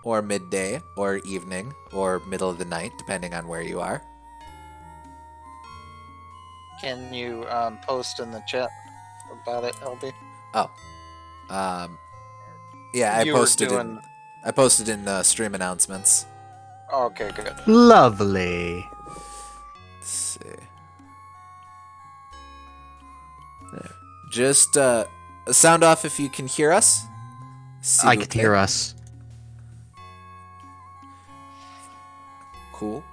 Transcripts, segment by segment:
or midday, or evening, or middle of the night, depending on where you are. Can you post in the chat about it, LB? Oh. Yeah, I posted in the stream announcements. Oh, okay, good. Lovely. Let's see. There. Just sound off if you can hear us. I can hear us. Cool.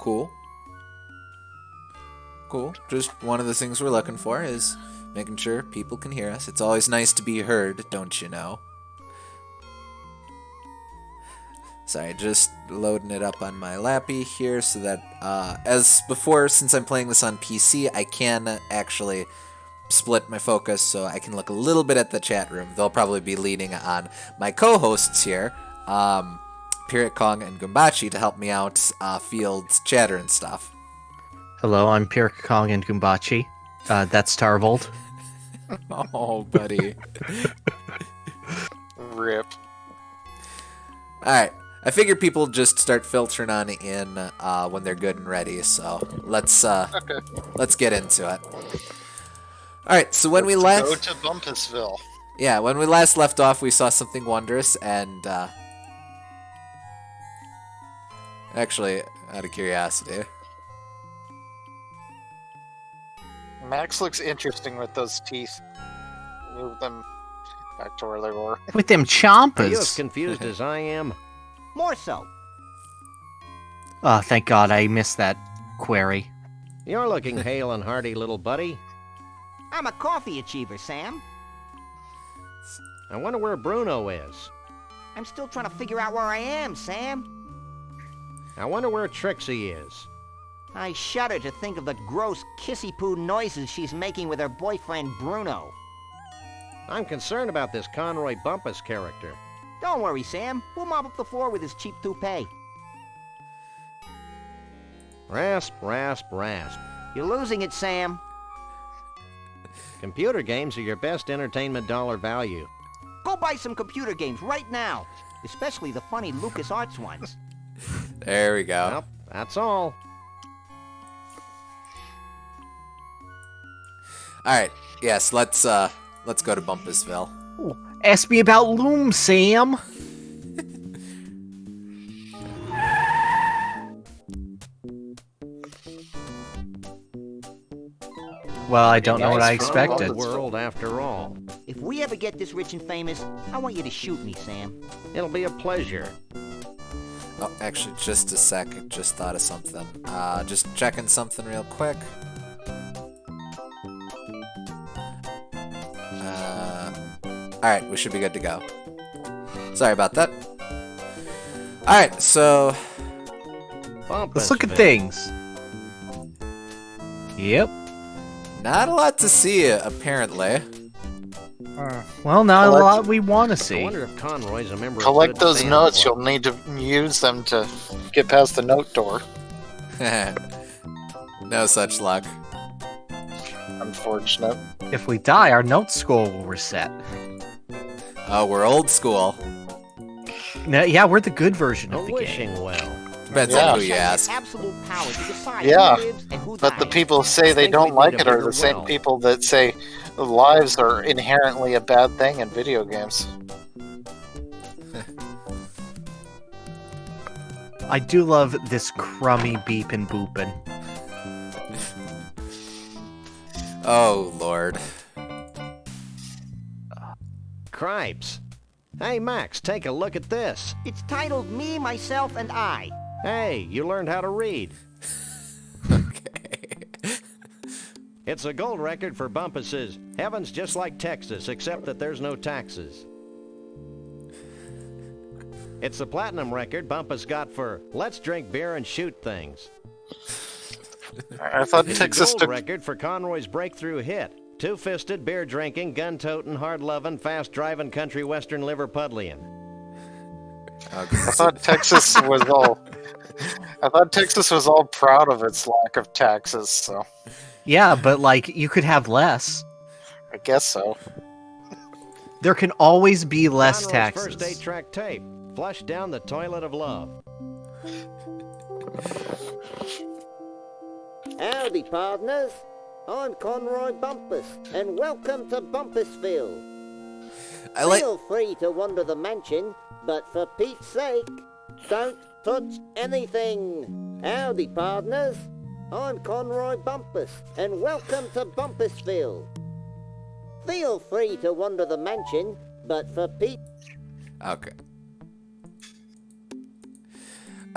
Just one of the things we're looking for is making sure people can hear us. It's always nice to be heard, don't you know? Sorry, just loading it up on my lappy here so that, as before, since I'm playing this on PC, I can actually split my focus so I can look a little bit at the chat room. They'll probably be leaning on my co-hosts here, Pirate Kong and Gumbachi, to help me out field chatter and stuff. Hello, I'm Pirate Kong and Gumbachi. That's Tarvold. Oh, buddy. Rip. Alright, I figure people just start filtering on in when they're good and ready, so let's get into it. Alright, so when we left... Go to Bumpusville. Yeah, when we last left off, we saw something wondrous, and... Actually, out of curiosity... Max looks interesting with those teeth. Move them back to where they were. With them Are you as chompers. confused as I am? More so. Oh, thank God I missed that query. You're looking hale and hearty, little buddy. I'm a coffee achiever, Sam. I wonder where Bruno is. I'm still trying to figure out where I am, Sam. I wonder where Trixie is. I shudder to think of the gross kissy-poo noises she's making with her boyfriend, Bruno. I'm concerned about this Conroy Bumpus character. Don't worry, Sam. We'll mop up the floor with his cheap toupee. Rasp, rasp, rasp. You're losing it, Sam. Computer games are your best entertainment dollar value. Go buy some computer games right now. Especially the funny LucasArts ones. There we go. Well, that's all. Alright, yes, let's go to Bumpusville. Ooh, ask me about Loom, Sam. Well, I don't know what I expected. The world, after all. If we ever get this rich and famous, I want you to shoot me, Sam. It'll be a pleasure. Oh, actually, just a sec. I just thought of something. Just checking something real quick. Alright, we should be good to go. Sorry about that. Alright, so... Let's look at things. Yep. Not a lot to see, apparently. Well, not a lot we want to I see. wonder if Conroy's a member Collect of the those notes. You'll need to use them to get past the note door. No such luck. Unfortunate. If we die, our note score will reset. Oh, we're old school. No, yeah, we're the good version of Oh, the wishing game. well. Depends Yeah. on who you ask. Absolute power to decide Yeah, who lives and who But the dies. people who say they think don't we like need it a are bigger the same well. people that say lives are inherently a bad thing in video games. I do love this crummy beepin' boopin'. Oh, Lord. Cripes. Hey, Max, take a look at this. It's titled Me, Myself, and I. Hey, you learned how to read. Okay. It's a gold record for Bumpus's. Heaven's just like Texas, except that there's no taxes. It's the platinum record Bumpus got for Let's Drink Beer and Shoot Things. I thought It's Texas a gold took... record for Conroy's breakthrough hit. Two-fisted, beer-drinking, gun-toting, hard-loving, fast-driving country western Liverpudlian. Oh, I thought Texas was all... I thought Texas was all proud of its lack of taxes, so... Yeah, but, like, you could have less. I guess so. There can always be less Conroy's taxes. first 8-track tape. Flush down the toilet of love. Howdy, partners. I'm Conroy Bumpus, and welcome to Bumpusville. Feel free to wander the mansion, but for Pete's sake, don't touch anything. Howdy, partners. I'm Conroy Bumpus, and welcome to Bumpusville. Feel free to wander the mansion, but for Pete... Okay.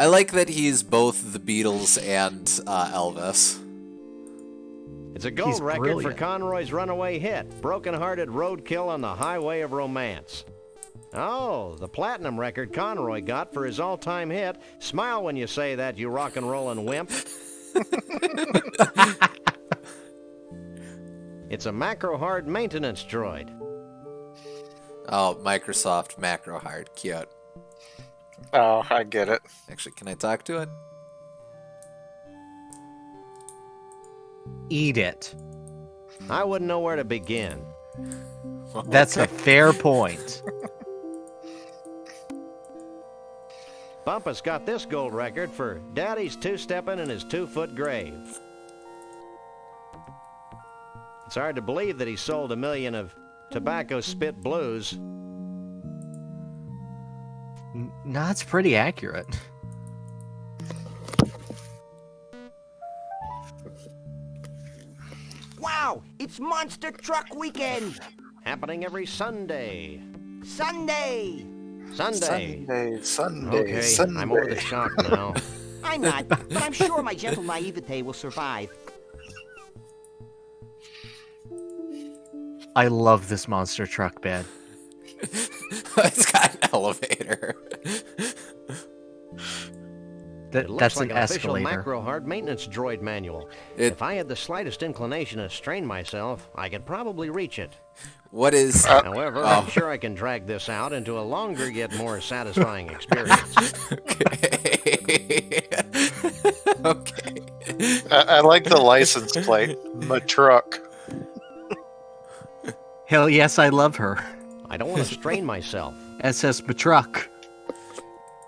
I like that he's both the Beatles and Elvis. It's a gold record for Conroy's runaway hit, Broken-Hearted Roadkill on the Highway of Romance. Oh, the platinum record Conroy got for his all-time hit, Smile When You Say That, You Rock and Rollin' Wimp. It's a macro-hard maintenance droid. Oh, Microsoft Macro Hard. Cute. Oh, I get it. Actually, can I talk to it? Eat it. I wouldn't know where to begin. That's a fair point. Bumpus got this gold record for Daddy's two-steppin' in his 2-foot grave. It's hard to believe that he sold 1 million of Tobacco Spit Blues. No, that's pretty accurate. Wow, it's Monster Truck Weekend! Happening every Sunday. Sunday! Sunday. Sunday. Okay, Sunday. I'm over the shock now. I'm not, but I'm sure my gentle naivete will survive. I love this monster truck bed. It's got an elevator. It looks That's like an an official escalator. macro-hard maintenance droid manual. If I had the slightest inclination to strain myself, I could probably reach it. What is... However, I'm sure I can drag this out into a longer yet more satisfying experience. Okay. Okay. I like the license plate. My truck. Hell yes, I love her. I don't want to strain myself. SS Matruck.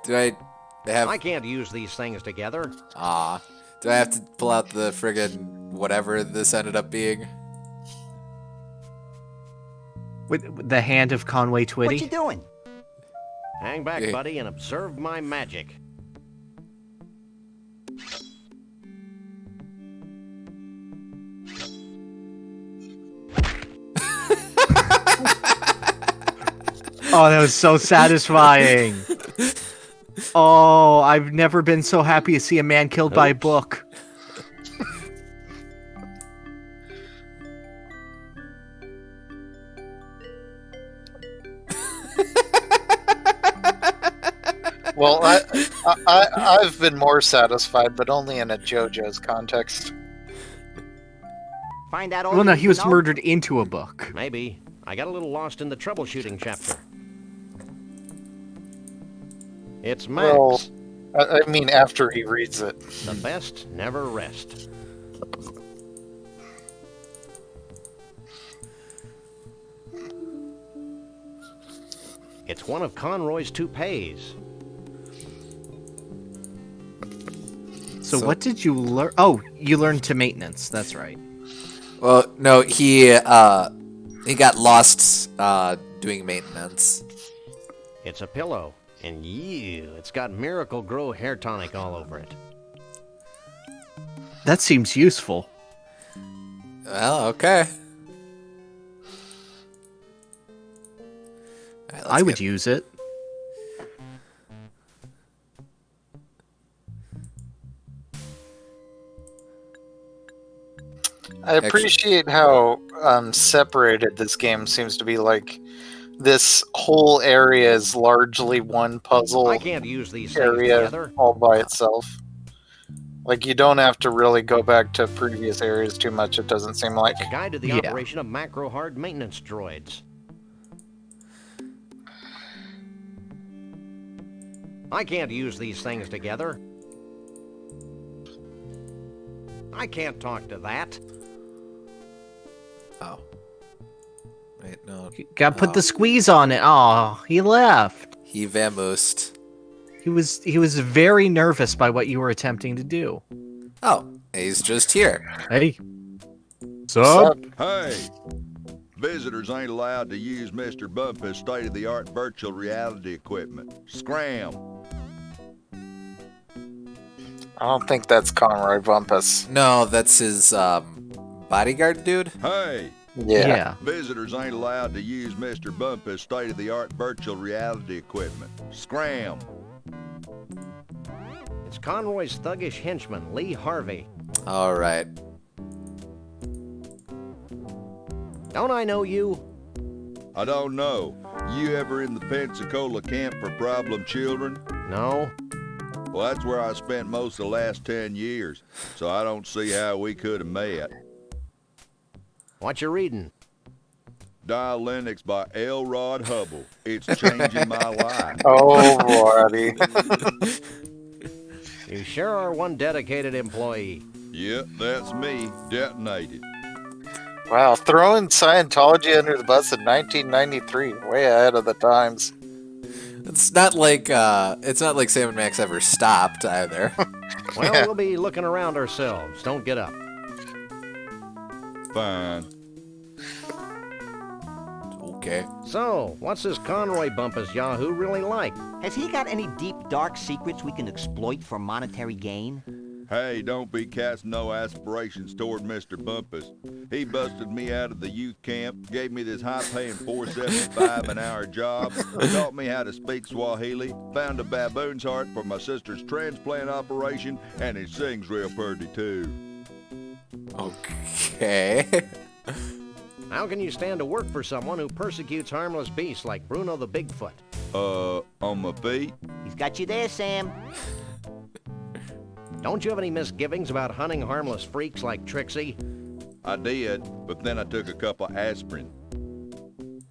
Do I have... I can't use these things together. Aw. Do I have to pull out the friggin' whatever this ended up being? With the hand of Conway Twitty. What you doing? Hang back, buddy, and observe my magic. Oh, that was so satisfying. Oh, I've never been so happy to see a man killed by a book. Well, I've been more satisfied, but only in a JoJo's context. Find out all Well, no, you he was know? murdered into a book. Maybe. I got a little lost in the troubleshooting chapter. It's Max. Well, I mean, after he reads it. The best never rest. It's one of Conroy's toupees. So what did you learn? Oh, you learned to maintenance. That's right. Well, no, he got lost doing maintenance. It's a pillow. And it's got Miracle Grow hair tonic all over it. That seems useful. Well, okay. All right, I would use it. I appreciate how separated this game seems to be. Like, this whole area is largely one puzzle I can't use these things area together. all by itself. Like, you don't have to really go back to previous areas too much, it doesn't seem like. It's a guide to the Yeah. operation of macro-hard maintenance droids. I can't use these things together. I can't talk to that. Oh. Wait, no. Gotta put the squeeze on it. Oh, he left. He vamoosed. He was very nervous by what you were attempting to do. Oh, he's just here. Hey. Sup? Hey! Visitors ain't allowed to use Mr. Bumpus' state-of-the-art virtual reality equipment. Scram! I don't think that's Conroy Bumpus. No, that's his bodyguard dude. Hey! Yeah. Visitors ain't allowed to use Mr. Bumpus' state-of-the-art virtual reality equipment. Scram! It's Conroy's thuggish henchman, Lee Harvey. All right. Don't I know you? I don't know. You ever in the Pensacola camp for problem children? No. Well, that's where I spent most of the last 10 years, so I don't see how we could have met. What you reading? Dial Linux by L. Rod Hubble. It's changing my life. Oh, buddy. You sure are one dedicated employee. Yep, that's me, detonated. Wow, throwing Scientology under the bus in 1993. Way ahead of the times. It's not like Sam and Max ever stopped either. Well, Yeah. we'll be looking around ourselves. Don't get up. Fine. Okay. So, what's this Conroy Bumpus Yahoo really like? Has he got any deep, dark secrets we can exploit for monetary gain? Hey, don't be casting no aspirations toward Mr. Bumpus. He busted me out of the youth camp, gave me this high-paying $4.75 an hour job, taught me how to speak Swahili, found a baboon's heart for my sister's transplant operation, and he sings real pretty too. Okay. How can you stand to work for someone who persecutes harmless beasts like Bruno the Bigfoot? On my feet? He's got you there, Sam. Don't you have any misgivings about hunting harmless freaks like Trixie? I did, but then I took a couple aspirin.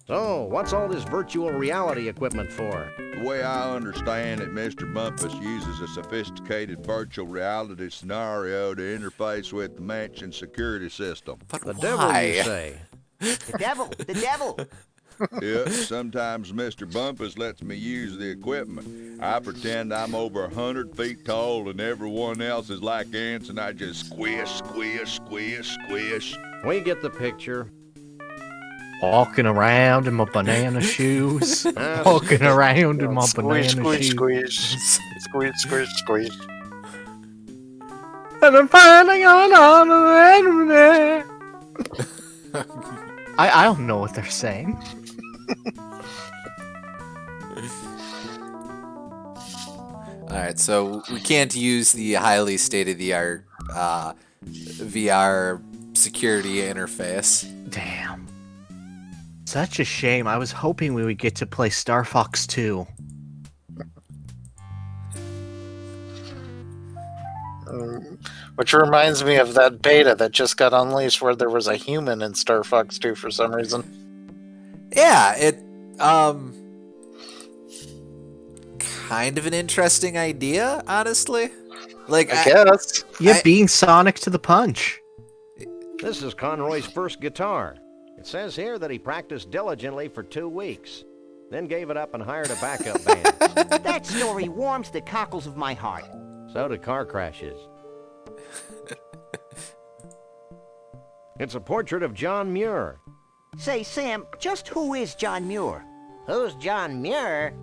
So, what's all this virtual reality equipment for? The way I understand it, Mr. Bumpus uses a sophisticated virtual reality scenario to interface with the mansion security system. But The why? devil, you say? The devil, the devil. Yeah, sometimes Mr. Bumpus lets me use the equipment. I pretend I'm over 100 feet tall and everyone else is like ants and I just squish, squish, squish, squish. We get the picture. Walking around in my banana shoes. Walking around in my banana Squish, shoes. squish. Squish, squish, squish. And I'm finding on the I don't know what they're saying. Alright, so we can't use the highly state-of-the-art VR security interface. Damn. Such a shame. I was hoping we would get to play Star Fox 2. Which reminds me of that beta that just got unleashed where there was a human in Star Fox 2 for some reason. Yeah, it kind of an interesting idea, honestly. Like I guess. Yeah, being Sonic to the punch. This is Conroy's first guitar. It says here that he practiced diligently for 2 weeks, then gave it up and hired a backup band. That story warms the cockles of my heart. So do car crashes. It's a portrait of John Muir. Say, Sam, just who is John Muir? Who's John Muir?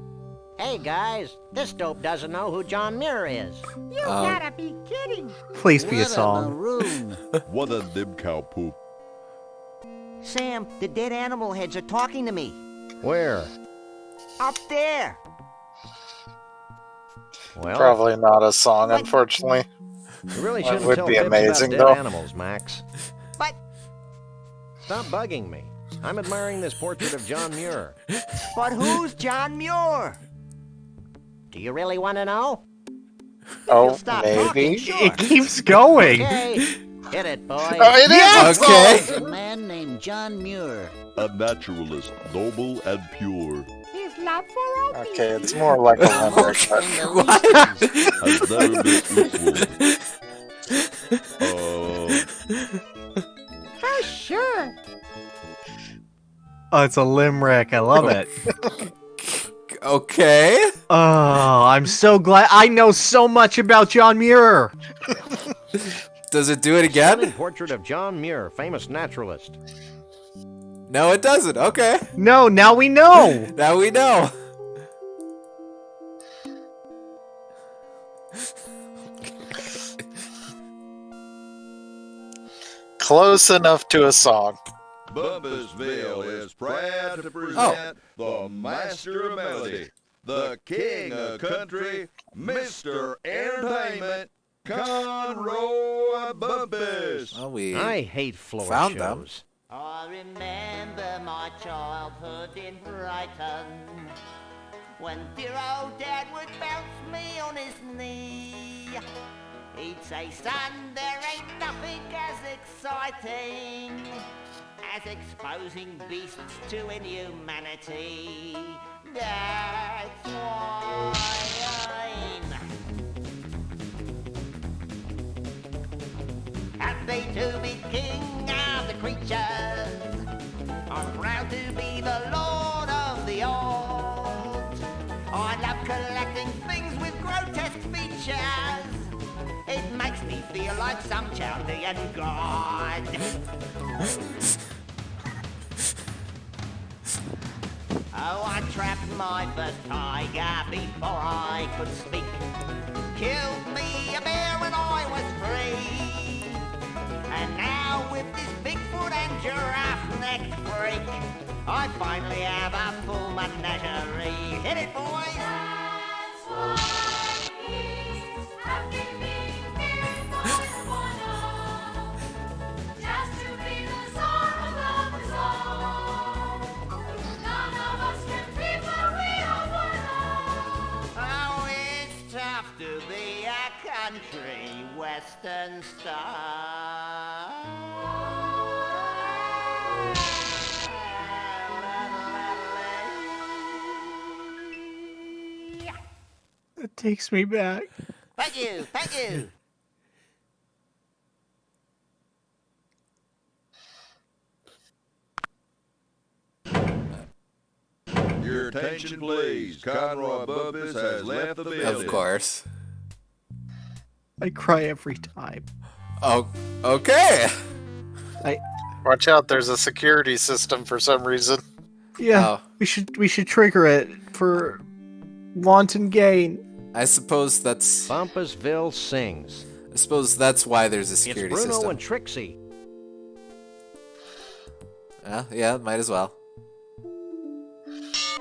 Hey guys, this dope doesn't know who John Muir is. You gotta be kidding. Please be a song. maroon. What a dib cow poop. Sam, the dead animal heads are talking to me. Where? Up there. Well, Probably not a song, unfortunately. you really That shouldn't would tell be fibs amazing, about though. dead animals, Max. But, Stop bugging me. I'm admiring this portrait of John Muir. but who's John Muir? Do you really want to know? Oh, Stop maybe. talking, sure. It keeps going. Okay, hit it, boy. Oh, it is! Okay. A man named John Muir. A naturalist, noble and pure. His love for Okay, it's more like a limerick. but- Has never been equal. For sure. Oh, it's a limerick. I love it. Okay. Oh, I'm so glad. I know so much about John Muir. Does it do it again? Portrait of John Muir, famous naturalist. No, it doesn't. Okay. No, now we know. Now we know. Close enough to a song. Bumpusville is proud to present the master of melody, the king of country, Mr. Entertainment, Conroy Bumpus. Well, I hate floor found shows. them. I remember my childhood in Brighton, when dear old Dad would bounce me on his knee. He'd say, son, there ain't nothing as exciting as exposing beasts to inhumanity. That's why I'm happy to be king of the creatures. I'm proud to be the lord of the old. I love collecting things with grotesque features. It makes me feel like some Chaldean god. Oh, I trapped my first tiger before I could speak. Killed me a bear when I was 3. And now with this Bigfoot and giraffe-necked freak, I finally have a full menagerie. Hit it, boys! That's why he's happy being here for one. Just to be the czar of the song. None of us can be what we are one. Oh, it's tough to be a country western star. It takes me back. Thank you, thank you. Your attention, please. Conroy Bumpus has left the building. Of course. I cry every time. Oh, okay. Watch out, there's a security system for some reason. Yeah, Oh. we should trigger it for wanton gain. I suppose that's Bumpusville sings. why there's a security It's Bruno system. and Trixie. Yeah, might as well.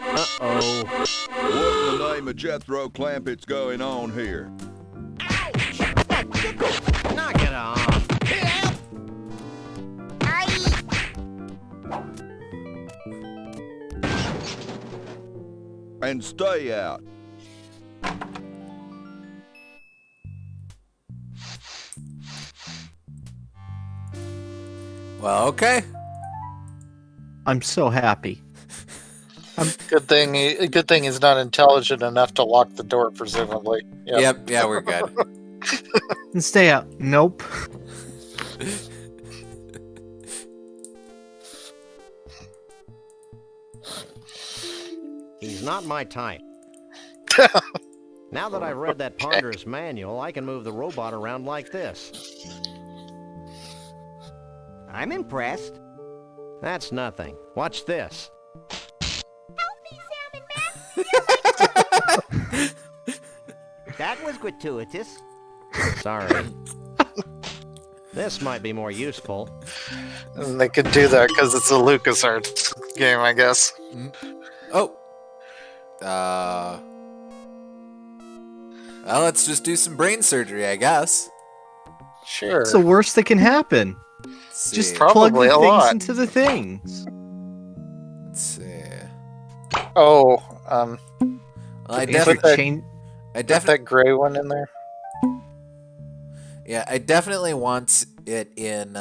Uh-oh. What in the name of Jethro Clampett's going on here? Ouch! That tickle! Knock it off. Help! And stay out. Well, okay. I'm so happy. Good thing he's not intelligent enough to lock the door, presumably. Yep, yeah, we're good. And stay out. Nope. He's not my type. Now that I've read that ponderous manual, I can move the robot around like this. I'm impressed. That's nothing. Watch this. That was gratuitous. Sorry. This might be more useful. And they could do that because it's a LucasArts game, I guess. Oh. Well, let's just do some brain surgery, I guess. Sure. It's the worst that can happen. Let's Just see. plug the Probably a things lot. into the things. Let's see. Oh, Well, I Put definitely, Change. put that gray one in there. yeah, I definitely want it in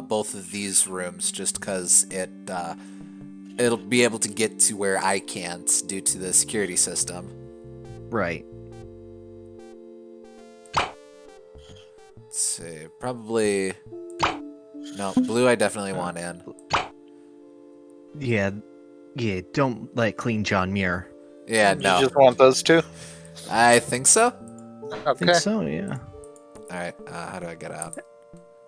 both of these rooms, just because it'll be able to get to where I can't due to the security system. Right. Let's see, probably. No, blue. I definitely want in. Yeah. Yeah. Don't let clean John Muir. Yeah, no. You just want those two? I think so. I Okay. think so, yeah. Alright, how do I get out?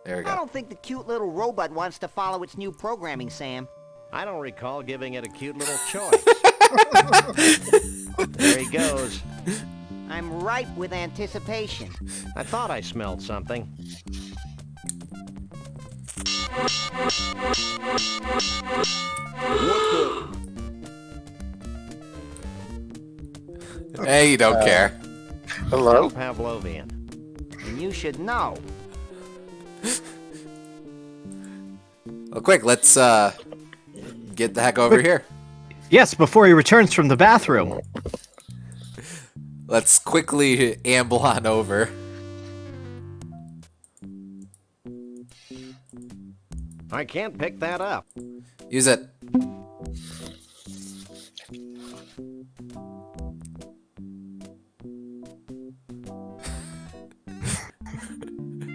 There we I go. don't think the cute little robot wants to follow its new programming, Sam. I don't recall giving it a cute little choice. There he goes. I'm ripe with anticipation. I thought I smelled something. Hey, you don't care. Hello? Pavlovian. And you should know. Well, quick, let's get the heck over here. Yes, before he returns from the bathroom. Let's quickly amble on over. I can't pick that up. Use it.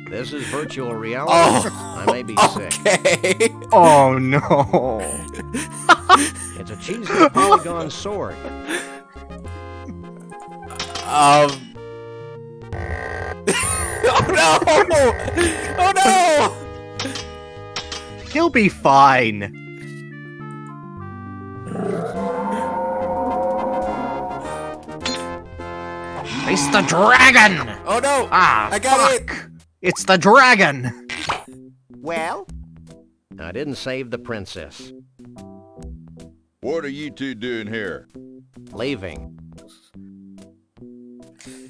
This is virtual reality. Oh, I may be sick. okay. Oh no. It's a cheesy polygon sword. Oh no! Oh no! He'll be fine. It's the dragon! Oh no! Ah, I got fuck. It's the dragon! Well, I didn't save the princess. What are you two doing here? Leaving.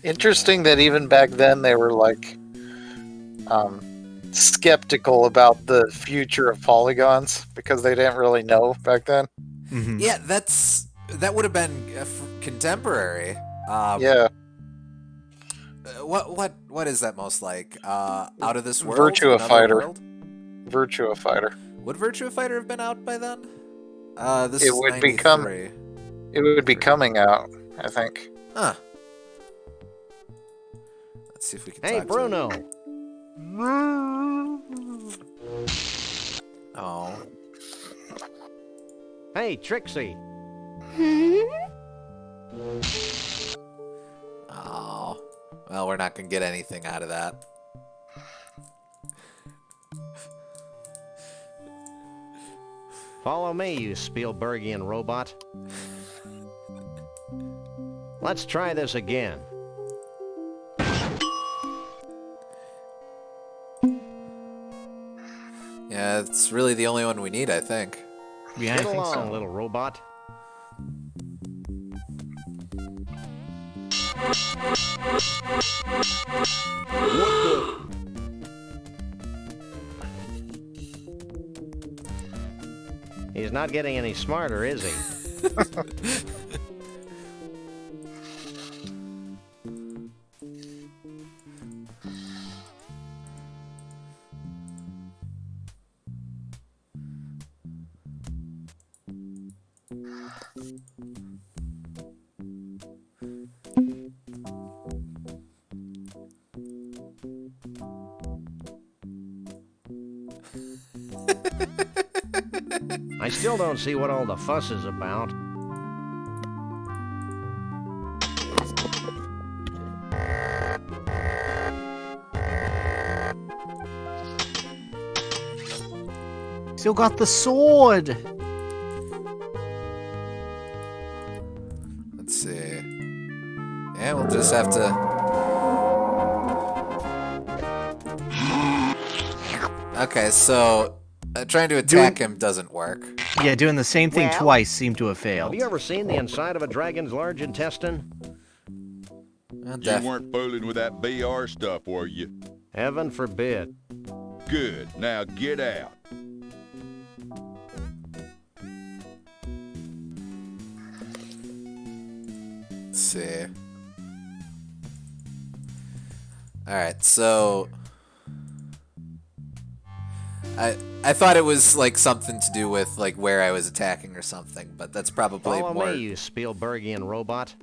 Interesting that even back then they were like skeptical about the future of polygons because they didn't really know back then. Mhm. Yeah, that would have been contemporary. Yeah, What is that most like? Out of this world? Virtua Another Fighter. world? Virtua Fighter. Would Virtua Fighter have been out by then? This It is would 93. become- It would be coming out, I think. Huh. Let's see if we can Hey, talk Bruno. to Oh. Hey, Trixie. Oh. Well, we're not gonna get anything out of that. Follow me, you Spielbergian robot. Let's try this again. Yeah, it's really the only one we need, I think. Yeah, I Get think along, so. little robot. He's not getting any smarter, is he? I still don't see what all the fuss is about. Still got the sword! Let's see. Yeah, we'll just have to... Okay, so trying to attack him doesn't work. Yeah, doing the same thing Well- twice seemed to have Have failed. you ever seen the inside of a dragon's large intestine? You weren't fooling with that BR stuff, were you? Heaven forbid. Good. Now get out. Let's see. Alright, so... I thought it was like something to do with like where I was attacking or something, but that's probably Follow more me, you Spielbergian robot.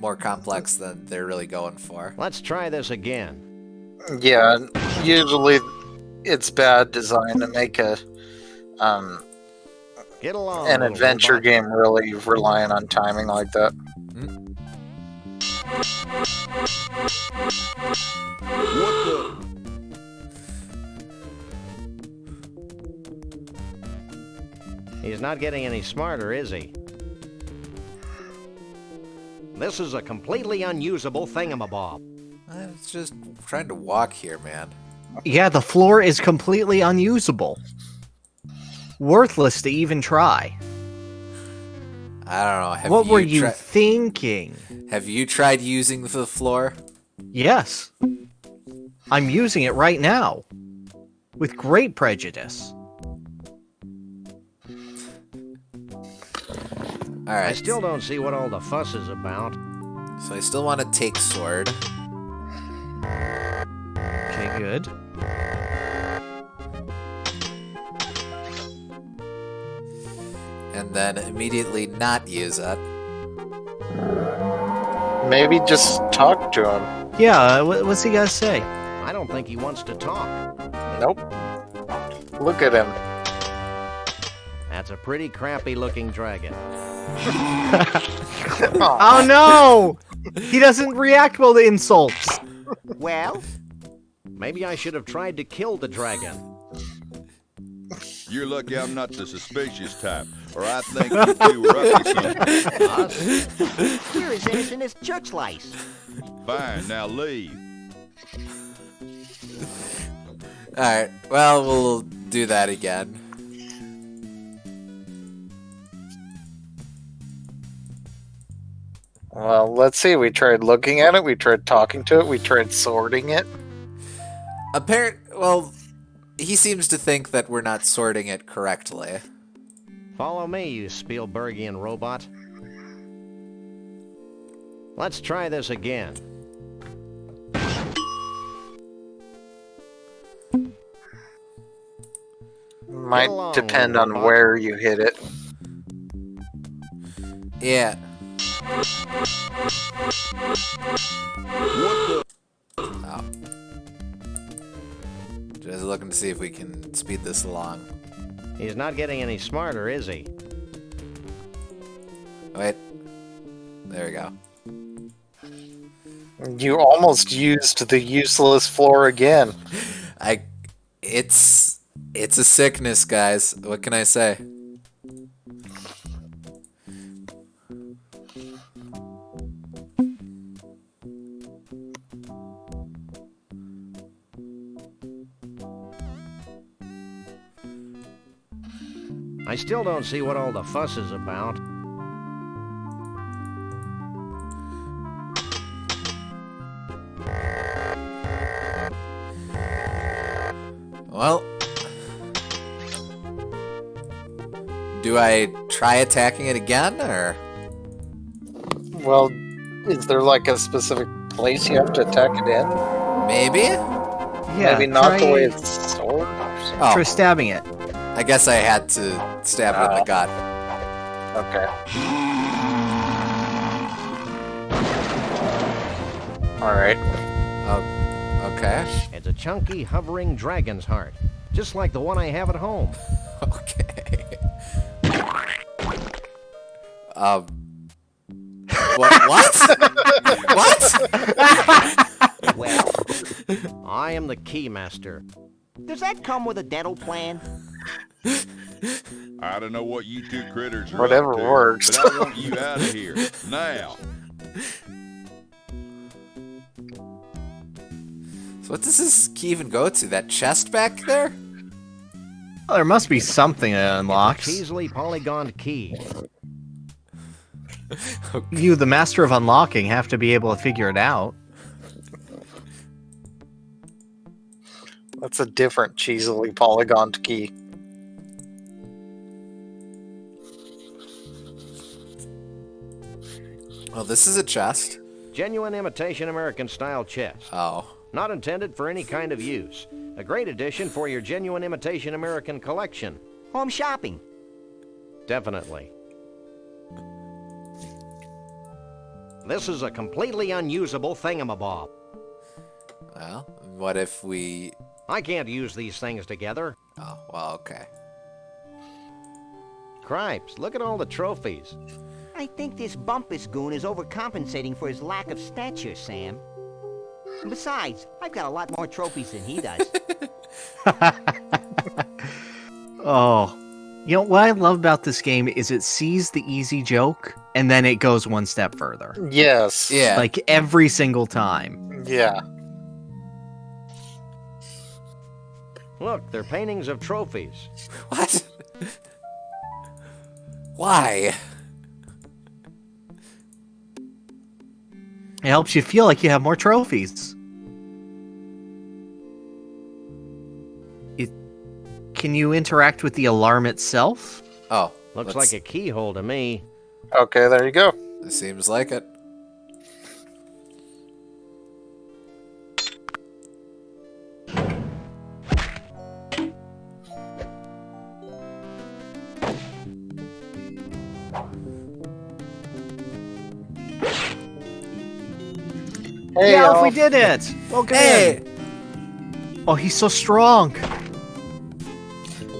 more complex than they're really going for. Let's try this again. Yeah, usually it's bad design to make a Get along, an little adventure robot. game really relying on timing like that. What the? He's not getting any smarter, is he? This is a completely unusable thingamabob. I was just trying to walk here, man. Yeah, the floor is completely unusable. Worthless to even try. I don't know. What were you thinking? Have you tried using the floor? Yes. I'm using it right now. With great prejudice. Alright. I still don't see what all the fuss is about. So I still want to take sword. Okay, good. And then immediately not use it. Maybe just talk to him. Yeah, what's he got to say? I don't think he wants to talk. Nope. Look at him. That's a pretty crappy looking dragon. Oh no! He doesn't react well to insults. Well? Maybe I should have tried to kill the dragon. You're lucky I'm not the suspicious type, or I think you two were up to something. You're as innocent as church lice. Fine, now leave. Alright, well, we'll do that again. Well, let's see. We tried looking at it. We tried talking to it. We tried sorting it. Well, he seems to think that we're not sorting it correctly. Follow me, you Spielbergian robot. Let's try this again. Might depend on where you hit it. Yeah. What the? Oh. Just looking to see if we can speed this along. He's not getting any smarter, is he? Wait. There we go. You almost used the useless floor again. It's a sickness, guys. What can I say? I still don't see what all the fuss is about. Well, do I try attacking it again, or? Well, is there like a specific place you have to attack it in? Maybe? Yeah, Maybe not the way it's stored? Oh, Try stabbing it. I guess I had to stab it in the gut. Okay. Alright. Oh, okay. It's a chunky, hovering dragon's heart, just like the one I have at home. Okay. What? What? Well, I am the keymaster. does that come with a dental plan? I don't know what you two critters are Whatever up to, works. but I want you out of here now. So what does this key even go to? That chest back there? Well, there must be something that It's unlocks. a easily polygoned key. You, the master of unlocking, have to be able to figure it out. That's a different cheesily polygoned key. Well, this is a chest. Genuine imitation American-style chest. Oh. Not intended for any kind of use. A great addition for your genuine imitation American collection. Home shopping. Definitely. This is a completely unusable thingamabob. Well, what if we... I can't use these things together. Oh, well, okay. Cripes, look at all the trophies. I think this Bumpus goon is overcompensating for his lack of stature, Sam. And besides, I've got a lot more trophies than he does. Oh. You know, what I love about this game is it sees the easy joke, and then it goes one step further. Yes. Yeah. Like, every single time. Yeah. Look, they're paintings of trophies. What? Why? It helps you feel like you have more trophies. Can you interact with the alarm itself? Oh. Looks like a keyhole to me. Okay, there you go. It seems like it. Hey, yeah, y'all. we did it! Okay. Hey! Oh, he's so strong.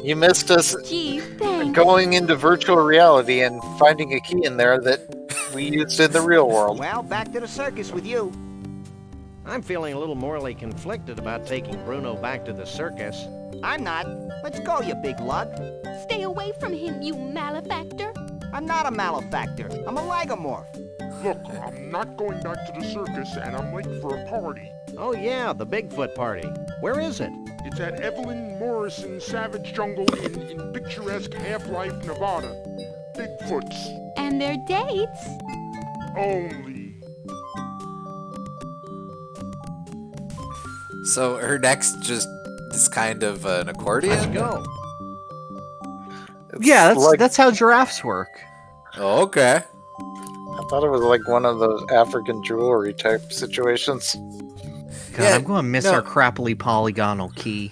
You missed us Gee, thanks. going into virtual reality and finding a key in there that we used in the real world. Well, back to the circus with you. I'm feeling a little morally conflicted about taking Bruno back to the circus. I'm not. Let's go, you big lug. Stay away from him, you malefactor. I'm not a malefactor. I'm a lagomorph. Look, I'm not going back to the circus, and I'm late for a party. Oh yeah, the Bigfoot party. Where is it? It's at Evelyn Morrison's Savage Jungle in picturesque Half-Life, Nevada. Bigfoots. And their dates. Only. So her neck's just is kind of an accordion? Let's go. Yeah, like, that's how giraffes work. Oh, okay. I thought it was like one of those African jewelry type situations. God, Yeah, I'm going to miss our crappily polygonal key.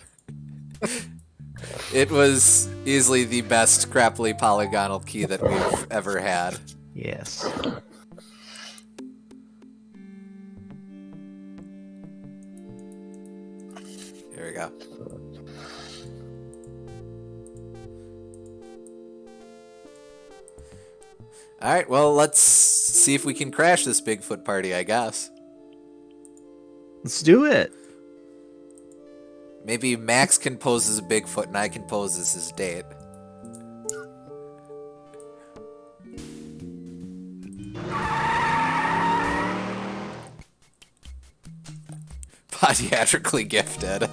It was easily the best crappily polygonal key that we've ever had. Yes. Here we go. Alright, well, let's see if we can crash this Bigfoot party, I guess. Let's do it. Maybe Max can pose as a Bigfoot and I can pose as his date. Podiatrically gifted.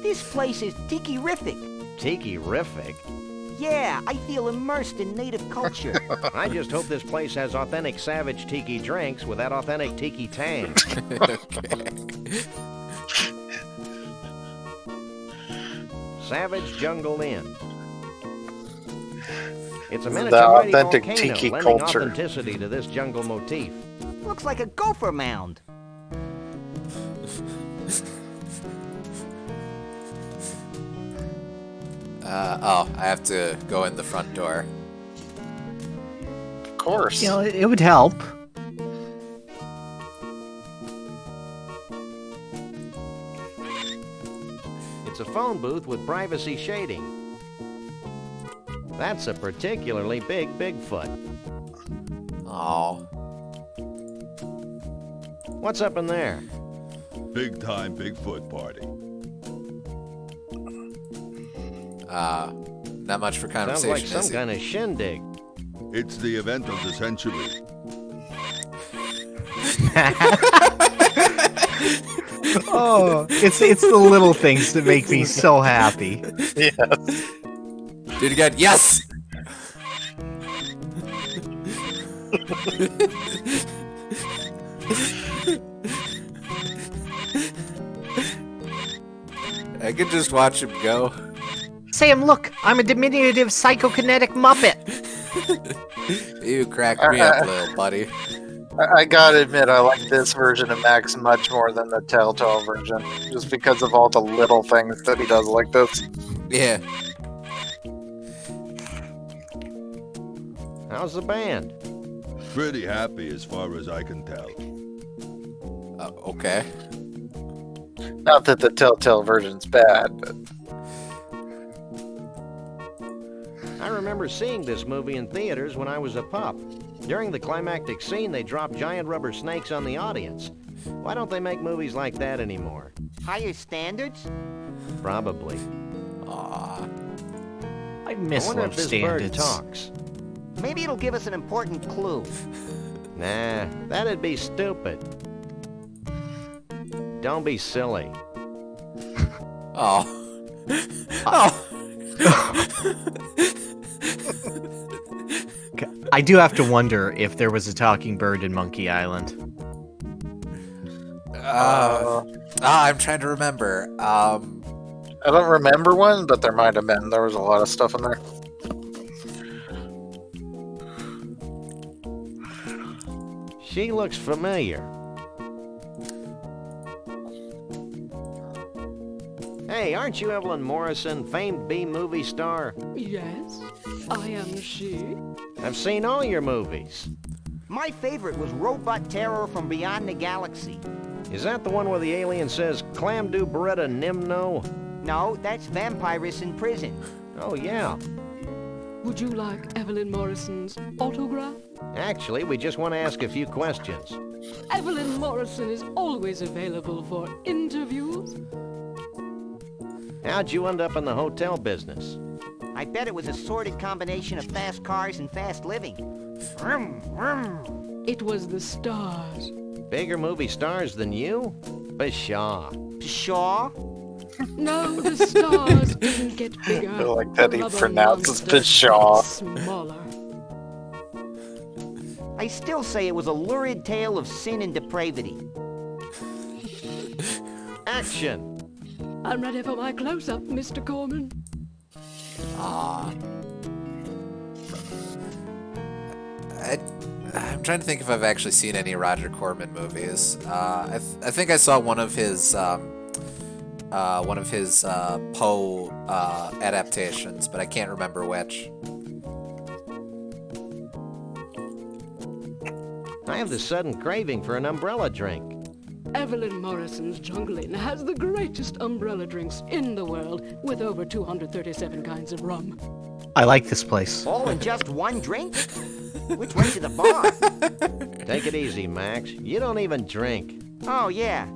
This place is tiki-rific. Tiki-rific. Yeah, I feel immersed in native culture. I just hope this place has authentic Savage Tiki drinks with that authentic Tiki tang. Okay. Savage Jungle Inn. It's a The miniature mighty authentic volcano, tiki lending culture. authenticity to this jungle motif. Looks like a gopher mound. Oh, I have to go in the front door. Of course. You know, it would help. It's a phone booth with privacy shading. That's a particularly big Bigfoot. Oh. What's up in there? Big time Bigfoot party. Not much for Sounds conversation. like some is it? kind of shindig. It's the event of the century. Oh, it's the little things that make me so happy. Yes. Do it again. Yes! I could just watch him go. Sam, look, I'm a diminutive psychokinetic Muppet. You cracked me up, little buddy. I gotta admit, I like this version of Max much more than the Telltale version, just because of all the little things that he does like this. Yeah. How's the band? Pretty happy as far as I can tell. Okay. Not that the Telltale version's bad, but I remember seeing this movie in theaters when I was a pup. During the climactic scene, they drop giant rubber snakes on the audience. Why don't they make movies like that anymore? Higher standards? Probably. Aw. I miss wonder low if this bird standards. talks. Maybe it'll give us an important clue. Nah, that'd be stupid. Don't be silly. Oh. Oh. I do have to wonder if there was a talking bird in Monkey Island. I'm trying to remember. I don't remember one, but there might have been. There was a lot of stuff in there. She looks familiar. Hey, aren't you Evelyn Morrison, famed B-movie star? Yes, I am she. I've seen all your movies. My favorite was Robot Terror from Beyond the Galaxy. Is that the one where the alien says, Clam do Beretta Nimno? No, that's Vampirus in Prison. Oh, yeah. Would you like Evelyn Morrison's autograph? Actually, we just want to ask a few questions. Evelyn Morrison is always available for interviews. How'd you end up in the hotel business? I bet it was a sordid combination of fast cars and fast living. Vroom, vroom. It was the stars. Bigger movie stars than you? Pshaw. Pshaw? No, the stars didn't get bigger. I like that he Rubber pronounces monsters Pshaw. got smaller. I still say it was a lurid tale of sin and depravity. Action! I'm ready for my close-up, Mr. Corman. Aw. I'm trying to think if I've actually seen any Roger Corman movies. I think I saw one of his Poe adaptations, but I can't remember which. I have this sudden craving for an umbrella drink. Evelyn Morrison's Jungle Inn has the greatest umbrella drinks in the world, with over 237 kinds of rum. I like this place. All in just one drink? Which way to the bar? Take it easy, Max. You don't even drink. Oh, yeah.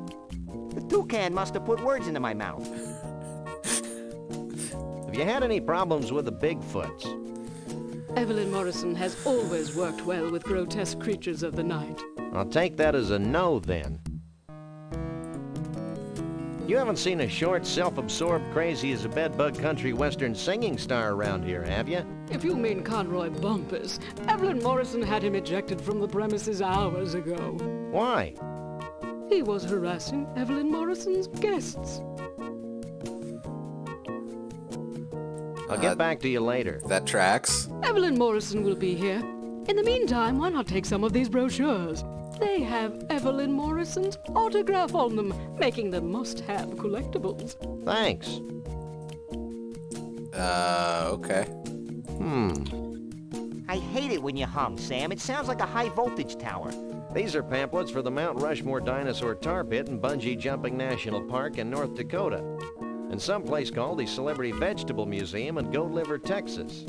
The toucan must have put words into my mouth. Have you had any problems with the Bigfoots? Evelyn Morrison has always worked well with grotesque creatures of the night. I'll take that as a no, then. You haven't seen a short, self-absorbed, crazy-as-a-bedbug country western singing star around here, have you? If you mean Conroy Bumpus, Evelyn Morrison had him ejected from the premises hours ago. Why? He was harassing Evelyn Morrison's guests. I'll get back to you later. That tracks. Evelyn Morrison will be here. In the meantime, why not take some of these brochures? They have Evelyn Morrison's autograph on them, making them must-have collectibles. Thanks. Okay. I hate it when you hum, Sam. It sounds like a high-voltage tower. These are pamphlets for the Mount Rushmore Dinosaur Tar Pit and Bungee Jumping National Park in North Dakota, and someplace called the Celebrity Vegetable Museum in Goat Liver, Texas.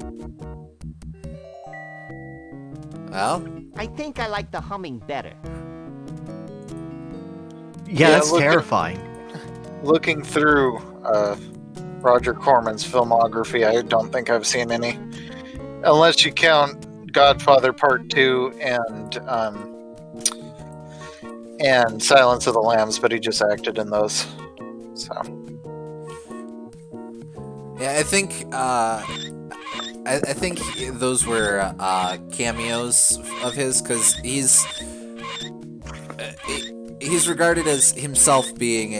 Well, I think I like the humming better. Yeah, that's terrifying. Looking through Roger Corman's filmography, I don't think I've seen any. Unless you count Godfather Part 2 and Silence of the Lambs, but he just acted in those. So. yeah, I think those were cameos of his, because he's regarded as himself being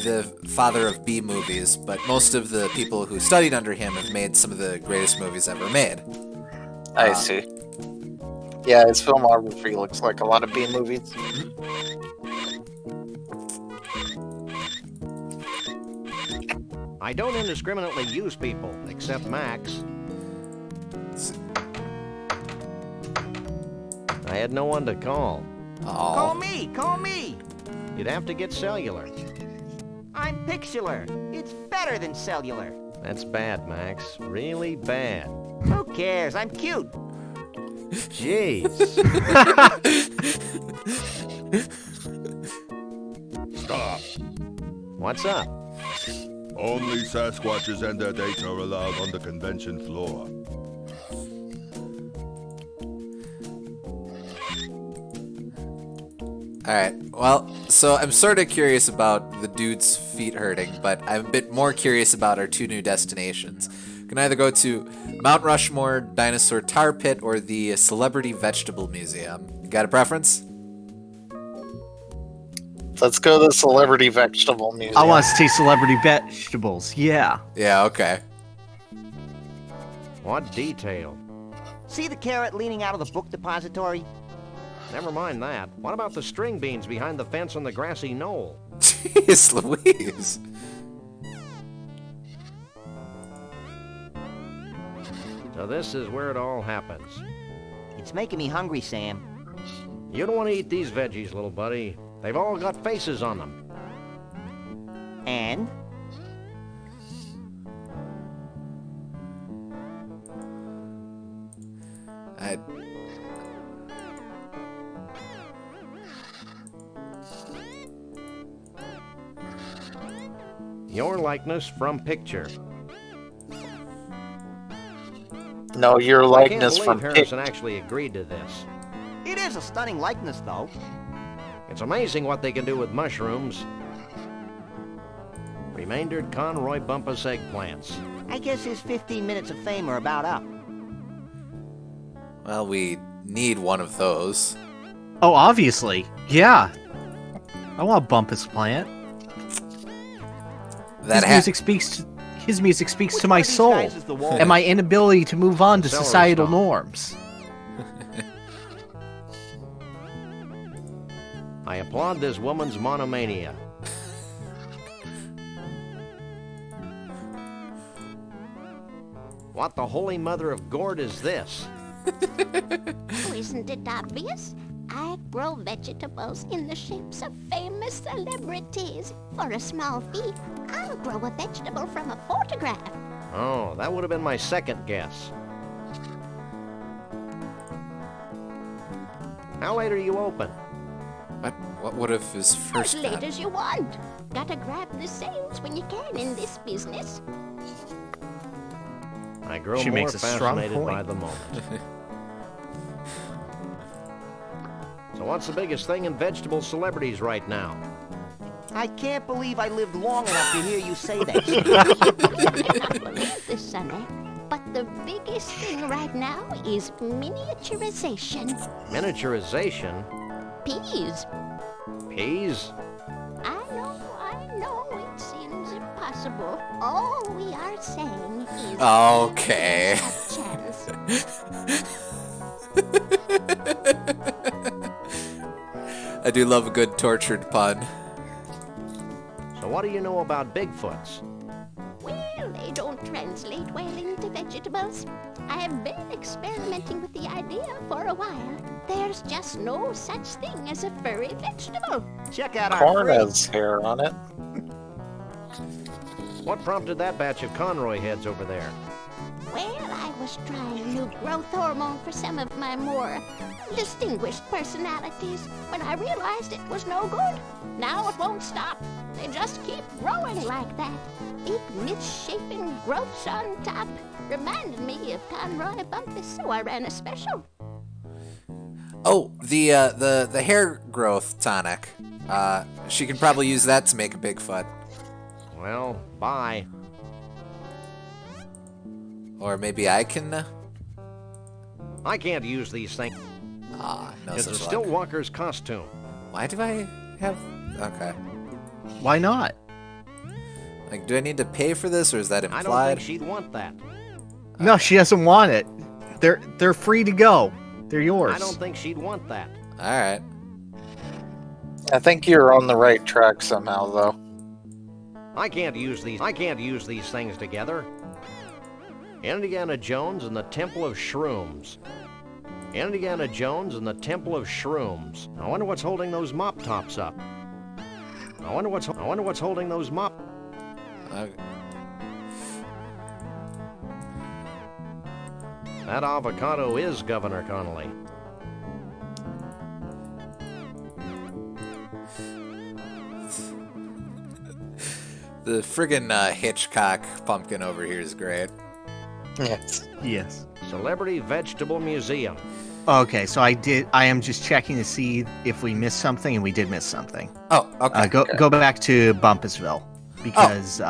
the father of B movies, but most of the people who studied under him have made some of the greatest movies ever made. I see. Yeah, his filmography looks like a lot of B movies. I don't indiscriminately use people, except Max. I had no one to call. Call me! Call me! You'd have to get cellular. I'm Pixular. It's better than cellular. That's bad, Max. Really bad. Who cares? I'm cute. Jeez. Stop. What's up? Only Sasquatches and their dates are allowed on the convention floor. Alright, well, so I'm sort of curious about the dude's feet hurting, but I'm a bit more curious about our 2 new destinations. We can either go to Mount Rushmore, Dinosaur Tar Pit, or the Celebrity Vegetable Museum. You got a preference? Let's go to the Celebrity Vegetable Museum. I want to see celebrity vegetables. Yeah. Yeah, okay. What detail? See the carrot leaning out of the book depository? Never mind that. What about the string beans behind the fence on the grassy knoll? Jeez Louise. So this is where it all happens. It's making me hungry, Sam. You don't want to eat these veggies, little buddy. They've all got faces on them. And? Your likeness from picture. No, your likeness I from can't believe Harrison actually agreed to this. It is a stunning likeness, though. It's amazing what they can do with mushrooms. Remaindered Conroy Bumpus eggplants. I guess his 15 minutes of fame are about up. Well, we need one of those. Oh, obviously. Yeah. I want Bumpus plant. His music speaks to my soul and my inability to move on to societal norms. I applaud this woman's monomania. What the holy mother of gourd is this? Oh, isn't it obvious? I grow vegetables in the shapes of famous celebrities. For a small fee, I'll grow a vegetable from a photograph. Oh, that would have been my second guess. How late are you open? What would have his first As late as you want. Gotta grab the sales when you can in this business. I grow She more makes a strong fascinated point. by the moment. So what's the biggest thing in vegetable celebrities right now? I can't believe I lived long enough to hear you say that. I cannot believe this, Sonny, but the biggest thing right now is miniaturization. Miniaturization? Peas. Peas? I know, it seems impossible. All we are saying is... Okay. A chance. I do love a good tortured pun. So what do you know about Bigfoots? Well, they don't translate well into vegetables. I have been experimenting with the idea for a while. There's just no such thing as a furry vegetable. Check out our Corn fridge. has hair on it. What prompted that batch of Conroy heads over there? Well, I was trying a new growth hormone for some of my more distinguished personalities when I realized it was no good. Now it won't stop. They just keep growing like that. Big misshapen growths on top. Reminded me of Conroy Bumpus, so I ran a special. Oh, the hair growth tonic. She can probably use that to make a Bigfoot. Well, bye. Or maybe I can. I can't use these things. No It's a such still luck. walker's costume. Why do I have? Okay. Why not? Like, do I need to pay for this, or is that I implied? don't think she'd want that. No, she doesn't want it. They're free to go. They're yours. I don't think she'd want that. All right. I think you're on the right track somehow, though. I can't use these things together. Indiana Jones and the Temple of Shrooms. Indiana Jones and the Temple of Shrooms. I wonder what's holding those mop tops up. I wonder what's holding those mop. That avocado is Governor Connolly. The friggin' Hitchcock pumpkin over here is great. Yes. Yes. Celebrity Vegetable Museum. Okay, so I am just checking to see if we missed something, and we did miss something. Oh, okay. Go back to Bumpusville, because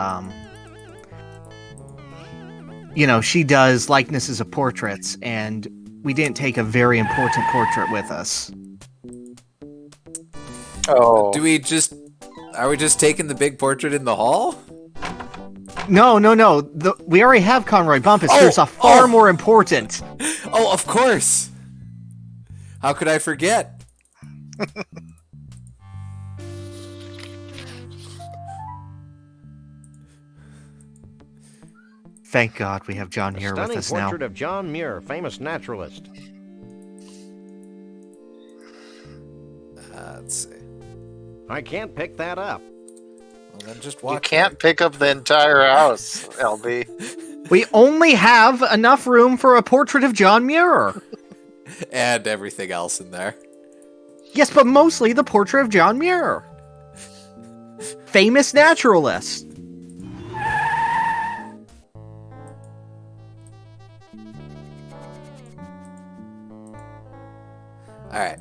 she does likenesses of portraits, and we didn't take a very important portrait with us. Oh. Are we just taking the big portrait in the hall? No. We already have Conroy Bumpus. There's a far more important. Oh, of course. How could I forget? Thank God we have John Muir with us now. Stunning portrait of John Muir, famous naturalist. Let's see. I can't pick that up. Well, then just walk. You can't pick up the entire house, LB. We only have enough room for a portrait of John Muir. And everything else in there. Yes, but mostly the portrait of John Muir. Famous naturalist. Alright.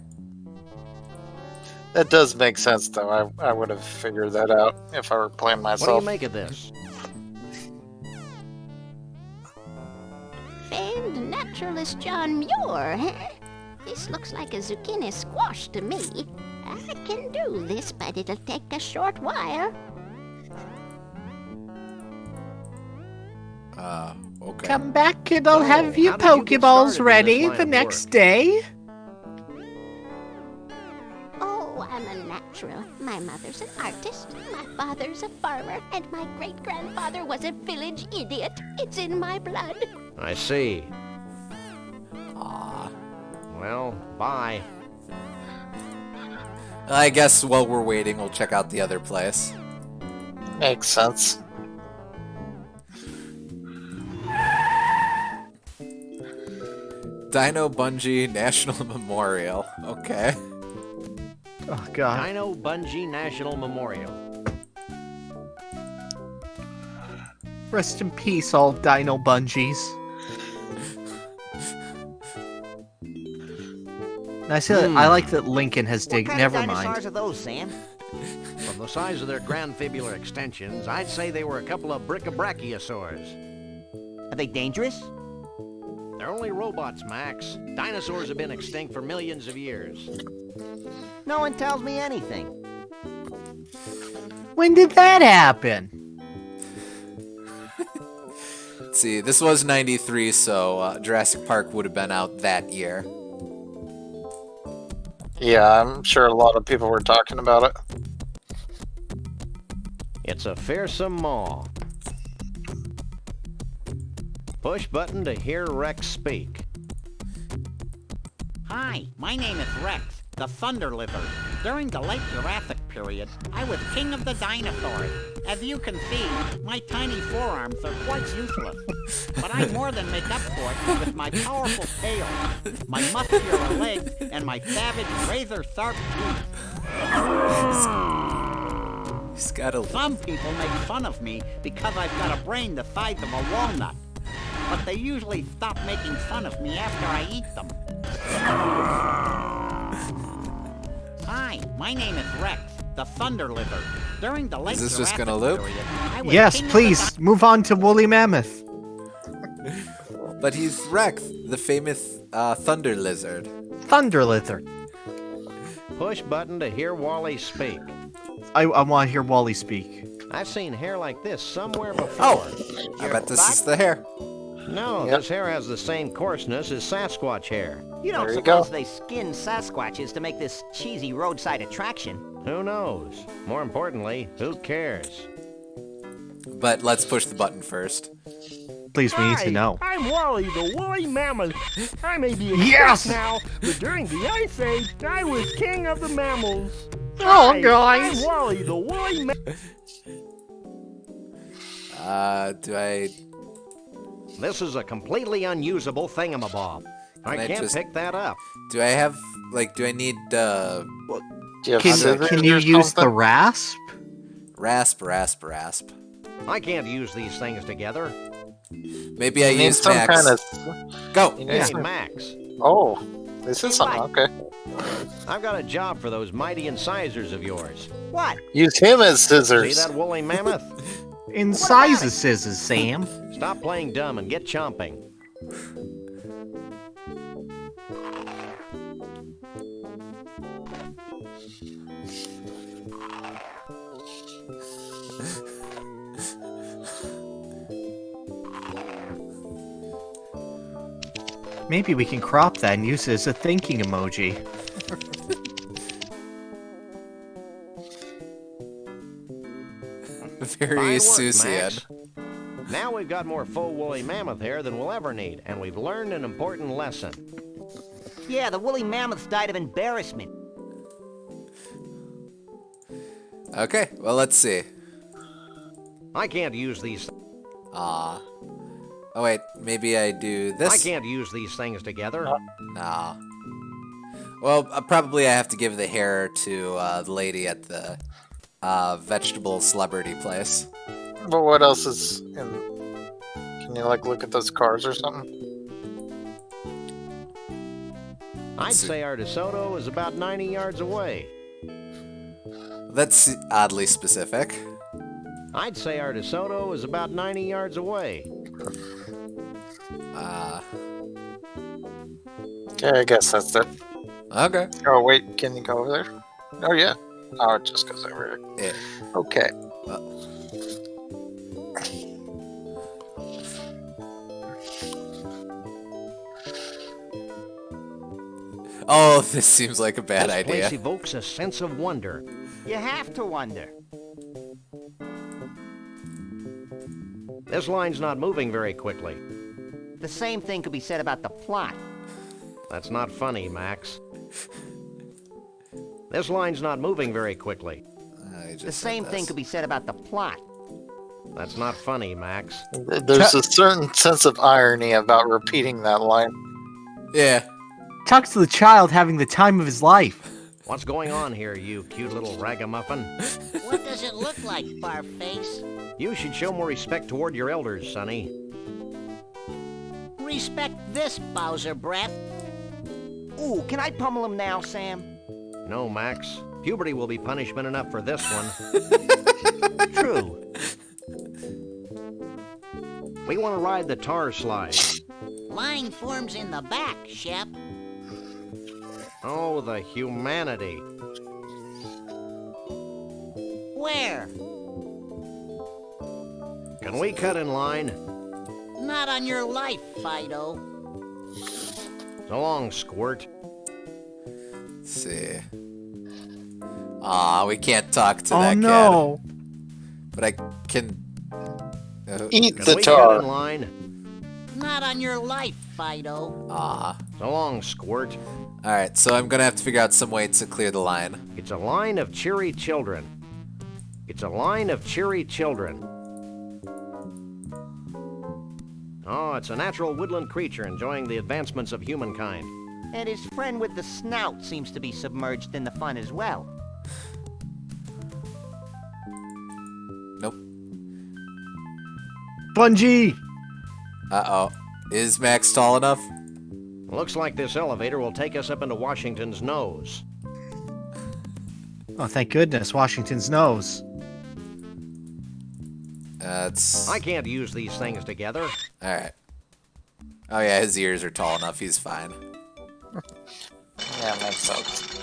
That does make sense, though. I would have figured that out if I were playing myself. What do you make of this? Famed naturalist John Muir, huh? This looks like a zucchini squash to me. I can do this, but it'll take a short while. Okay. Come back and I'll have your Pokeballs ready the next day. Oh, I'm a natural. My mother's an artist, my father's a farmer, and my great-grandfather was a village idiot. It's in my blood. I see. Aw. Well, bye. I guess while we're waiting, we'll check out the other place. Makes sense. Dino Bungee National Memorial. Okay. Oh, God. Dino Bungee National Memorial. Rest in peace, all Dino Bungees. I like that Lincoln has What kind Never of dinosaurs mind. are those, Sam? From the size of their granfibular extensions, I'd say they were a couple of brachiosaurs. Are they dangerous? They're only robots, Max. Dinosaurs have been extinct for millions of years. No one tells me anything. When did that happen? Let's see, this was 93, so Jurassic Park would have been out that year. Yeah, I'm sure a lot of people were talking about it. It's a fearsome maw. Push button to hear Rex speak. Hi, my name is Rex, the Thunder Lizard. During the late Jurassic period, I was king of the dinosaurs. As you can see, my tiny forearms are quite useless. But I more than make up for it with my powerful tail, my muscular legs, and my savage razor-sharp teeth. He's got a... Some people make fun of me because I've got a brain the size of a walnut. But they usually stop making fun of me after I eat them. Hi, my name is Rex, the Thunder Lizard. During the late Is this just Jurassic gonna loop? period, I was Yes, king of please, move on to Woolly Mammoth. But he's Rex, the famous thunder lizard. Thunder Lizard. Push button to hear Wally speak. I want to hear Wally speak. I've seen hair like this somewhere before. Oh, I bet this is the hair. No, Yep. this hair has the same coarseness as Sasquatch hair. You don't There you suppose go. they skin Sasquatches to make this cheesy roadside attraction? Who knows? More importantly, who cares? But let's push the button first. Please, we need to know. I'm Wally, the woolly mammoth. I may be Yes! extinct now, but during the Ice Age, I was king of the mammals. Oh, Hi, guys! I'm Wally, the woolly mammoth. Do I... This is a completely unusable thingamabob. I can't pick that up. Do I have, like, do I need, Do you have scissors Can you or use the something? rasp? rasp? I can't use these things together. Maybe I You need use some Max. kind of. Go! You need Hey, some- Max. Oh, this is something. Okay. I've got a job for those mighty incisors of yours. What? Use him as See scissors. that woolly mammoth? Incisor scissors, Sam. Stop playing dumb and get chomping. Maybe we can crop that and use it as a thinking emoji. Very Fine work, Susian. Max. Now we've got more full woolly mammoth hair than we'll ever need, and we've learned an important lesson. Yeah, the woolly mammoths died of embarrassment. Okay, well, let's see. I can't use these. Oh, wait, maybe I do this? I can't use these things together. No. Well, probably I have to give the hair to the lady at the vegetable celebrity place. But what else is in? Can you like look at those cars or something? I'd say our DeSoto is about 90 yards away. That's oddly specific. I'd say our DeSoto is about 90 yards away. Okay, I guess that's it. Okay. Oh wait, can you go over there? Oh yeah. Oh, it just goes over here. Yeah. Okay. Oh, this seems like a bad This idea. place evokes a sense of wonder. You have to wonder. This line's not moving very quickly. The same thing could be said about the plot. That's not funny, Max. This line's not moving very quickly. The same thing could be said about the plot. That's not funny, Max. There's a certain sense of irony about repeating that line. Yeah. Talk to the child having the time of his life. What's going on here, you cute little ragamuffin? What does it look like, Barface? You should show more respect toward your elders, Sonny. Respect this, Bowser Breath. Ooh, can I pummel him now, Sam? No, Max. Puberty will be punishment enough for this one. True. We want to ride the tar slide. Line forms in the back, Shep. Oh, the humanity. Where? Can we cut in line? Not on your life, Fido. So long, Squirt. Let's see. Aw, we can't talk to Oh that no. kid. But I can... Eat Can the we cut in tar. line? Not on your life, Fido. Aw. So long, Squirt. Alright, so I'm gonna have to figure out some way to clear the line. It's a line of cheery children. It's a line of cheery children. Oh, it's a natural woodland creature enjoying the advancements of humankind. And his friend with the snout seems to be submerged in the fun as well. Nope. Bungie! Uh-oh. Is Max tall enough? Looks like this elevator will take us up into Washington's nose. Oh, thank goodness, Washington's nose. It's... I can't use these things together. Alright. Oh yeah, his ears are tall enough, he's fine. Yeah, makes sense.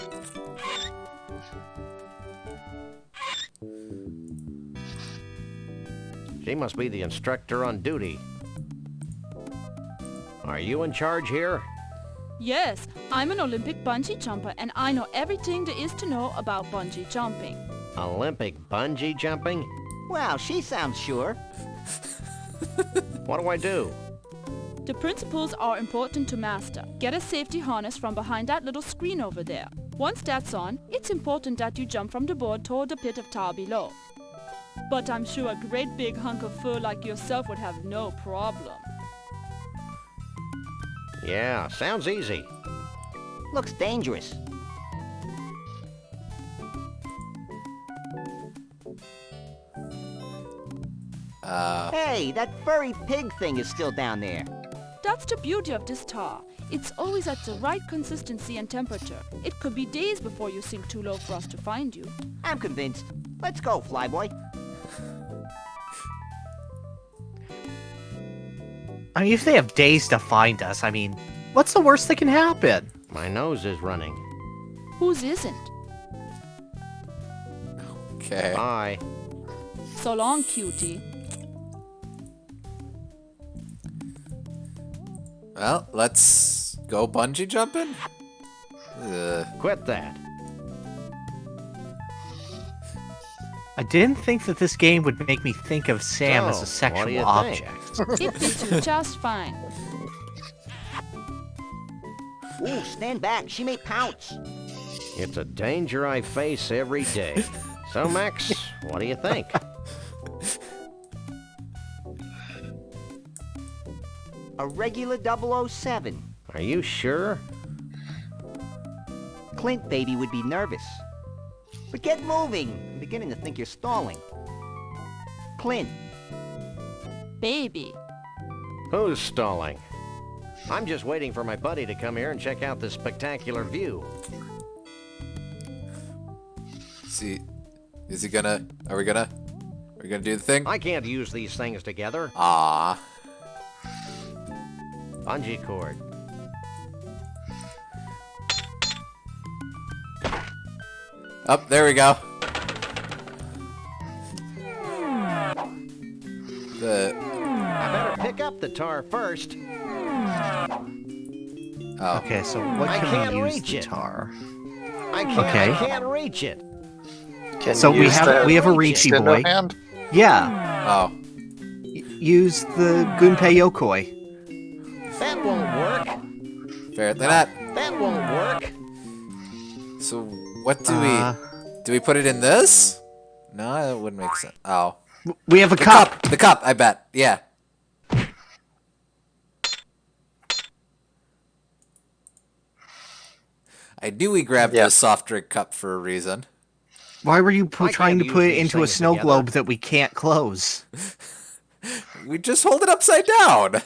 She must be the instructor on duty. Are you in charge here? Yes, I'm an Olympic bungee jumper and I know everything there is to know about bungee jumping. Olympic bungee jumping? Well, she sounds sure. What do I do? The principles are important to master. Get a safety harness from behind that little screen over there. Once that's on, it's important that you jump from the board toward the pit of tar below. But I'm sure a great big hunk of fur like yourself would have no problem. Yeah, sounds easy. Looks dangerous. Hey, that furry pig thing is still down there. That's the beauty of this tar. It's always at the right consistency and temperature. It could be days before you sink too low for us to find you. I'm convinced. Let's go, Flyboy. I mean, if they have days to find us, I mean, what's the worst that can happen? My nose is running. Whose isn't? Okay. Bye. So long, cutie. Well, let's go bungee jumping. Quit that. I didn't think that this game would make me think of Sam as a So, sexual what do you object. It fits you just fine. Ooh, stand back. She may pounce. It's a danger I face every day. So, Max, what do you think? A regular 007. Are you sure? Clint, baby, would be nervous. But get moving. I'm beginning to think you're stalling. Clint. Baby. Who's stalling? I'm just waiting for my buddy to come here and check out this spectacular view. See, is he gonna? Are we gonna do the thing? I can't use these things together. Ah. Bungee cord. Up, there we go. I better pick up the tar first. Oh. Okay, so what I can can't we use reach the it. tar? I can't reach it. Can So you we use have the a Riichi extendo boy. hand? Yeah. Oh. Use the Gunpei Yokoi. That won't work. Apparently not. That won't work. So what do we put it in this? No, that wouldn't make sense. Oh. We have a cup. The cup, I bet. Yeah. I knew we grabbed the soft drink cup for a reason. Why were you I trying to can't put use it these into a things snow together. globe that we can't close? We just hold it upside down.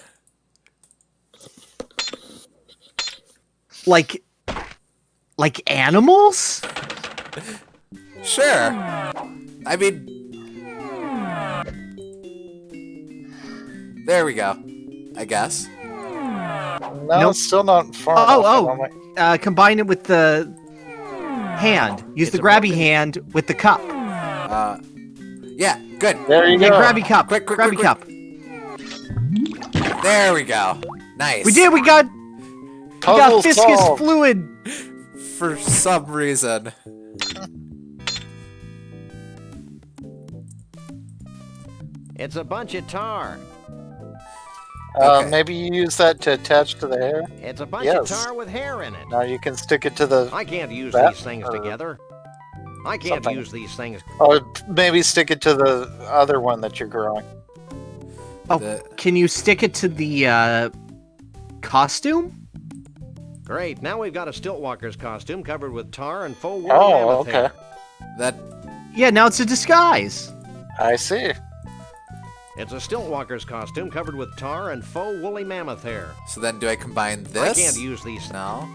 Like animals? Sure. I mean, there we go. I guess. No, Nope. it's still not far enough. Combine it with the hand. Use the grabby hand with the cup. Yeah, good. There you Yeah, go. grabby cup. Quick, grabby cup. There we go. Nice. We did. We got Puzzle viscous solved. fluid. For some reason. It's a bunch of tar. Okay. Maybe you use that to attach to the hair. It's a bunch Yes. of tar with hair in it. Now you can stick it to the. I can't use that these things or together. I can't something. use these things. Or maybe stick it to the other one that you're growing. Oh, can you stick it to the costume? Great, now we've got a Stiltwalker's costume covered with tar and faux woolly Oh, mammoth okay. hair. That Yeah, now it's a disguise. I see. It's a Stiltwalker's costume covered with tar and faux woolly mammoth hair. So then, do I combine this? I can't use these. No.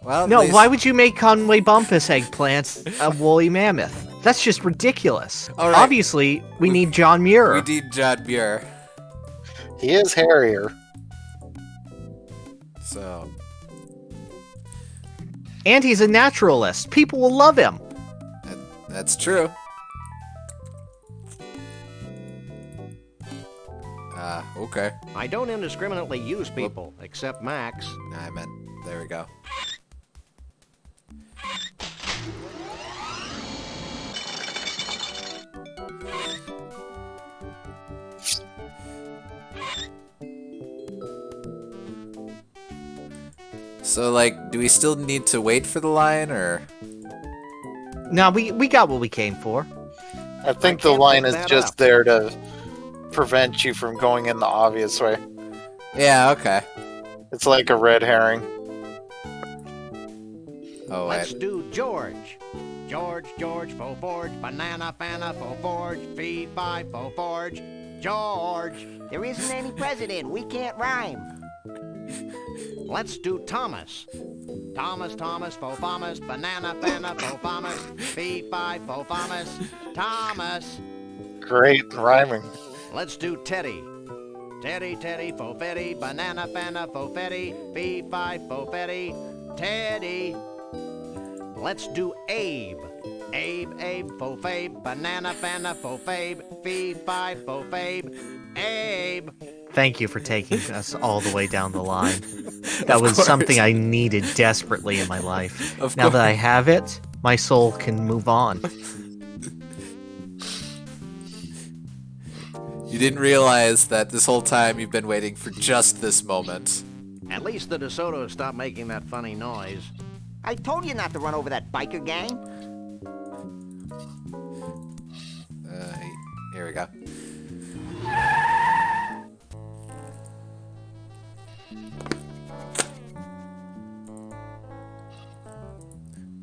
Well, at No, least- why would you make Conway Bumpus eggplants a woolly mammoth? That's just ridiculous. All right. Obviously, we need John Muir. We need John Muir. He is hairier. So And he's a naturalist. People will love him. that's true. Okay. I don't indiscriminately use people, except Max. I meant, there we go. So, like, do we still need to wait for the line, or? No, we got what we came for. I think the can't line pick is that just up. there to prevent you from going in the obvious way. Yeah, okay. It's like a red herring. Oh, Let's wait. do George. George, fo forge, banana, fana, fo forge, feed, five, fo forge. George. There isn't any president. We can't rhyme. Let's do Thomas. Thomas, fo famas, banana, fana, fo famas, feed, five, fo famas. Thomas. Great rhyming. Let's do Teddy. Teddy, fo fetty, banana, fana, fo fetty, feed, five, fo fetty. Teddy. Let's do Abe. Abe, fo fabe, banana, fana, fo fabe, feed, five, fo fabe. Abe. Thank you for taking us all the way down the line. That was something I needed desperately in my life. Now that I have it, my soul can move on. You didn't realize that this whole time you've been waiting for just this moment. At least the DeSoto stopped making that funny noise. I told you not to run over that biker gang. Here we go.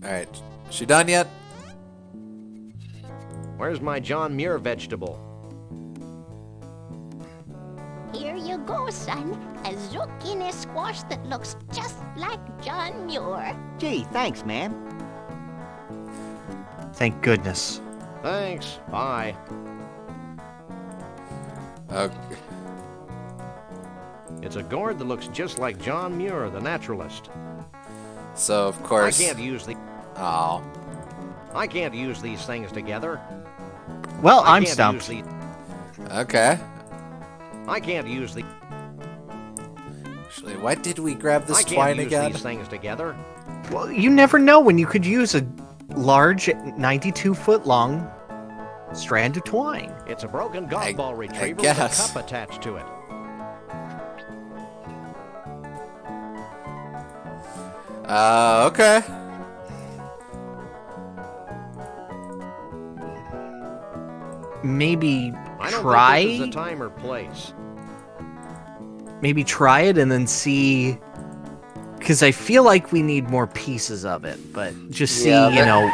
Alright, she done yet? Where's my John Muir vegetable? Here you go, son. A zucchini squash that looks just like John Muir. Gee, thanks, man. Thank goodness. Thanks. Bye. Okay. It's a gourd that looks just like John Muir, the naturalist. So, of course... I can't use the... Oh. I can't use these things together. Well, I I'm can't stumped. use Okay. I can't use the... Actually, why did we grab this I twine can't use again? these things together. Well, you never know when you could use a large 92-foot-long strand of twine. It's a broken golf ball retriever with a guess. cup attached to it. Okay. Maybe I don't try. think this is the time or place. Maybe try it and then see. Because I feel like we need more pieces of it, but just see, Yeah, you know.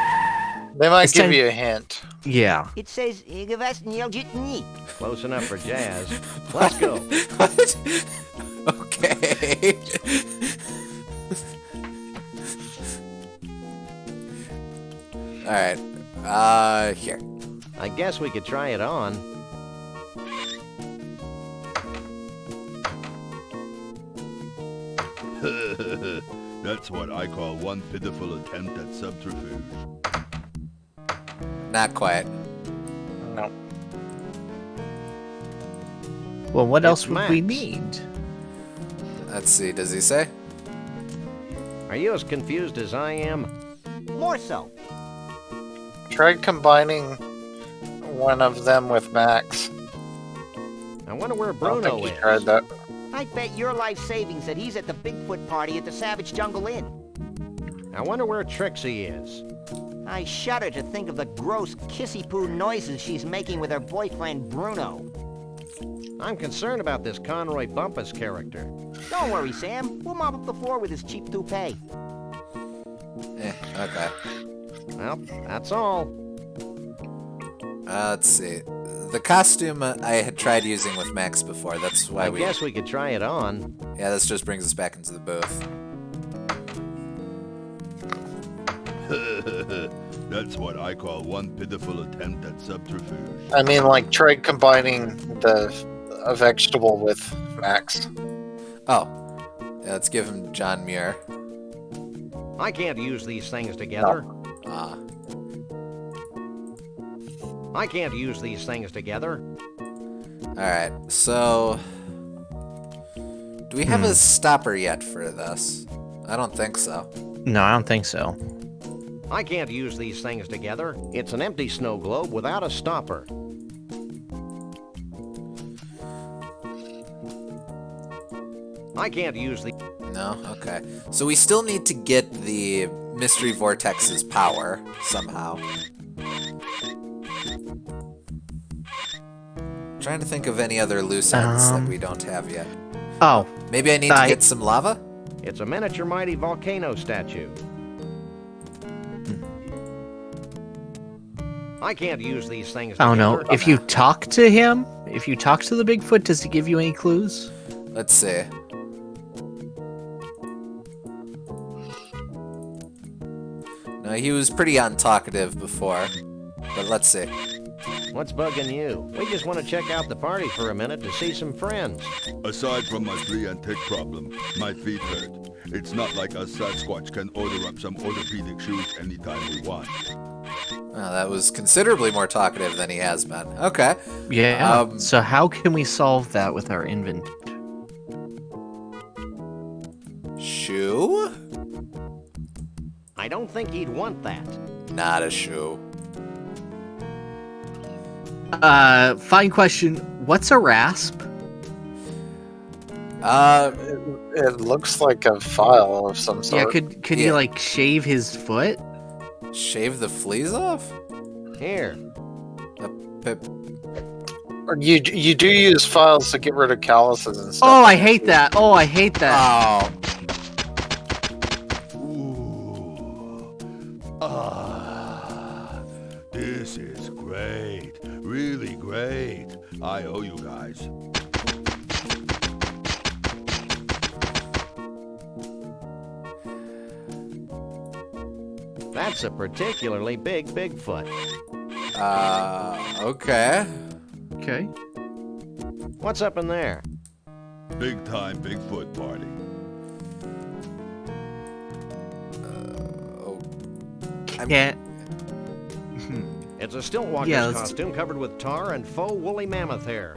They might it's give time- you a hint. Yeah. It says, Close enough for jazz. Let's go. What? Okay. Alright. Here. I guess we could try it on. That's what I call one pitiful attempt at subterfuge. Not quite. No. Well, what else would Max. we need? Let's see, does he say? Are you as confused as I am? More so. Try combining one of them with Max. I wonder where I don't Bruno think he is. tried that. I bet your life savings that he's at the Bigfoot party at the Savage Jungle Inn. I wonder where Trixie is. I shudder to think of the gross kissy-poo noises she's making with her boyfriend Bruno. I'm concerned about this Conroy Bumpus character. Don't worry, Sam. We'll mop up the floor with his cheap toupee. Okay. Well, that's all. Let's see. The costume I had tried using with Max before. That's why I we... guess we could try it on. Yeah, this just brings us back into the booth. That's what I call one pitiful attempt at subterfuge. I mean, like, try combining a vegetable with Max. Oh. Yeah, let's give him John Muir. I can't use these things together. Ah. I can't use these things together. Alright, so... Do we have a stopper yet for this? I don't think so. No, I don't think so. I can't use these things together. It's an empty snow globe without a stopper. I can't use the... No? Okay. So we still need to get the Mystery Vortex's power, somehow. Trying to think of any other loose ends that we don't have yet. Oh. Maybe I need to get some lava? It's a miniature mighty volcano statue. I can't use these things I don't together. know. If you talk to him, if you talk to the Bigfoot, does he give you any clues? Let's see. No, he was pretty untalkative before. But let's see. What's bugging you? We just want to check out the party for a minute to see some friends. Aside from my flea and tick problem, my feet hurt. It's not like a Sasquatch can order up some orthopedic shoes anytime we want. Oh, that was considerably more talkative than he has been. Okay. Yeah. So how can we solve that with our inventory? Shoe? I don't think he'd want that. Not a shoe. Fine question. What's a rasp? It looks like a file of some sort. Yeah, could you like shave his foot? Shave the fleas off? Here. Or you do use files to get rid of calluses and stuff. Oh, I hate that. Oh, I hate that. Oh. This is great. Really great. I owe you guys. That's a particularly big Bigfoot. Okay. Okay. What's up in there? Big time Bigfoot party. Yeah. It's a stilt walker's costume covered with tar and faux woolly mammoth hair.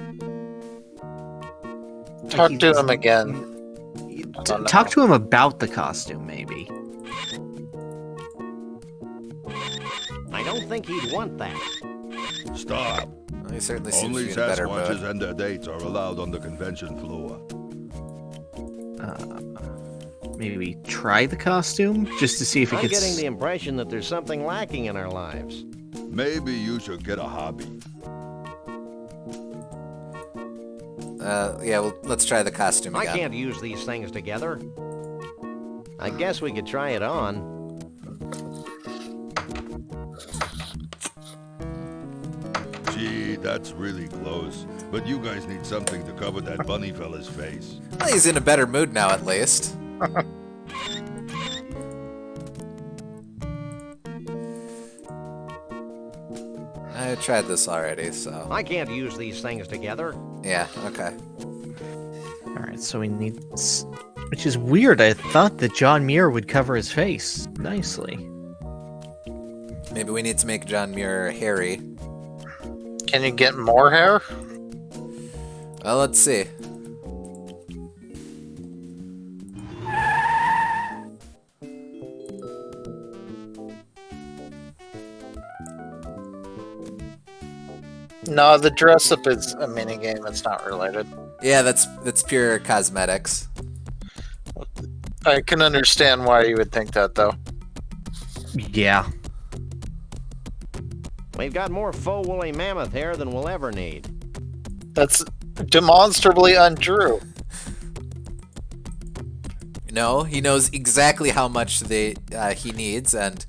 Talk to him again. Talk to him about the costume, maybe. I don't think he'd want that. Stop. Well, he certainly seems Only to be in a better Sasquatches mood. and their dates are allowed on the convention floor. Maybe try the costume just to see if it I'm gets. getting the impression that there's something lacking in our lives. Maybe you should get a hobby. Yeah, well, let's try the costume again. I can't use these things together. I guess we could try it on. Gee, that's really close. But you guys need something to cover that bunny fella's face. Well, he's in a better mood now, at least. I tried this already, so... I can't use these things together. Yeah, okay. Alright, so we need... Which is weird, I thought that John Muir would cover his face nicely. Maybe we need to make John Muir hairy. Can you get more hair? Well, let's see. No, the dress up is a mini game. It's not related. Yeah, that's pure cosmetics. I can understand why you would think that, though. Yeah. We've got more faux woolly mammoth hair than we'll ever need. That's demonstrably untrue. No, he knows exactly how much he needs, and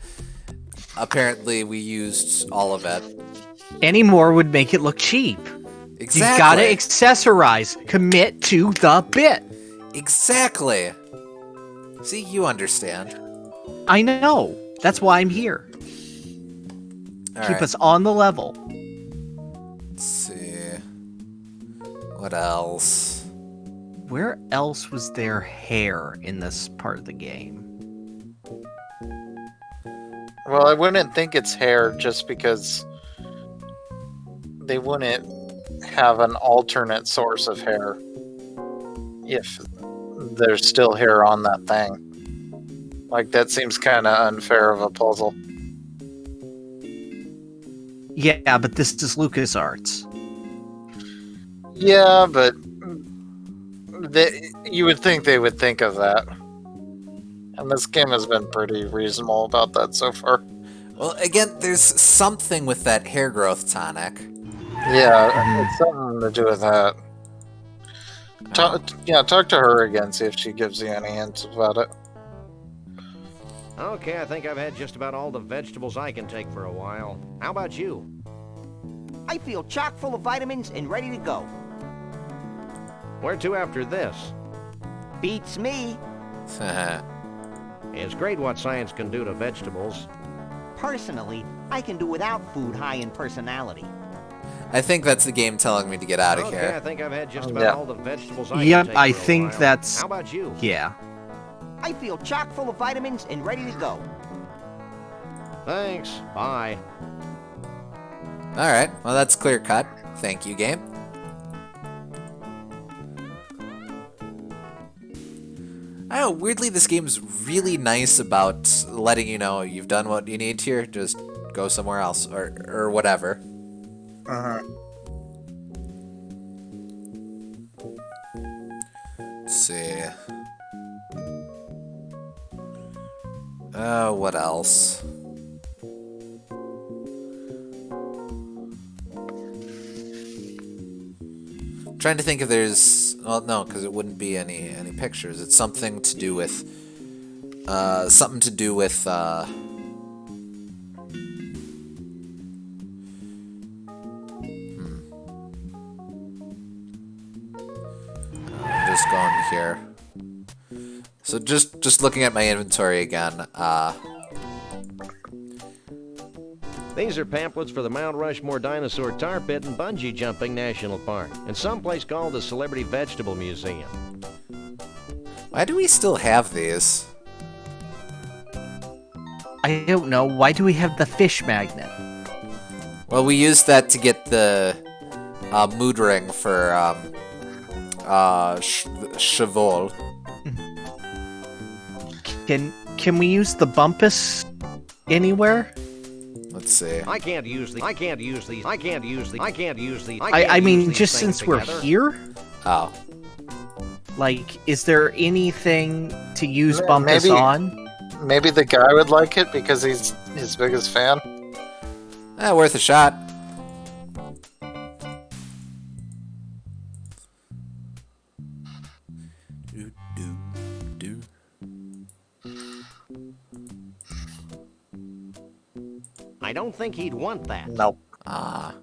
apparently we used all of it. Any more would make it look cheap. Exactly. You gotta accessorize. Commit to the bit. Exactly. See, you understand. I know. That's why I'm here. Keep us on the level. Let's see. What else? Where else was there hair in this part of the game? Well, I wouldn't think it's hair just because they wouldn't have an alternate source of hair if there's still hair on that thing. Like, that seems kind of unfair of a puzzle. Yeah, but this is LucasArts. Yeah, but you would think they would think of that. And this game has been pretty reasonable about that so far. Well, again, there's something with that hair growth tonic. Yeah, it's something to do with that. Talk to her again, see if she gives you any hints about it. Okay, I think I've had just about all the vegetables I can take for a while. How about you? I feel chock full of vitamins and ready to go. Where to after this? Beats me. It's great what science can do to vegetables. Personally, I can do without food high in personality. I think that's the game telling me to get out of Okay, here. I think I've had just about all the vegetables I Yep, can take I for a think while. that's... How about you? Yeah. I feel chock full of vitamins and ready to go. Thanks. Bye. Alright, well that's clear cut. Thank you, game. I don't know, weirdly this game's really nice about letting you know you've done what you need here, just go somewhere else, or whatever. Uh-huh. Let's see. What else? Trying to think if there's... Well, no, because it wouldn't be any pictures. It's something to do with... Just going here. So just looking at my inventory again, These are pamphlets for the Mount Rushmore Dinosaur Tar Pit and Bungee Jumping National Park, and someplace called the Celebrity Vegetable Museum. why do we still have these? I don't know. Why do we have the fish magnet? Well, we used that to get the mood ring for Cheval. Can we use the Bumpus anywhere? Let's see. I can't use these. I mean, just since we're here? Oh. Like, is there anything to use Bumpus on? Maybe the guy would like it because he's his biggest fan. Worth a shot. I don't think he'd want that. Nope. Ah.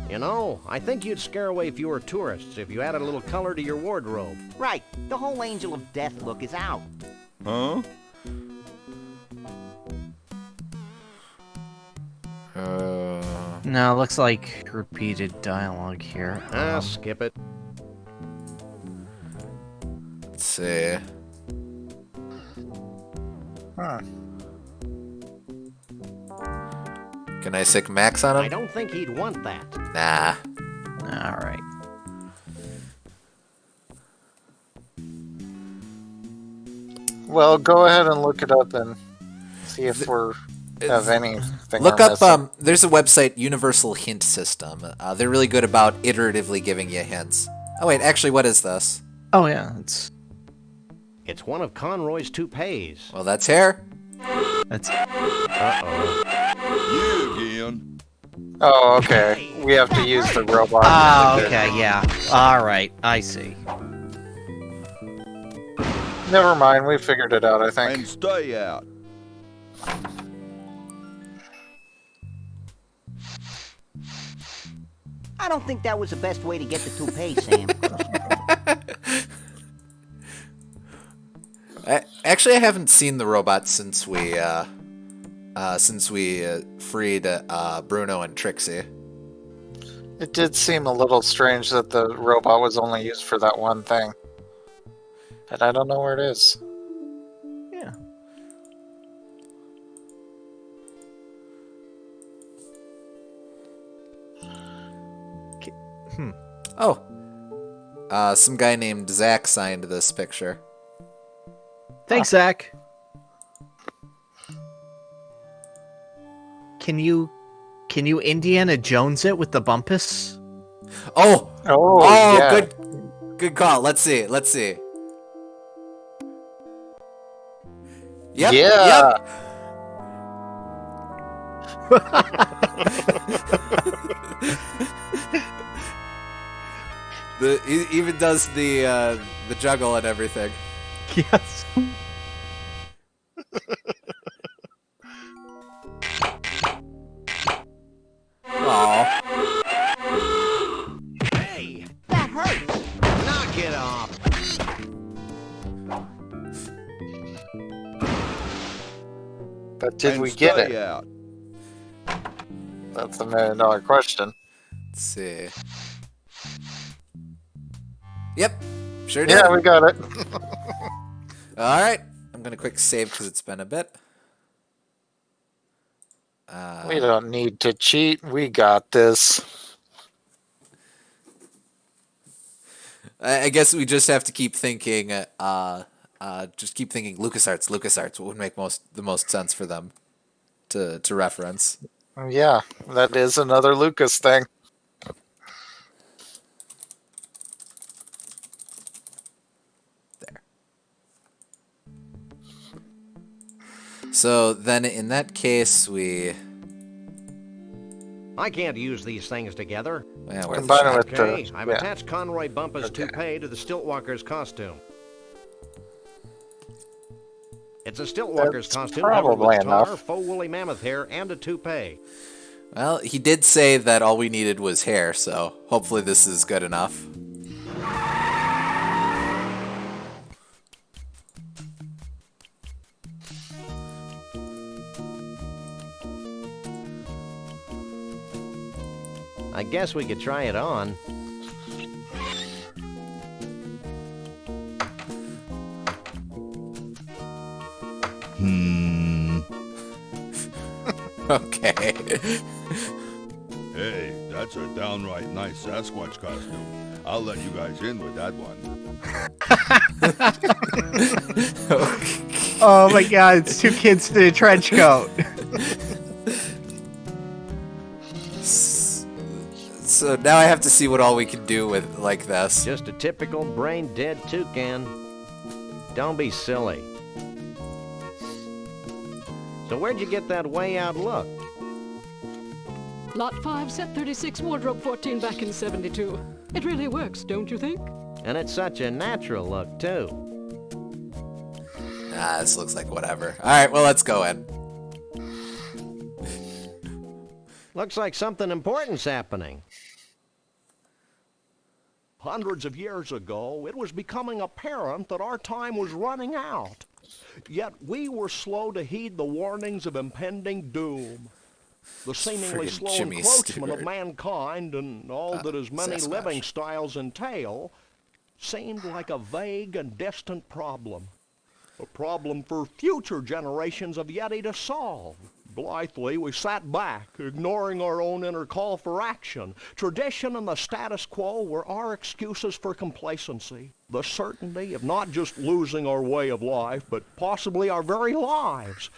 You know, I think you'd scare away fewer tourists if you added a little color to your wardrobe. Right, the whole Angel of Death look is out. Huh? No, looks like repeated dialogue here. Skip it. Let's see. Huh. Can I sick max on him? I don't think he'd want that. Nah. Alright. Well, go ahead and look it up and see if we have anything. Look we're up, missing. there's a website, Universal Hint System. They're really good about iteratively giving you hints. Oh wait, actually, what is this? Oh yeah, it's one of Conroy's toupees. Well, that's hair. That's... Uh-oh. You again. Oh, okay. We have to use the robot. Oh, okay, yeah. Alright, I see. Never mind, we figured it out, I think. And stay out. I don't think that was the best way to get the toupee, Sam. Actually, I haven't seen the robot since we freed Bruno and Trixie. It did seem a little strange that the robot was only used for that one thing. But I don't know where it is. Yeah. Oh. Some guy named Zach signed this picture. Thanks, Zach. Can you Indiana Jones it with the Bumpus? Oh, yeah. good call. Let's see. Yep. Yeah. Yep. He even does the juggle and everything. Yes. Aw. Hey! That hurts! Knock it off! But did we get it? Out. That's the $1 million question. Let's see. Yep, sure did. Yeah, we got it. All right, I'm gonna quick save because it's been a bit. We don't need to cheat. We got this. I guess we just have to keep thinking. Just keep thinking. LucasArts would make the most sense for them to reference. Yeah, that is another Lucas thing. There. So then, in that case, I can't use these things together. Yeah, combine them with Okay, I've attached Conroy Bumpus' toupee to the Stiltwalker's costume. It's a Stiltwalker's That's costume probably covered with tar, enough. faux woolly mammoth hair, and a toupee. Well, he did say that all we needed was hair, so hopefully this is good enough. I guess we could try it on. Okay. Hey, that's a downright nice Sasquatch costume. I'll let you guys in with that one. Oh my god, it's two kids in a trench coat. So now I have to see what all we can do with like this. Just a typical brain-dead toucan. Don't be silly. So where'd you get that way-out look? Lot 5, set 36, wardrobe 14 back in 72. It really works, don't you think? And it's such a natural look, too. This looks like whatever. Alright, well, let's go in. Looks like something important's happening. Hundreds of years ago, it was becoming apparent that our time was running out. Yet we were slow to heed the warnings of impending doom. The seemingly Friggin' slow Jimmy encroachment of Stewart. mankind and all that his many Sasquatch. living styles entail seemed like a vague and distant problem. A problem for future generations of Yeti to solve. Blithely, we sat back, ignoring our own inner call for action. Tradition and the status quo were our excuses for complacency. The certainty of not just losing our way of life, but possibly our very lives.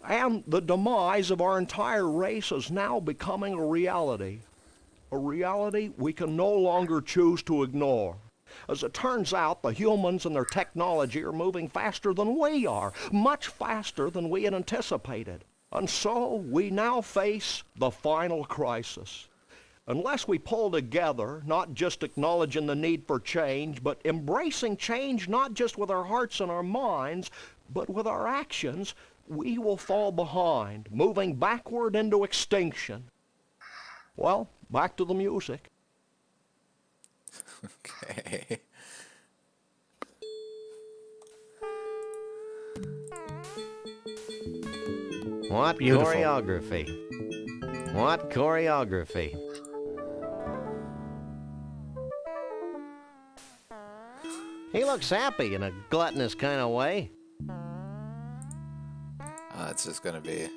And the demise of our entire race is now becoming a reality. A reality we can no longer choose to ignore. As it turns out, the humans and their technology are moving faster than we are, much faster than we had anticipated. And so we now face the final crisis. Unless we pull together, not just acknowledging the need for change, but embracing change not just with our hearts and our minds, but with our actions, we will fall behind, moving backward into extinction. Well, back to the music. Okay. What Beautiful. choreography. What choreography. He looks happy in a gluttonous kind of way. It's just gonna be...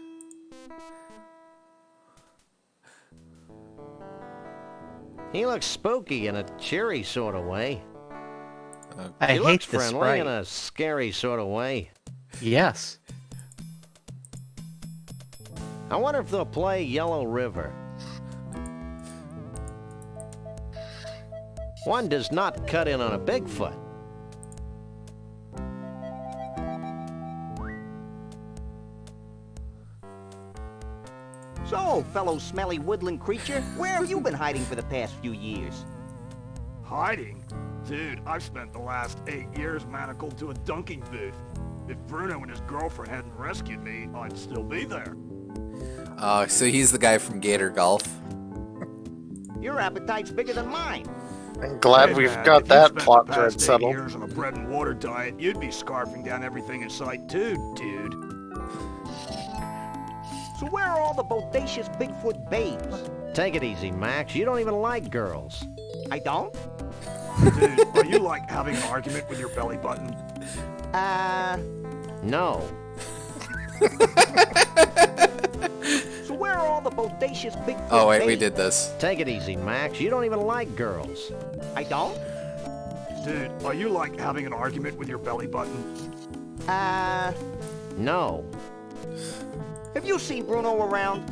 He looks spooky in a cheery sort of way. I He hate looks this friendly sprite. in a scary sort of way. Yes. I wonder if they'll play Yellow River. One does not cut in on a Bigfoot. So, fellow smelly woodland creature, where have you been hiding for the past few years? Hiding? Dude, I've spent the last 8 years manacled to a dunking booth. If Bruno and his girlfriend hadn't rescued me, I'd still be there. Oh, so he's the guy from Gator Golf. Your appetite's bigger than mine. I'm glad we've got that plot thread settled. Years on a bread and water diet, you'd be scarfing down everything in sight too, dude. So where are all the bodacious Bigfoot babes? Take it easy, Max. You don't even like girls. I don't? Dude, are you like having an argument with your belly button? No. So where are all the bodacious Bigfoot Oh, wait, babes? we did this. Take it easy, Max. You don't even like girls. I don't? Dude, are you like having an argument with your belly button? No. Have you seen Bruno around?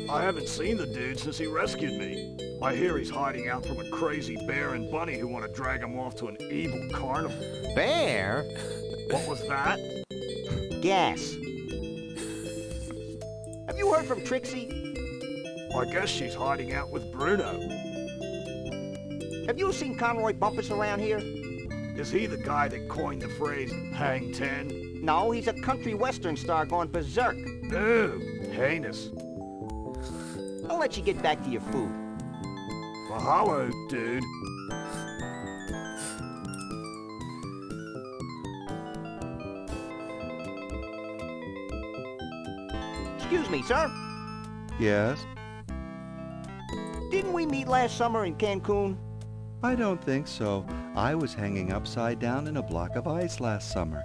I haven't seen the dude since he rescued me. I hear he's hiding out from a crazy bear and bunny who want to drag him off to an evil carnival. Bear? What was that? Gas. Have you heard from Trixie? I guess she's hiding out with Bruno. Have you seen Conroy Bumpus around here? Is he the guy that coined the phrase, hang 10? No, he's a country western star gone berserk. Ew, heinous. I'll let you get back to your food. Mahalo, dude. Excuse me, sir. Yes? Didn't we meet last summer in Cancun? I don't think so. I was hanging upside down in a block of ice last summer.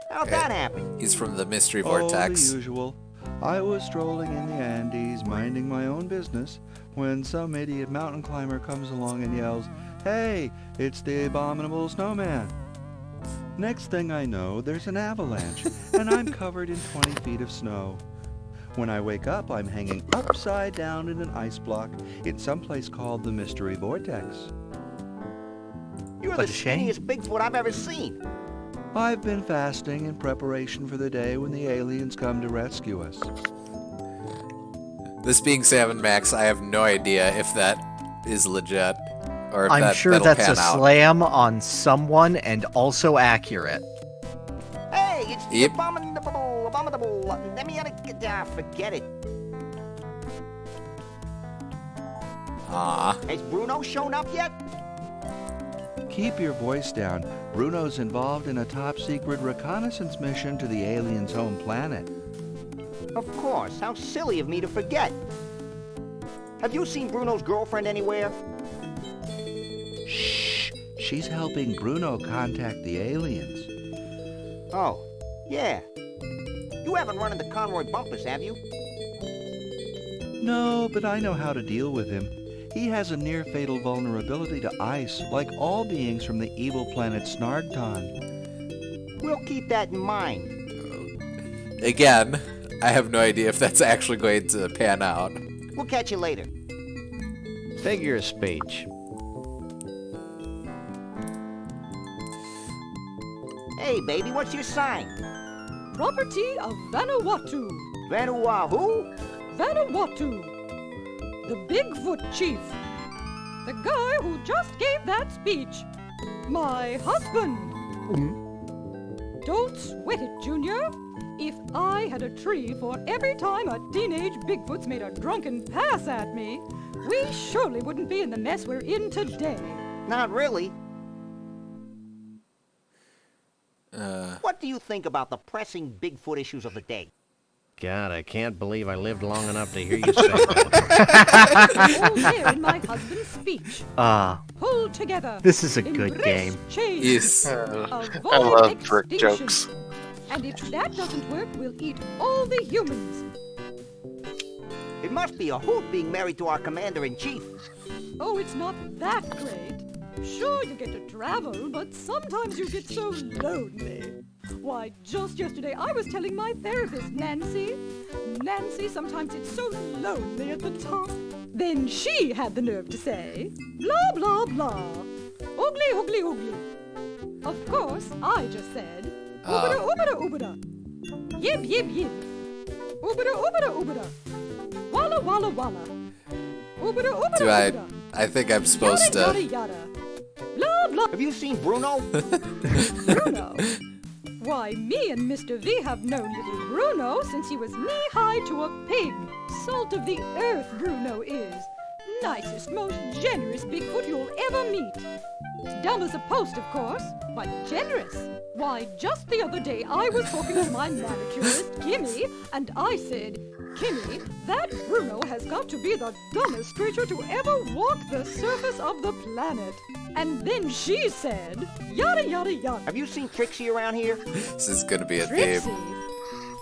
How'd that happen? He's from the Mystery Oh, Vortex. the usual. I was strolling in the Andes, minding my own business, when some idiot mountain climber comes along and yells, "Hey, it's the abominable snowman!" Next thing I know, there's an avalanche, and I'm covered in 20 feet of snow. When I wake up, I'm hanging upside down in an ice block in some place called the Mystery Vortex. You're the skinniest Bigfoot I've ever seen. I've been fasting in preparation for the day when the aliens come to rescue us. This being Sam and Max, I have no idea if that is legit or if I'm sure that'll that's pan a out. slam on someone and also accurate. Hey, it's the Yep. abominable. Let me forget it. Has Bruno shown up yet? Keep your voice down. Bruno's involved in a top-secret reconnaissance mission to the aliens' home planet. Of course. How silly of me to forget. Have you seen Bruno's girlfriend anywhere? Shh! She's helping Bruno contact the aliens. Oh, yeah. You haven't run into Conroy Bumpus, have you? No, but I know how to deal with him. He has a near-fatal vulnerability to ice, like all beings from the evil planet Snargton. We'll keep that in mind. Again, I have no idea if that's actually going to pan out. We'll catch you later. Figure of speech. Hey, baby, what's your sign? Property of Vanuatu. Vanuatu? Vanuatu. The Bigfoot Chief. The guy who just gave that speech. My husband. Don't sweat it, Junior. If I had a tree for every time a teenage Bigfoot's made a drunken pass at me, we surely wouldn't be in the mess we're in today. Not really. What do you think about the pressing Bigfoot issues of the day? God, I can't believe I lived long enough to hear you say that. All there in my husband's speech. Pull together. This is a good Embrace game. Change. Yes. Avoid I love brick extinction. jokes. And if that doesn't work, we'll eat all the humans. It must be a hoot being married to our commander-in-chief. Oh, it's not that great. Sure, you get to travel, but sometimes you get so lonely. Why, just yesterday I was telling my therapist, Nancy, sometimes it's so lonely at the top. Then she had the nerve to say, blah, blah, blah. Oogly, oogly, oogly. Of course, I just said, oobada, oobada, oobada. Yib, yib, yib. Oobada, oobada, oobada. Walla walla walla. Oobada oobada Do oobada. I think I'm supposed Yada to. yada. Blah blah. Have you seen Bruno? Bruno? Why, me and Mr. V have known little Bruno since he was knee-high to a pig. Salt of the earth, Bruno is. Nicest, most generous Bigfoot you'll ever meet. Dumb as a post, of course, but generous. Why, just the other day I was talking to my manicurist, Kimmy, and I said, Kimmy, that Bruno has got to be the dumbest creature to ever walk the surface of the planet. And then she said, yada yada yada. Have you seen Trixie around here? This is gonna be a Trixie? theme.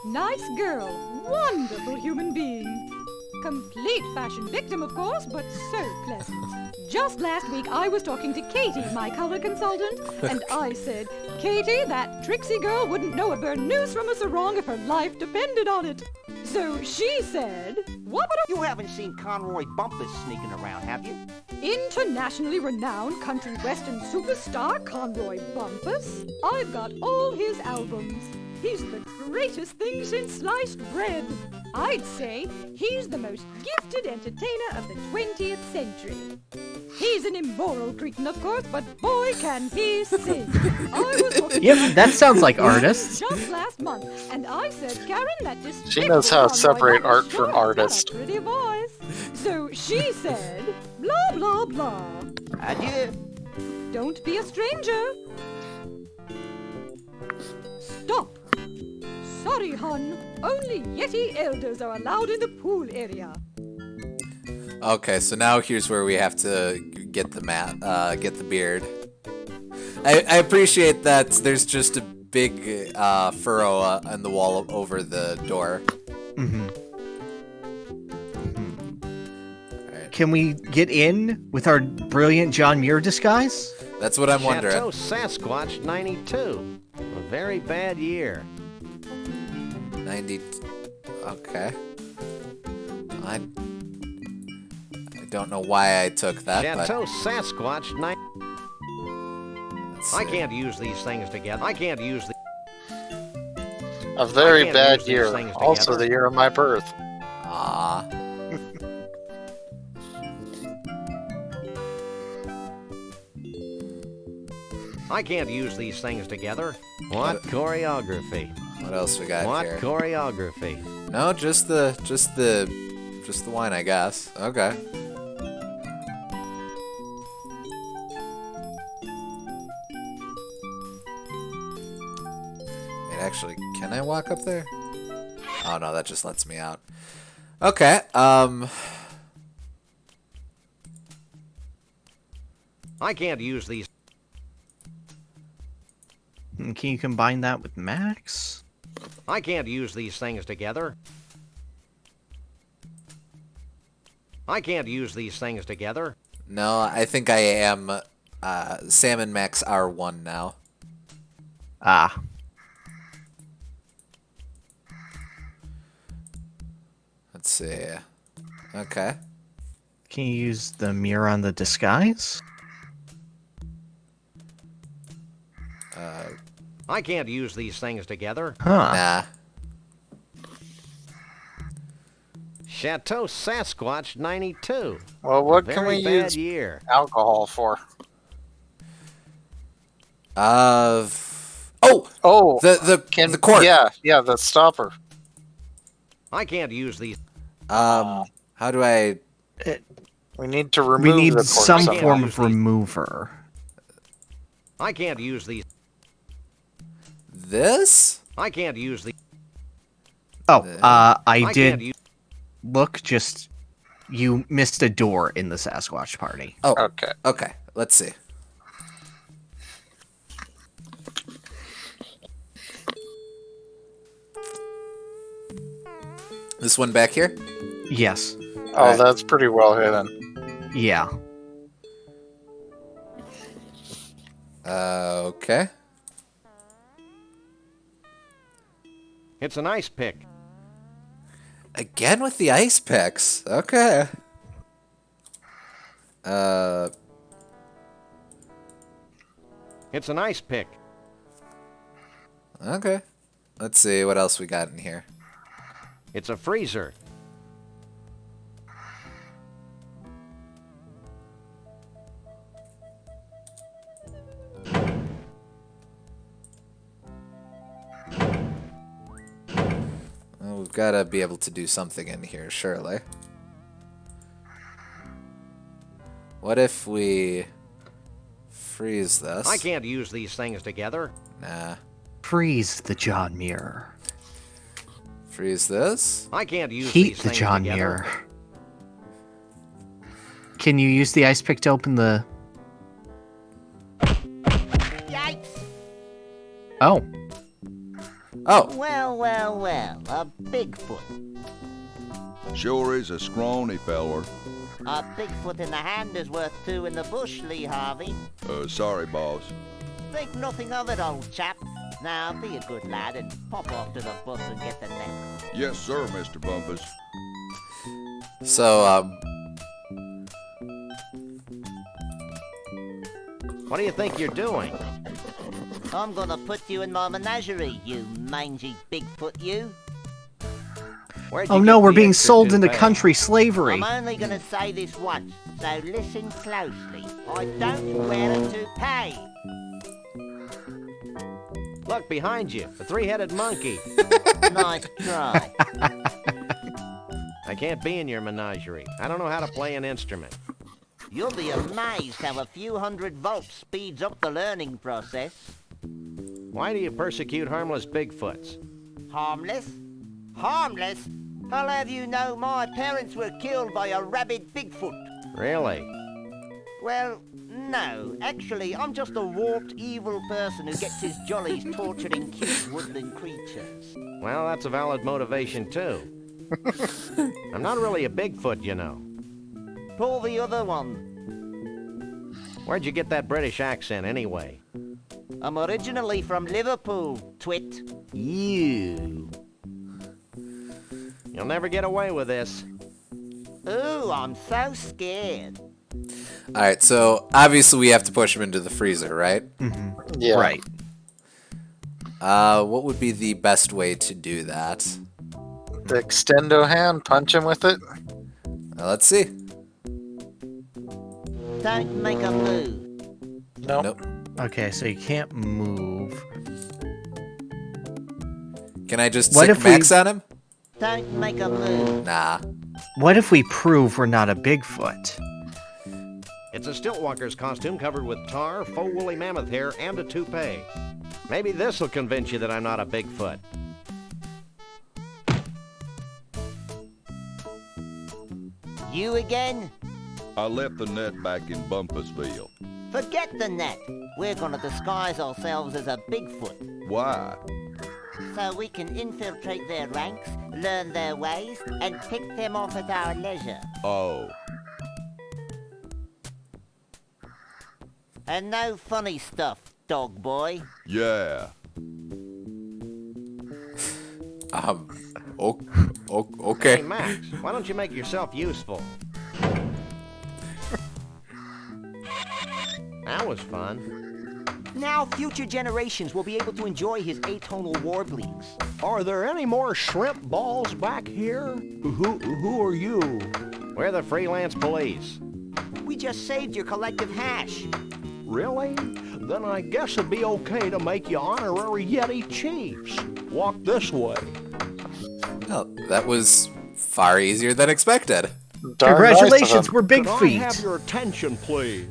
Nice girl, wonderful human being. Complete fashion victim, of course, but so pleasant. Just last week I was talking to Katie, my color consultant, and I said, Katie, that Trixie girl wouldn't know a burnous from a sarong if her life depended on it. So she said, You haven't seen Conroy Bumpus sneaking around, have you? Internationally renowned country western superstar Conroy Bumpus. I've got all his albums. He's the greatest thing since sliced bread. I'd say he's the most gifted entertainer of the 20th century. He's an immoral cretin, of course, but boy, can he sing. I was talking Yep, that sounds like artists. just last month, and I said, Karen, that just She knows how to separate art from artist. pretty voice. So she said, blah blah blah. Adieu. Don't be a stranger. Stop. Sorry, hon. Only Yeti elders are allowed in the pool area. Okay, so now here's where we have to get the get the beard. I appreciate that there's just a big furrow on the wall over the door. Can we get in with our brilliant John Muir disguise? That's what I'm wondering. Chateau Sasquatch 92. A very bad year. 90. Okay. I don't know why I took that, Chateau but Sasquatch 90. I can't use these things together. I can't use the. A very can't bad use these year. things Also together. the year of my birth. ah. I can't use these things together. What choreography? What else we got What here? choreography? No, just the wine, I guess. Okay. Wait, actually, can I walk up there? Oh no, that just lets me out. Okay. I can't use these. Can you combine that with Max? I can't use these things together. I can't use these things together. No, I think I am. Sam and Max are one now. Ah. Let's see. Okay. Can you use the mirror on the disguise? I can't use these things together. Huh. Nah. Chateau Sasquatch 92. Well, what Very can we bad use year. alcohol for? Oh, the cork. Yeah, the stopper. I can't use these. How do I? We need to remove We need the cork some somehow. form of remover. I can't use these. This? I can't use the. Oh, I can't did use. look. Just you missed a door in the Sasquatch party. Oh, Okay. okay. Let's see. This one back here? Yes. Oh, that's pretty well hidden. Yeah. Okay. It's an ice pick. Again with the ice picks. Okay. It's an ice pick. Okay. Let's see what else we got in here. It's a freezer. gotta be able to do something in here, surely. What if we freeze this? I can't use these things together. Nah. Freeze the John mirror. Freeze this? I can't use Heat these the things John together. mirror. Can you use the ice pick to open the... Yikes! Oh. Oh. Well, a Bigfoot. Sure is a scrawny feller. A Bigfoot in the hand is worth two in the bush, Lee Harvey. Sorry, boss. Think nothing of it, old chap. Now, be a good lad and pop off to the bus and get the net. Yes, sir, Mr. Bumpus. So, What do you think you're doing? I'm gonna put you in my menagerie, you mangy Bigfoot, you. Oh no, we're being sold into country slavery. I'm only gonna say this once, so listen closely. I don't wear a toupee. Look behind you, the three-headed monkey. Nice try. I can't be in your menagerie. I don't know how to play an instrument. You'll be amazed how a few hundred volts speeds up the learning process. Why do you persecute harmless Bigfoots? Harmless? Harmless? I'll have you know my parents were killed by a rabid Bigfoot. Really? Well, no. Actually, I'm just a warped, evil person who gets his jollies torturing cute woodland creatures. Well, that's a valid motivation, too. I'm not really a Bigfoot, you know. Pull the other one. Where'd you get that British accent, anyway? I'm originally from Liverpool, twit. You. You'll never get away with this. Ooh, I'm so scared. alright, so obviously we have to push him into the freezer, right? Mm-hmm. Yeah. Right. What would be the best way to do that? The extendo hand, punch him with it. Let's see. Don't make a move. Nope. Okay, so you can't move. Can I just What sick if we- max on him? Don't make a move. Nah. What if we prove we're not a Bigfoot? It's a Stiltwalker's costume covered with tar, faux woolly mammoth hair, and a toupee. Maybe this'll convince you that I'm not a Bigfoot. You again? I left the net back in Bumpusville. Forget the net. We're gonna disguise ourselves as a Bigfoot. Why? So we can infiltrate their ranks, learn their ways, and pick them off at our leisure. Oh. And no funny stuff, dog boy. Yeah. Okay. Hey, Max, why don't you make yourself useful? That was fun. Now future generations will be able to enjoy his atonal warblings. Are there any more shrimp balls back here? Who are you? We're the freelance police. We just saved your collective hash. Really? Then I guess it'd be okay to make you honorary Yeti chiefs. Walk this way. Well, that was far easier than expected. Congratulations, we're big Could I feet. have your attention, please?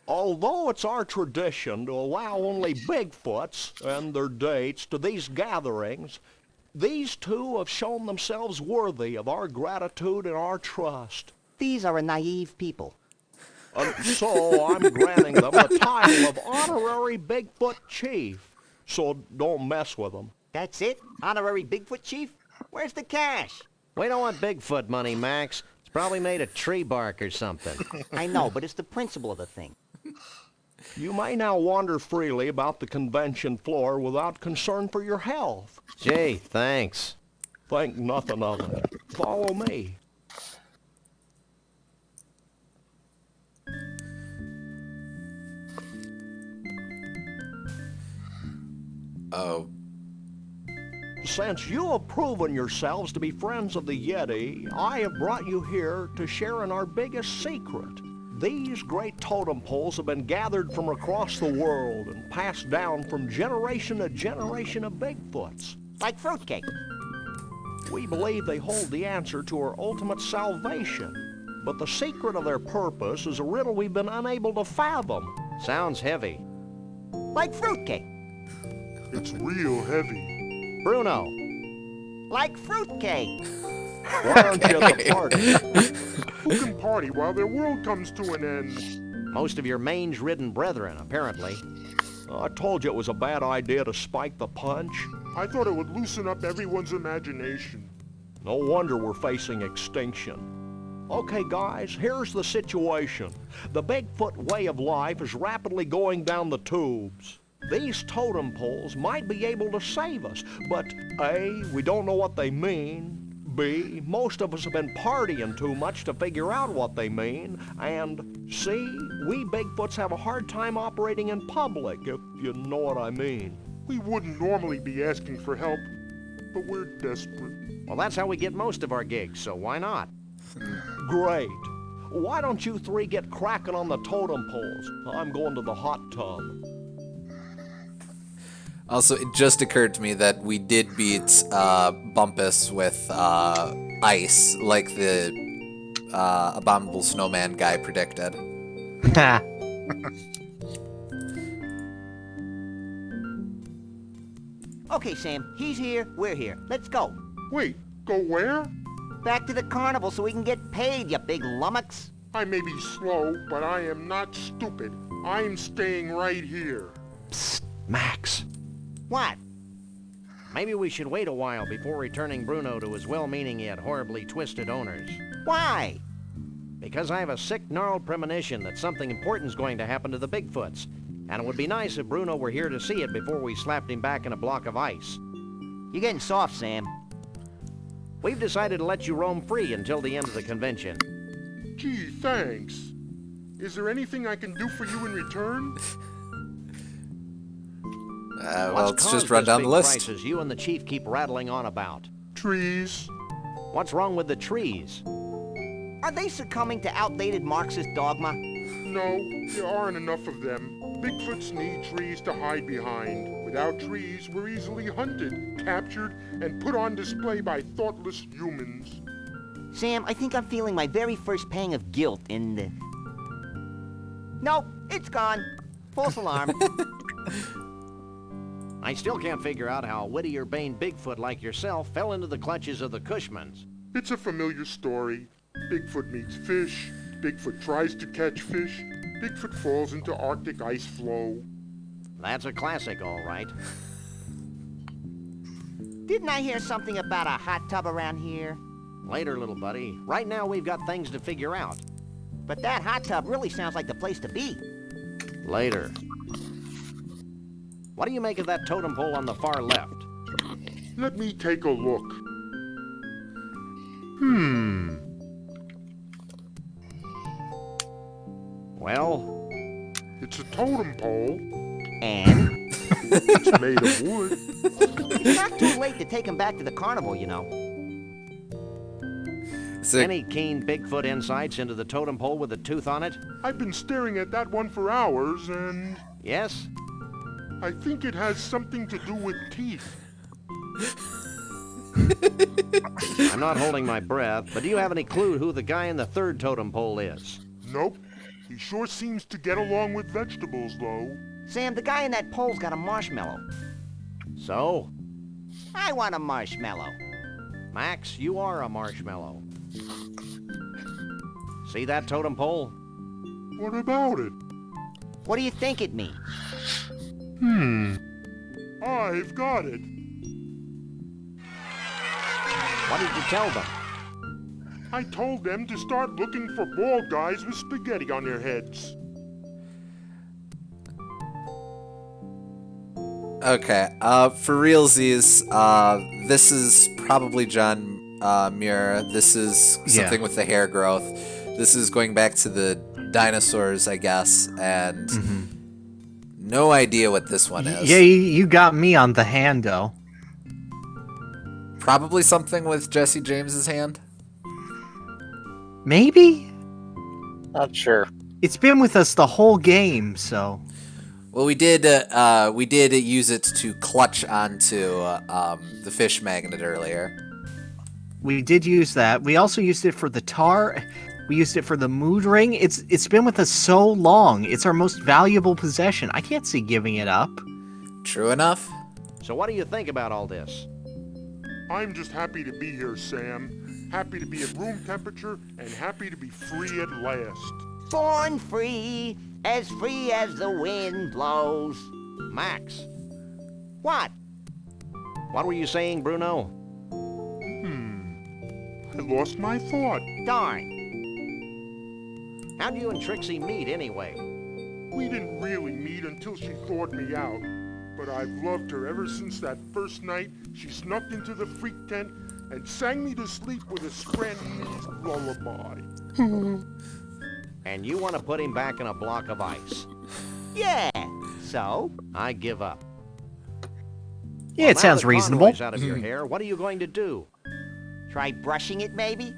Although it's our tradition to allow only Bigfoots and their dates to these gatherings, these two have shown themselves worthy of our gratitude and our trust. These are a naive people. And so I'm granting them the title of Honorary Bigfoot Chief. So don't mess with them. That's it? Honorary Bigfoot Chief? Where's the cash? We don't want Bigfoot money, Max. It's probably made of tree bark or something. I know, but it's the principle of the thing. You may now wander freely about the convention floor without concern for your health. Gee, thanks. Think nothing of it. Follow me. Oh. Since you have proven yourselves to be friends of the Yeti, I have brought you here to share in our biggest secret. These great totem poles have been gathered from across the world and passed down from generation to generation of Bigfoots. Like fruitcake. We believe they hold the answer to our ultimate salvation, but the secret of their purpose is a riddle we've been unable to fathom. Sounds heavy. Like fruitcake. It's real heavy. Bruno. Like fruitcake. Why aren't you at the party? Who can party while their world comes to an end? Most of your mange-ridden brethren, apparently. I told you it was a bad idea to spike the punch. I thought it would loosen up everyone's imagination. No wonder we're facing extinction. Okay, guys, here's the situation. The Bigfoot way of life is rapidly going down the tubes. These totem poles might be able to save us, but A, we don't know what they mean. B, most of us have been partying too much to figure out what they mean. And C, we Bigfoots have a hard time operating in public, if you know what I mean. We wouldn't normally be asking for help, but we're desperate. Well, that's how we get most of our gigs, so why not? Great. Why don't you three get cracking on the totem poles? I'm going to the hot tub. Also, it just occurred to me that we did beat Bumpus with ice, like the Abominable Snowman guy predicted. Okay, Sam, he's here, we're here. Let's go. Wait, go where? Back to the carnival so we can get paid, you big lummox. I may be slow, but I am not stupid. I'm staying right here. Psst, Max. What? Maybe we should wait a while before returning Bruno to his well-meaning yet horribly twisted owners. Why? Because I have a sick, gnarled premonition that something important's going to happen to the Bigfoots. And it would be nice if Bruno were here to see it before we slapped him back in a block of ice. You're getting soft, Sam. We've decided to let you roam free until the end of the convention. Gee, thanks. Is there anything I can do for you in return? Well, What's let's just caused run this down the big list. crisis you and the chief keep rattling on about? Trees. What's wrong with the trees? Are they succumbing to outdated Marxist dogma? No, there aren't enough of them. Bigfoots need trees to hide behind. Without trees, we're easily hunted, captured, and put on display by thoughtless humans. Sam, I think I'm feeling my very first pang of guilt in the... Nope, it's gone. False alarm. I still can't figure out how a witty urbane Bigfoot like yourself fell into the clutches of the Cushmans. It's a familiar story. Bigfoot meets fish. Bigfoot tries to catch fish. Bigfoot falls into Arctic ice flow. That's a classic, all right. Didn't I hear something about a hot tub around here? Later, little buddy. Right now, we've got things to figure out. But that hot tub really sounds like the place to be. Later. What do you make of that totem pole on the far left? Let me take a look. Well? It's a totem pole. And? It's made of wood. It's not too late to take him back to the carnival, you know. Any keen Bigfoot insights into the totem pole with a tooth on it? I've been staring at that one for hours, and... Yes? I think it has something to do with teeth. I'm not holding my breath, but do you have any clue who the guy in the third totem pole is? Nope. He sure seems to get along with vegetables, though. Sam, the guy in that pole's got a marshmallow. So? I want a marshmallow. Max, you are a marshmallow. See that totem pole? What about it? What do you think it means? I've got it. What did you tell them? I told them to start looking for bald guys with spaghetti on their heads. Okay, for realsies, this is probably John Muir. This is something with the hair growth. This is going back to the dinosaurs, I guess, and no idea what this one is. Yeah, you got me on the Hando. Probably something with Jesse James's hand? Maybe? Not sure. It's been with us the whole game, so... Well, we did use it to clutch onto the fish magnet earlier. We did use that. We also used it for the tar. We used it for the mood ring. It's been with us so long. It's our most valuable possession. I can't see giving it up. True enough. So what do you think about all this? I'm just happy to be here, Sam. Happy to be at room temperature and happy to be free at last. Born free as the wind blows. Max. What? What were you saying, Bruno? I lost my thought. Darn. How'd you and Trixie meet, anyway? We didn't really meet until she thawed me out. But I've loved her ever since that first night she snuck into the freak tent and sang me to sleep with a Scrantonese lullaby. And you want to put him back in a block of ice? Yeah. So? I give up. Yeah, it sounds reasonable. Out of your hair, what are you going to do? Try brushing it, maybe?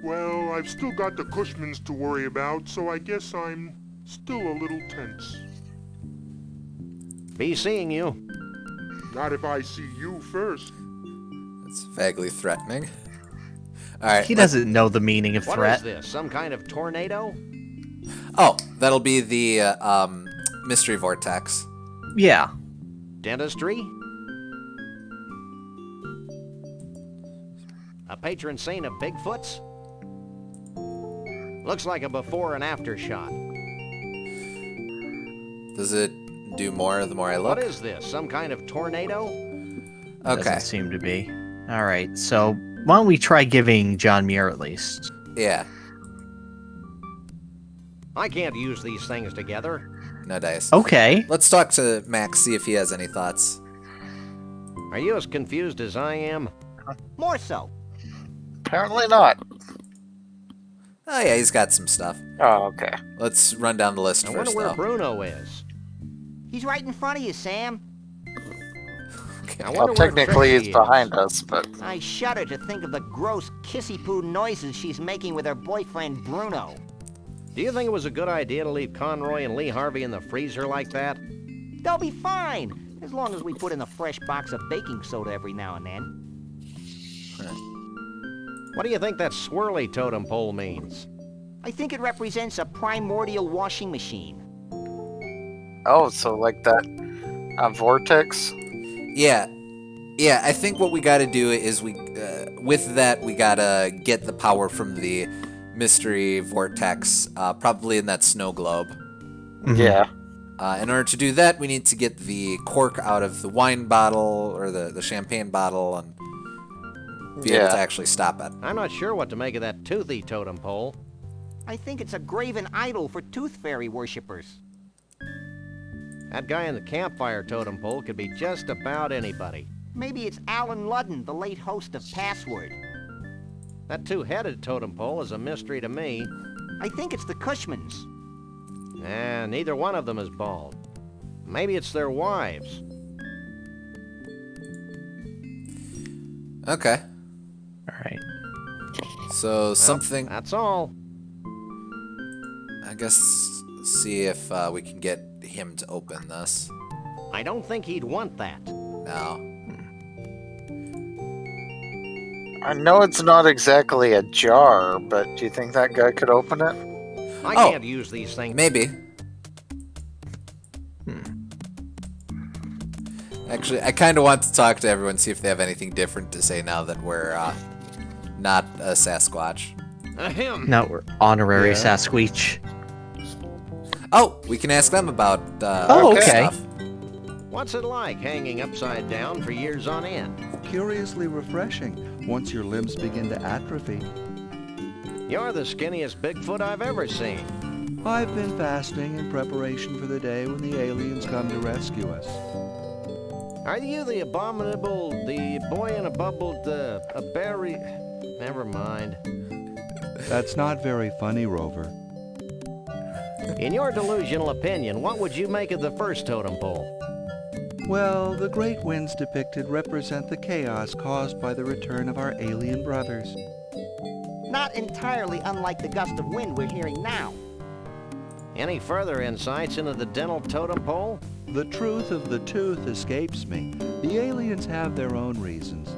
Well, I've still got the Cushmans to worry about, so I guess I'm still a little tense. Be seeing you. Not if I see you first. It's vaguely threatening. All right. He doesn't know the meaning of threat. What is this? Some kind of tornado? Oh, that'll be the mystery vortex. Yeah. Dentistry? A patron saint of Bigfoots? Looks like a before and after shot. Does it do more the more I look? What is this? Some kind of tornado? Okay. Doesn't seem to be. All right, so why don't we try giving John Muir at least? Yeah. I can't use these things together. No dice. Okay. Let's talk to Max, see if he has any thoughts. Are you as confused as I am? More so. Apparently not. Oh yeah, he's got some stuff. Oh, okay. Let's run down the list I first, wonder where though. Bruno is. He's right in front of you, Sam. Okay. Well, technically he's behind us, but... I shudder to think of the gross kissy-poo noises she's making with her boyfriend, Bruno. Do you think it was a good idea to leave Conroy and Lee Harvey in the freezer like that? They'll be fine, as long as we put in a fresh box of baking soda every now and then. What do you think that swirly totem pole means? I think it represents a primordial washing machine. Oh, so like that vortex? Yeah. Yeah, I think what we gotta do is with that, we gotta get the power from the mystery vortex, probably in that snow globe. Mm-hmm. Yeah. In order to do that, we need to get the cork out of the wine bottle, or the champagne bottle, and be able to actually stop it. I'm not sure what to make of that toothy totem pole. I think it's a graven idol for tooth fairy worshippers. That guy in the campfire totem pole could be just about anybody. Maybe it's Alan Ludden, the late host of Password. That two-headed totem pole is a mystery to me. I think it's the Cushmans. Nah, neither one of them is bald. Maybe it's their wives. Okay. All right. So Well, something... That's all. I guess see if we can get him to open this. I don't think he'd want that. No. I know it's not exactly a jar, but do you think that guy could open it? I can't use these things. Maybe. Actually, I kind of want to talk to everyone, see if they have anything different to say now that we're not a Sasquatch. No, we're honorary Sasquatch. Oh, we can ask them about okay. stuff. What's it like hanging upside down for years on end? Curiously refreshing once your limbs begin to atrophy. You're the skinniest Bigfoot I've ever seen. I've been fasting in preparation for the day when the aliens come to rescue us. Are you the abominable, the boy in a bubble, a berry? Never mind. That's not very funny, Rover. In your delusional opinion, what would you make of the first totem pole? Well, the great winds depicted represent the chaos caused by the return of our alien brothers. Not entirely unlike the gust of wind we're hearing now. Any further insights into the dental totem pole? The truth of the tooth escapes me. The aliens have their own reasons.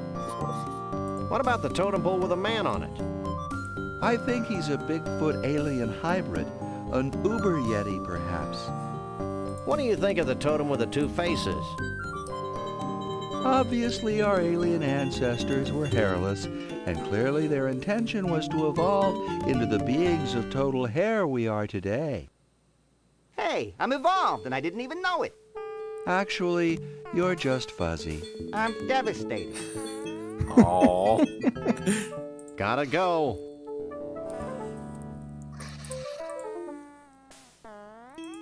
What about the totem pole with a man on it? I think he's a Bigfoot alien hybrid, an uber yeti perhaps. What do you think of the totem with the two faces? Obviously, our alien ancestors were hairless, and clearly their intention was to evolve into the beings of total hair we are today. Hey, I'm evolved and I didn't even know it. Actually, you're just fuzzy. I'm devastated. Oh. Gotta go.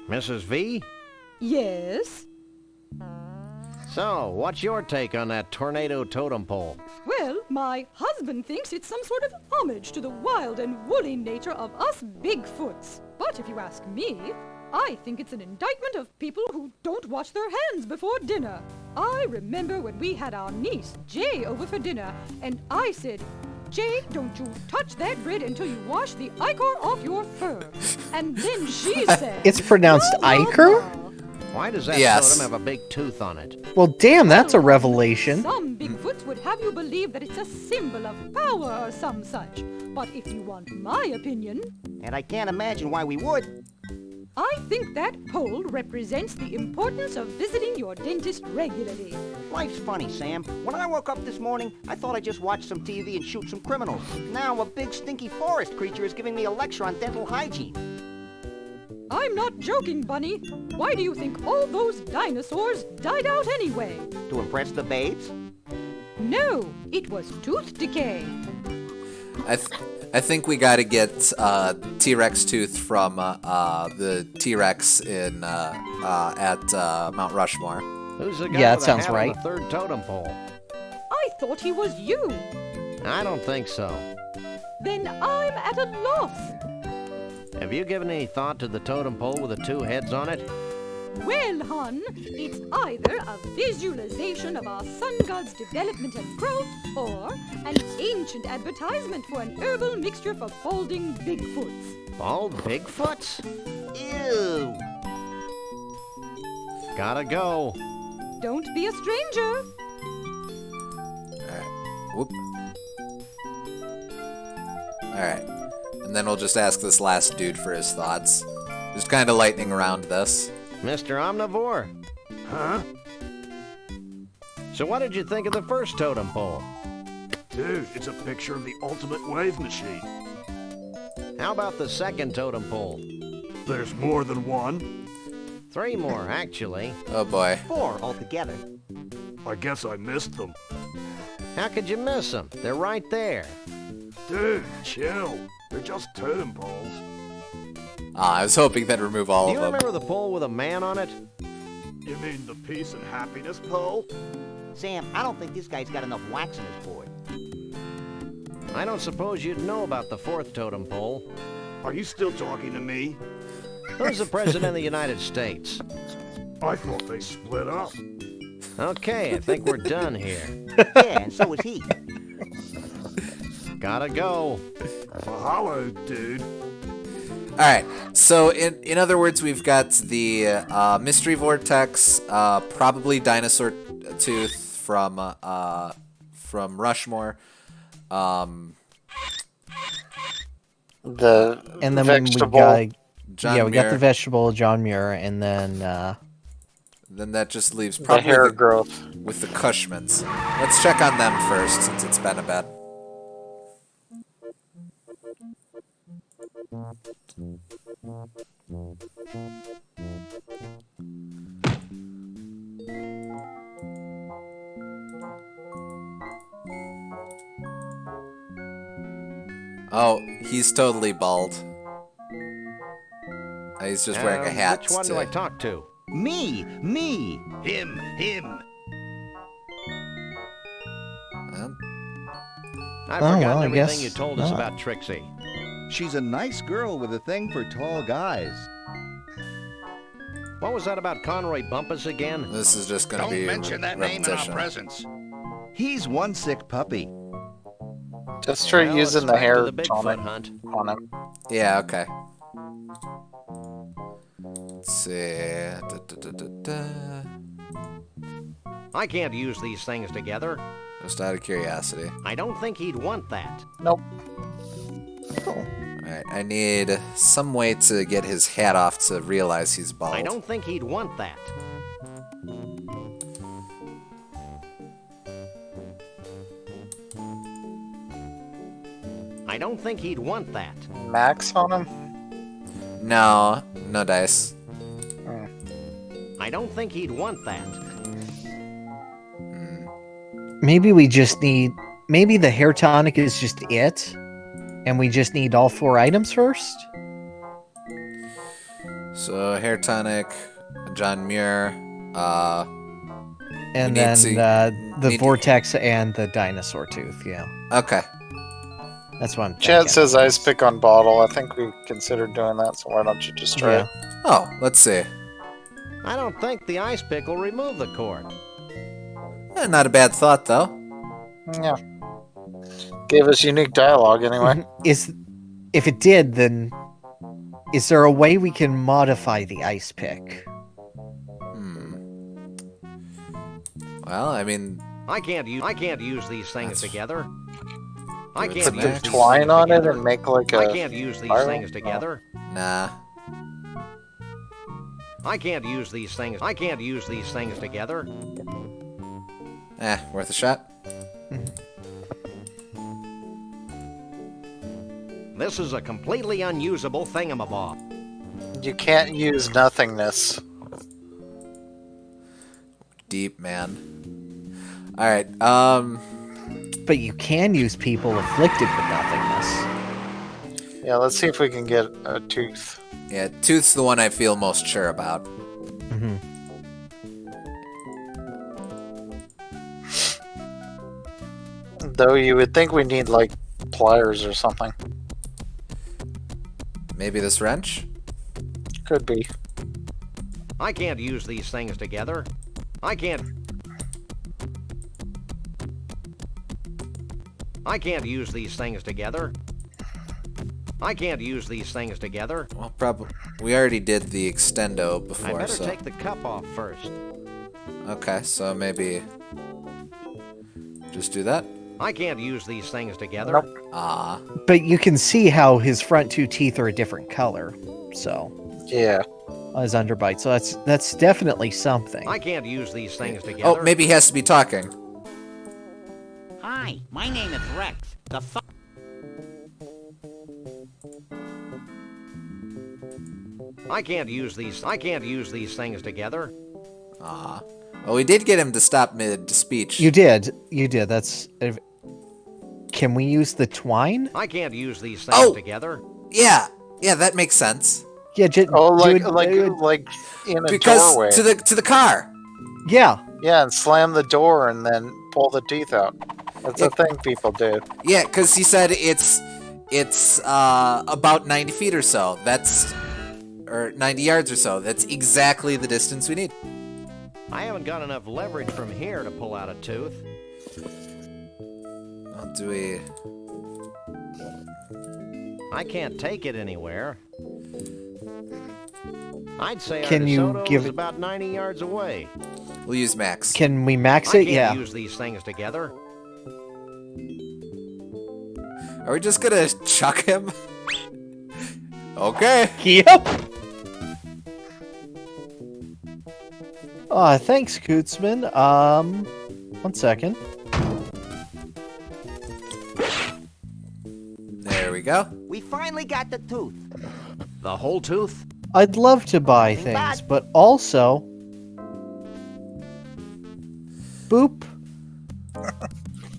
Mrs. V? Yes? So, what's your take on that tornado totem pole? Well, my husband thinks it's some sort of homage to the wild and woolly nature of us Bigfoots. But if you ask me, I think it's an indictment of people who don't wash their hands before dinner. I remember when we had our niece, Jay, over for dinner, and I said, Jay, don't you touch that bread until you wash the ichor off your fur. And then she said... It's pronounced ichor? Why does that Yes. totem have a big tooth on it? Well, damn, that's a revelation. Some Bigfoots would have you believe that it's a symbol of power or some such. But if you want my opinion... And I can't imagine why we would. I think that pole represents the importance of visiting your dentist regularly. Life's funny, Sam. When I woke up this morning, I thought I'd just watch some TV and shoot some criminals. Now a big stinky forest creature is giving me a lecture on dental hygiene. I'm not joking, Bunny. Why do you think all those dinosaurs died out anyway? To impress the babes? No, it was tooth decay. I think we got to get T-Rex tooth from the T-Rex in at Mount Rushmore. Who's the guy Yeah, that with sounds the hat right. on the third totem pole? I thought he was you. I don't think so. Then I'm at a loss. Have you given any thought to the totem pole with the two heads on it? Well, hon, it's either a visualization of our sun god's development and growth, or an ancient advertisement for an herbal mixture for balding Bigfoots. Bald Bigfoots? Ew. Gotta go. Don't be a stranger. Alright. Whoop. Alright. And then we'll just ask this last dude for his thoughts. Just kind of lightning around this. Mr. Omnivore. Huh? So what did you think of the first totem pole? Dude, it's a picture of the ultimate wave machine. How about the second totem pole? There's more than one. 3 more, actually. Oh boy. 4 altogether. I guess I missed them. How could you miss them? They're right there. Dude, chill. They're just totem poles. I was hoping they'd remove all Do of you them. remember the pole with a man on it? You mean the peace and happiness pole? Sam, I don't think this guy's got enough wax in his board. I don't suppose you'd know about the fourth totem pole. Are you still talking to me? Who's the President of the United States? I thought they split up. Okay, I think we're done here. Yeah, and so is he. Gotta go. Mahalo, dude. Alright, so in other words, we've got the Mystery Vortex, probably Dinosaur Tooth from Rushmore. The And then vegetable. we got John we got the Muir. vegetable John Muir, and then Then that just leaves The probably hair growth. with the Cushmans. Let's check on them first, since it's been a bit. Oh, he's totally bald. He's just wearing a hat. Which one do I talk to? Me! Him. Well, I've Oh, forgotten well, I everything guess you told us not. about Trixie. She's a nice girl with a thing for tall guys. What was that about Conroy Bumpus again? this is just gonna Don't be mention that name in our repetition. presence. He's one sick puppy. Just try Well, using it's the back to hair the Bigfoot tonic hunt. on him. Yeah, okay. see. I can't use these things together. Just out of curiosity. I don't think he'd want that. Nope. Alright, I need some way to get his hat off to realize he's bald. I don't think he'd want that. I don't think he'd want that. Max on him? No, no dice. I don't think he'd want that. Maybe we just need... Maybe the hair tonic is just it, and we just need all 4 items first? So, hair tonic, John Muir, and then the vortex and the dinosaur tooth, yeah. Okay. That's what I'm thinking. Chad says ice pick on bottle. I think we considered doing that, so why don't you just try it? Oh, let's see. I don't think the ice pick will remove the cord. Not a bad thought, though. Yeah. Gave us unique dialogue, anyway. If it did, then is there a way we can modify the ice pick? Well, I mean... I can't use these things together. I Put can't the use these twine things on it together. and make like a... I can't use these spiral? things together. Nah. I can't use these things. I can't use these things together. Worth a shot. This is a completely unusable thingamabob. You can't use nothingness. Deep, man. Alright, But you can use people afflicted with nothingness. Yeah, let's see if we can get a tooth. Yeah, tooth's the one I feel most sure about. Though you would think we need, like, pliers or something. Maybe this wrench? Could be. I can't use these things together. I can't use these things together. I can't use these things together. Well, probably. We already did the extendo I before, better so... take the cup off first. Okay, so maybe... just do that? I can't use these things together. Nope. But you can see how his front 2 teeth are a different color, so... Yeah. On his underbite, so that's definitely something. I can't use these things together. Oh, maybe he has to be talking. Hi, my name is Rex. I can't use these things together. Well, we did get him to stop mid-speech. You did. That's... Can we use the twine? I can't use these things together. Yeah, that makes sense. Yeah, like in a doorway. To the car. Yeah. Yeah, and slam the door and then pull the teeth out. That's a thing people do. Yeah, because he said it's about 90 feet or so. Or 90 yards or so. That's exactly the distance we need. I haven't got enough leverage from here to pull out a tooth. Well, do we... I can't take it anywhere. I'd say Can our you DeSoto give is it- about 90 yards away. We'll use max. Can we max I it? can't Yeah. use these things together. Are we just gonna chuck him? Okay. Yep. Thanks, Cootsman. 1 second. There we go. We finally got the tooth. The whole tooth? I'd love to buy Nothing things, bad. but also... Boop.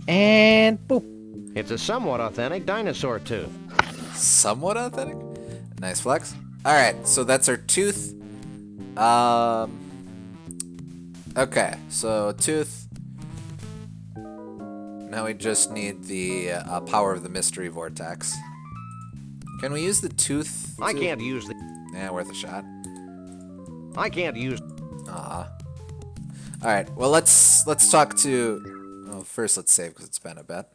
And boop. It's a somewhat authentic dinosaur tooth. Somewhat authentic? Nice flex. Alright, so that's our tooth. Okay, so tooth. Now we just need the power of the mystery vortex. Can we use the tooth? I can't use the... Yeah, worth a shot. I can't use... Alright, well let's talk to... Oh, first let's save because it's been a bit.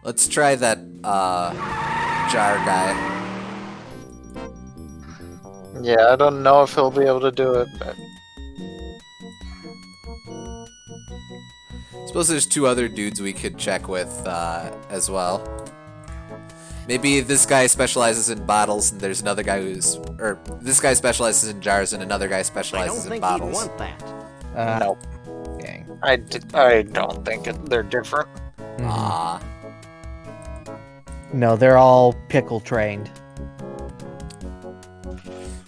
Let's try that jar guy. Yeah, I don't know if he'll be able to do it, but Suppose there's 2 other dudes we could check with as well. Maybe this guy specializes in bottles, and there's another guy or this guy specializes in jars, and another guy specializes in bottles. I don't think he'd want that. no. Dang. I don't think they're different. Ah. No, they're all pickle trained.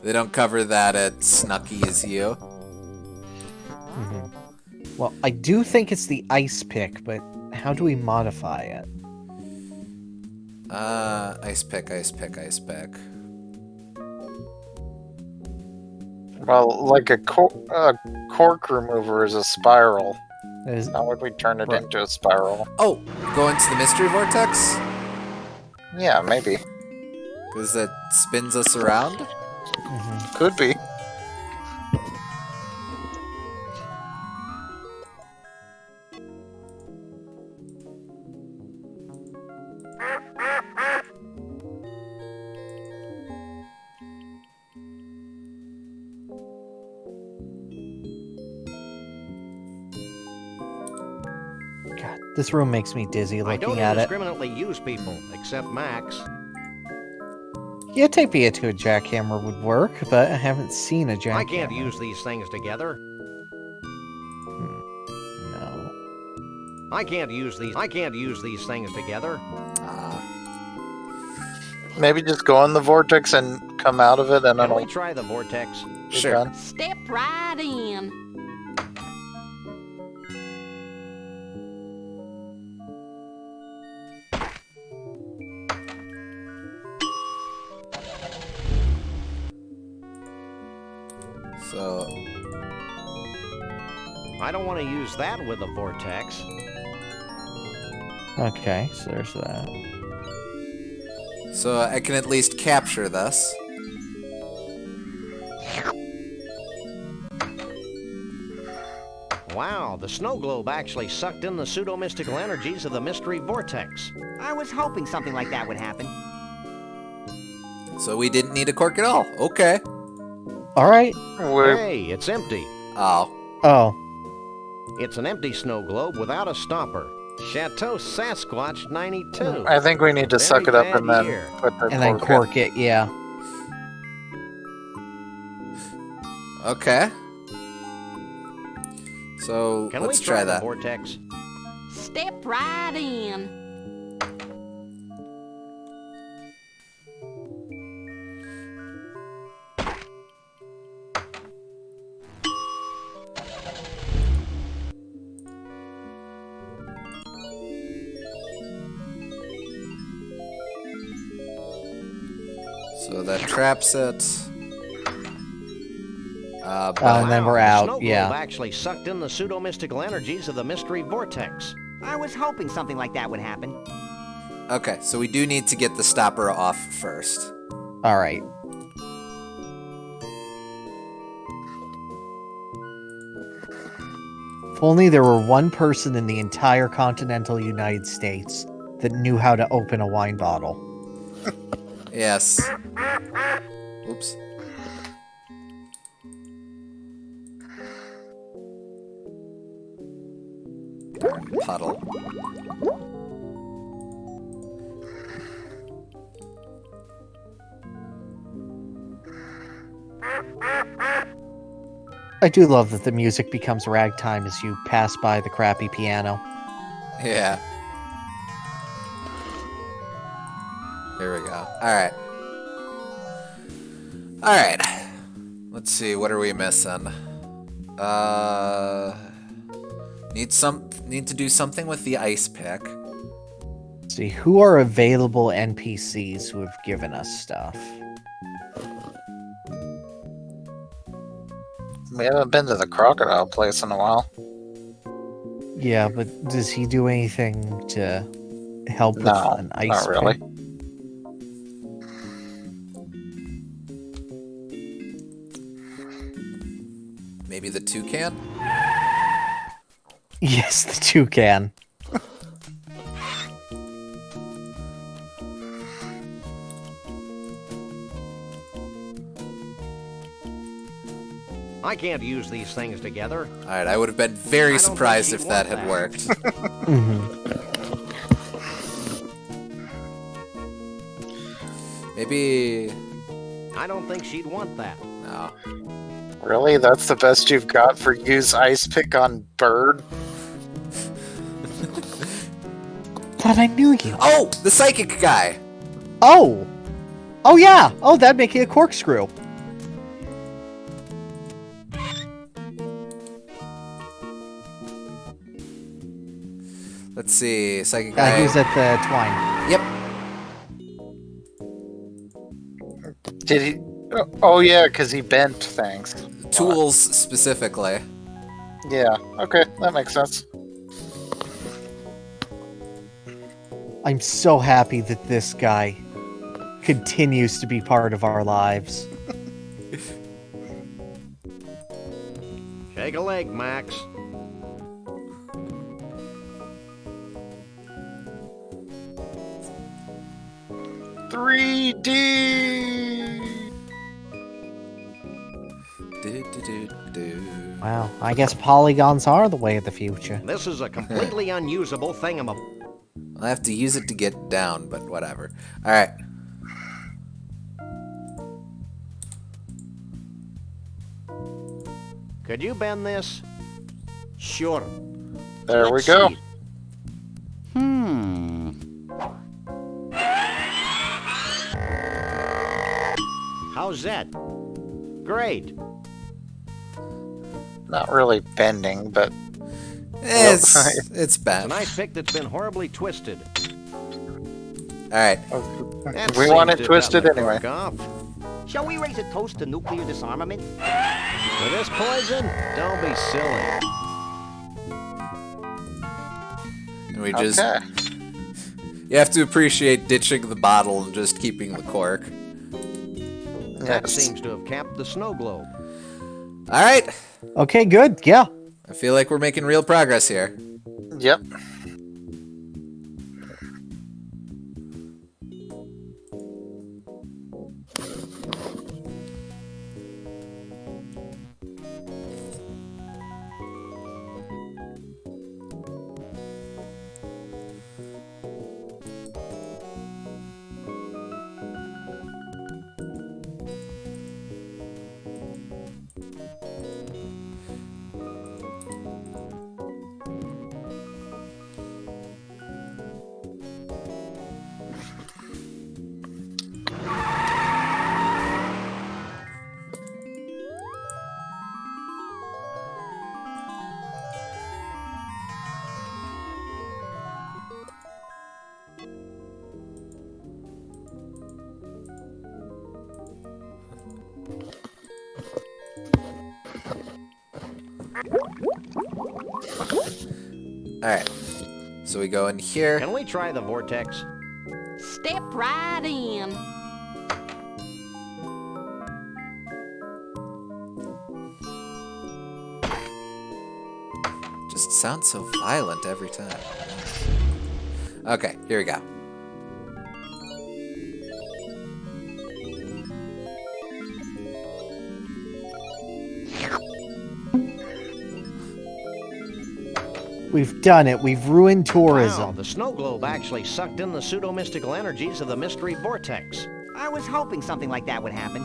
They don't cover that at Snucky as you. Well, I do think it's the ice pick, but how do we modify it? Ice pick. Well, like a cork remover is a spiral. How would we turn it into a spiral? Oh, go into the mystery vortex? Yeah, maybe. Because it spins us around? Could be. God, this room makes me dizzy I don't looking at it. indiscriminately use people, except Max. Yeah, taking it to a jackhammer would work, but I haven't seen a jackhammer. I can't use these things together. No. I can't use these things together. Maybe just go in the vortex and come out of it, and Can it'll we try the vortex? be done. Step right in. So... I don't want to use that with a vortex. Okay, so there's that. So I can at least capture this. Wow, the snow globe actually sucked in the pseudo-mystical energies of the mystery vortex. I was hoping something like that would happen. So we didn't need a cork at all. Okay. Alright. Hey, it's empty. Oh. Oh. It's an empty snow globe without a stopper. Chateau Sasquatch 92. I think we need to suck it up and then put the And then cork it, yeah. Okay. So Can let's we try the that. vortex? Step right in. So that traps it. And then we're The out, snow yeah. globe actually sucked in the pseudo-mystical energies of the mystery vortex. I was hoping something like that would happen. Okay, so we do need to get the stopper off first. Alright. If only there were one person in the entire continental United States that knew how to open a wine bottle. Yes. Oops. Darn puddle. I do love that the music becomes ragtime as you pass by the crappy piano. Yeah. Here we go. Alright. Alright. Let's see, what are we missing? Need to do something with the ice pick. Let's see, who are available NPCs who have given us stuff? We haven't been to the crocodile place in a while. Yeah, but does he do anything to help with No, an ice not really. pick? Maybe the toucan? Yes, the toucan. I can't use these things together. Alright, I would have been very surprised if that had worked. Maybe... I don't think she'd want that. No. Really? That's the best you've got for use ice pick on bird? God, I knew you. Oh! The psychic guy! Oh! Oh, yeah! Oh, that'd make it a corkscrew. Let's see, psychic guy. He was at the twine. Yep. Did he? Oh yeah, because he bent things. Tools specifically. Yeah. Okay, that makes sense. I'm so happy that this guy continues to be part of our lives. Shake a leg, Max. Wow, I guess polygons are the way of the future. This is a completely unusable thingamabob. I'll have to use it to get down, but whatever. Alright. Could you bend this? Sure. There Let's we go. see. How's that? Great. Not really bending, but it's bad. It's a nice pick that's been horribly twisted. Alright. We want it twisted anyway. Shall we raise a toast to nuclear disarmament? For this poison? Don't be silly. And we just... You have to appreciate ditching the bottle and just keeping the cork. That seems to have capped the snow globe. Alright. Okay, good. Yeah. I feel like we're making real progress here. Yep. Alright. So we go in here. Can we try the vortex? Step right in. Just sounds so violent every time. Okay, here we go. We've done it. We've ruined tourism. Wow, the snow globe actually sucked in the pseudo-mystical energies of the mystery vortex. I was hoping something like that would happen.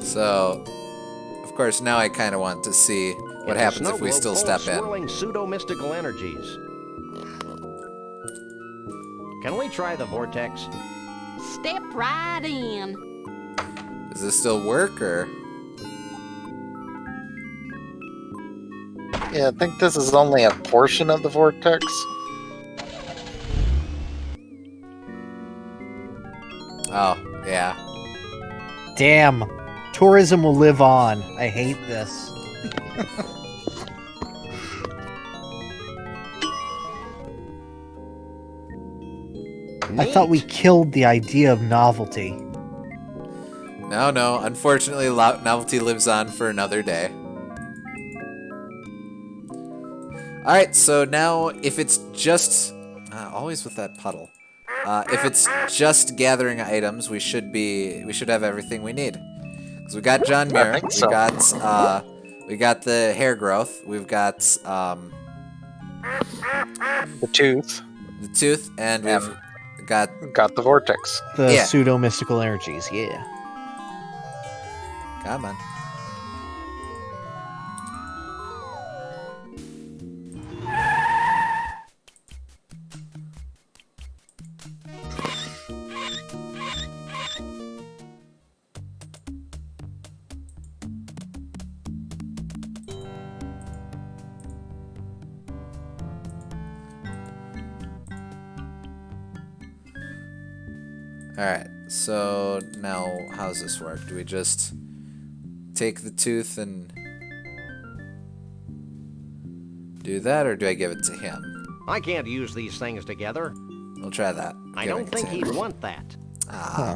So, of course, now I kind of want to see what happens if we still step in. Swirling pseudo-mystical energies. Can we try the vortex? Step right in. Does this still work, or...? Yeah, I think this is only a portion of the vortex. Oh, yeah. Damn. Tourism will live on. I hate this. I thought we killed the idea of novelty. No. Unfortunately, novelty lives on for another day. Alright, so now if it's just... always with that puddle. if it's just gathering items, we should have everything we need. Because we got John Muir, we got the hair growth, we've got the tooth, and we've got the vortex, the pseudo mystical energies. Yeah. Come on. Alright, so now how's this work? Do we just take the tooth and do that, or do I give it to him? I can't use these things together. We'll try that. I don't think he'd want that.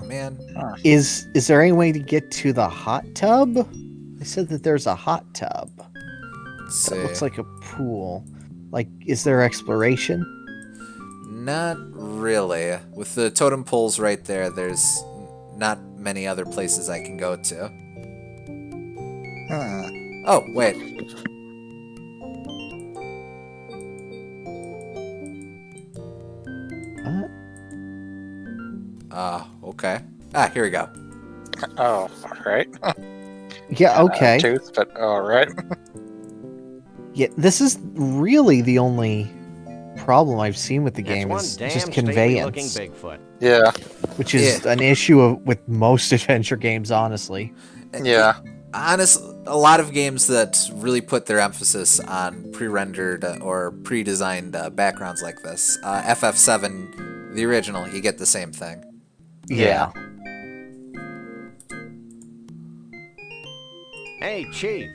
Man. Is there any way to get to the hot tub? They said that there's a hot tub. That looks like a pool. Like, is there exploration? Not really. With the totem poles right there, there's not many other places I can go to. Oh, wait. Okay. Here we go. Oh, alright. Yeah, okay. Tooth, but alright. Yeah, this is really the only problem I've seen with the game is just conveyance. Bigfoot. Yeah. Which is an issue with most adventure games, honestly. Yeah. Honestly, a lot of games that really put their emphasis on pre-rendered or pre-designed backgrounds like this. FF7, the original, you get the same thing. Yeah. Hey, Chief.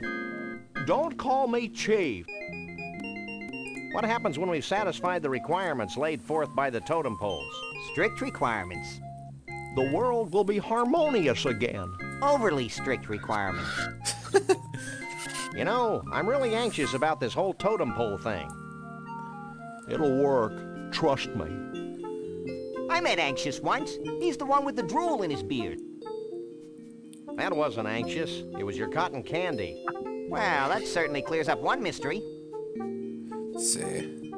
Don't call me Chief. What happens when we've satisfied the requirements laid forth by the totem poles? Strict requirements. The world will be harmonious again. Overly strict requirements. You know, I'm really anxious about this whole totem pole thing. It'll work. Trust me. I met Anxious once. He's the one with the drool in his beard. That wasn't anxious. It was your cotton candy. Well, that certainly clears up one mystery. Let's see.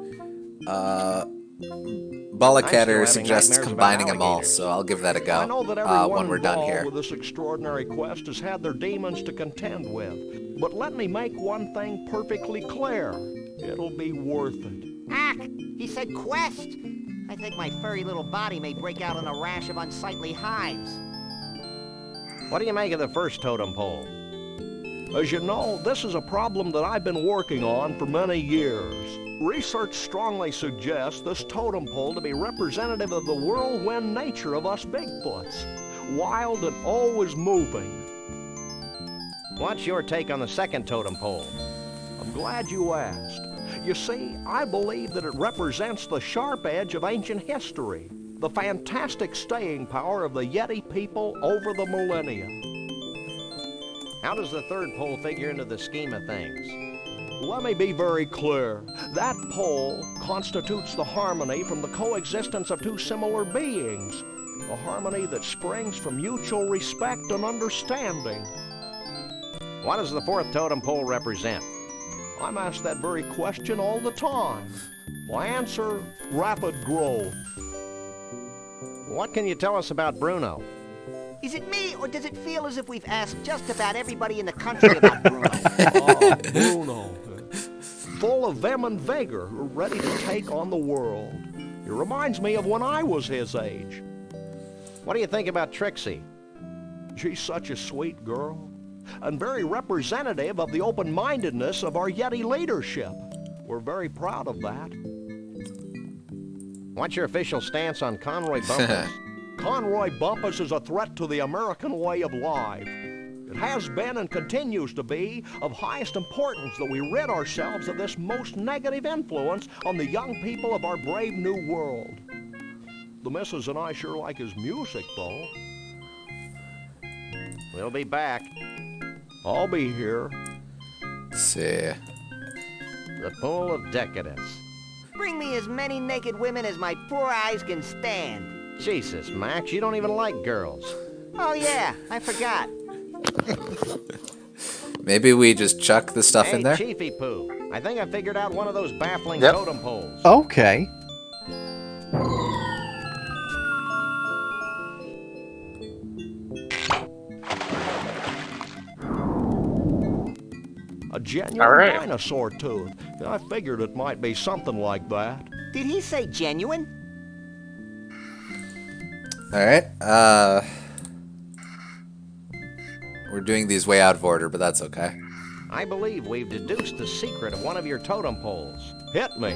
Balacatter suggests combining them all, so I'll give that a go I know that everyone when we're done here. with this extraordinary quest has had their demons to contend with. But let me make one thing perfectly clear. It'll be worth it. Ah, he said quest. I think my furry little body may break out in a rash of unsightly hives. What do you make of the first totem pole? As you know, this is a problem that I've been working on for many years. Research strongly suggests this totem pole to be representative of the whirlwind nature of us Bigfoots. Wild and always moving. What's your take on the second totem pole? I'm glad you asked. You see, I believe that it represents the sharp edge of ancient history, the fantastic staying power of the Yeti people over the millennia. How does the third pole figure into the scheme of things? Let me be very clear. That pole constitutes the harmony from the coexistence of two similar beings, a harmony that springs from mutual respect and understanding. What does the fourth totem pole represent? I'm asked that very question all the time. My answer, rapid growth. What can you tell us about Bruno? Is it me, or does it feel as if we've asked just about everybody in the country about Bruno? Oh, Bruno. Full of vim and vigor, ready to take on the world. It reminds me of when I was his age. What do you think about Trixie? She's such a sweet girl, and very representative of the open-mindedness of our Yeti leadership. We're very proud of that. What's your official stance on Conroy Bumpus? Conroy Bumpus is a threat to the American way of life. It has been and continues to be of highest importance that we rid ourselves of this most negative influence on the young people of our brave new world. The missus and I sure like his music, though. We'll be back. I'll be here. Let's see. The Pool of Decadence. Bring me as many naked women as my poor eyes can stand. Jesus, Max, you don't even like girls. Oh yeah, I forgot. Maybe we just chuck the stuff in there? Hey, Chiefy Poo, I think I figured out one of those baffling Yep. totem poles. Okay. A genuine All right. dinosaur tooth. I figured it might be something like that. Did he say genuine? Alright, we're doing these way out of order, but that's okay. I believe we've deduced the secret of one of your totem poles. Hit me.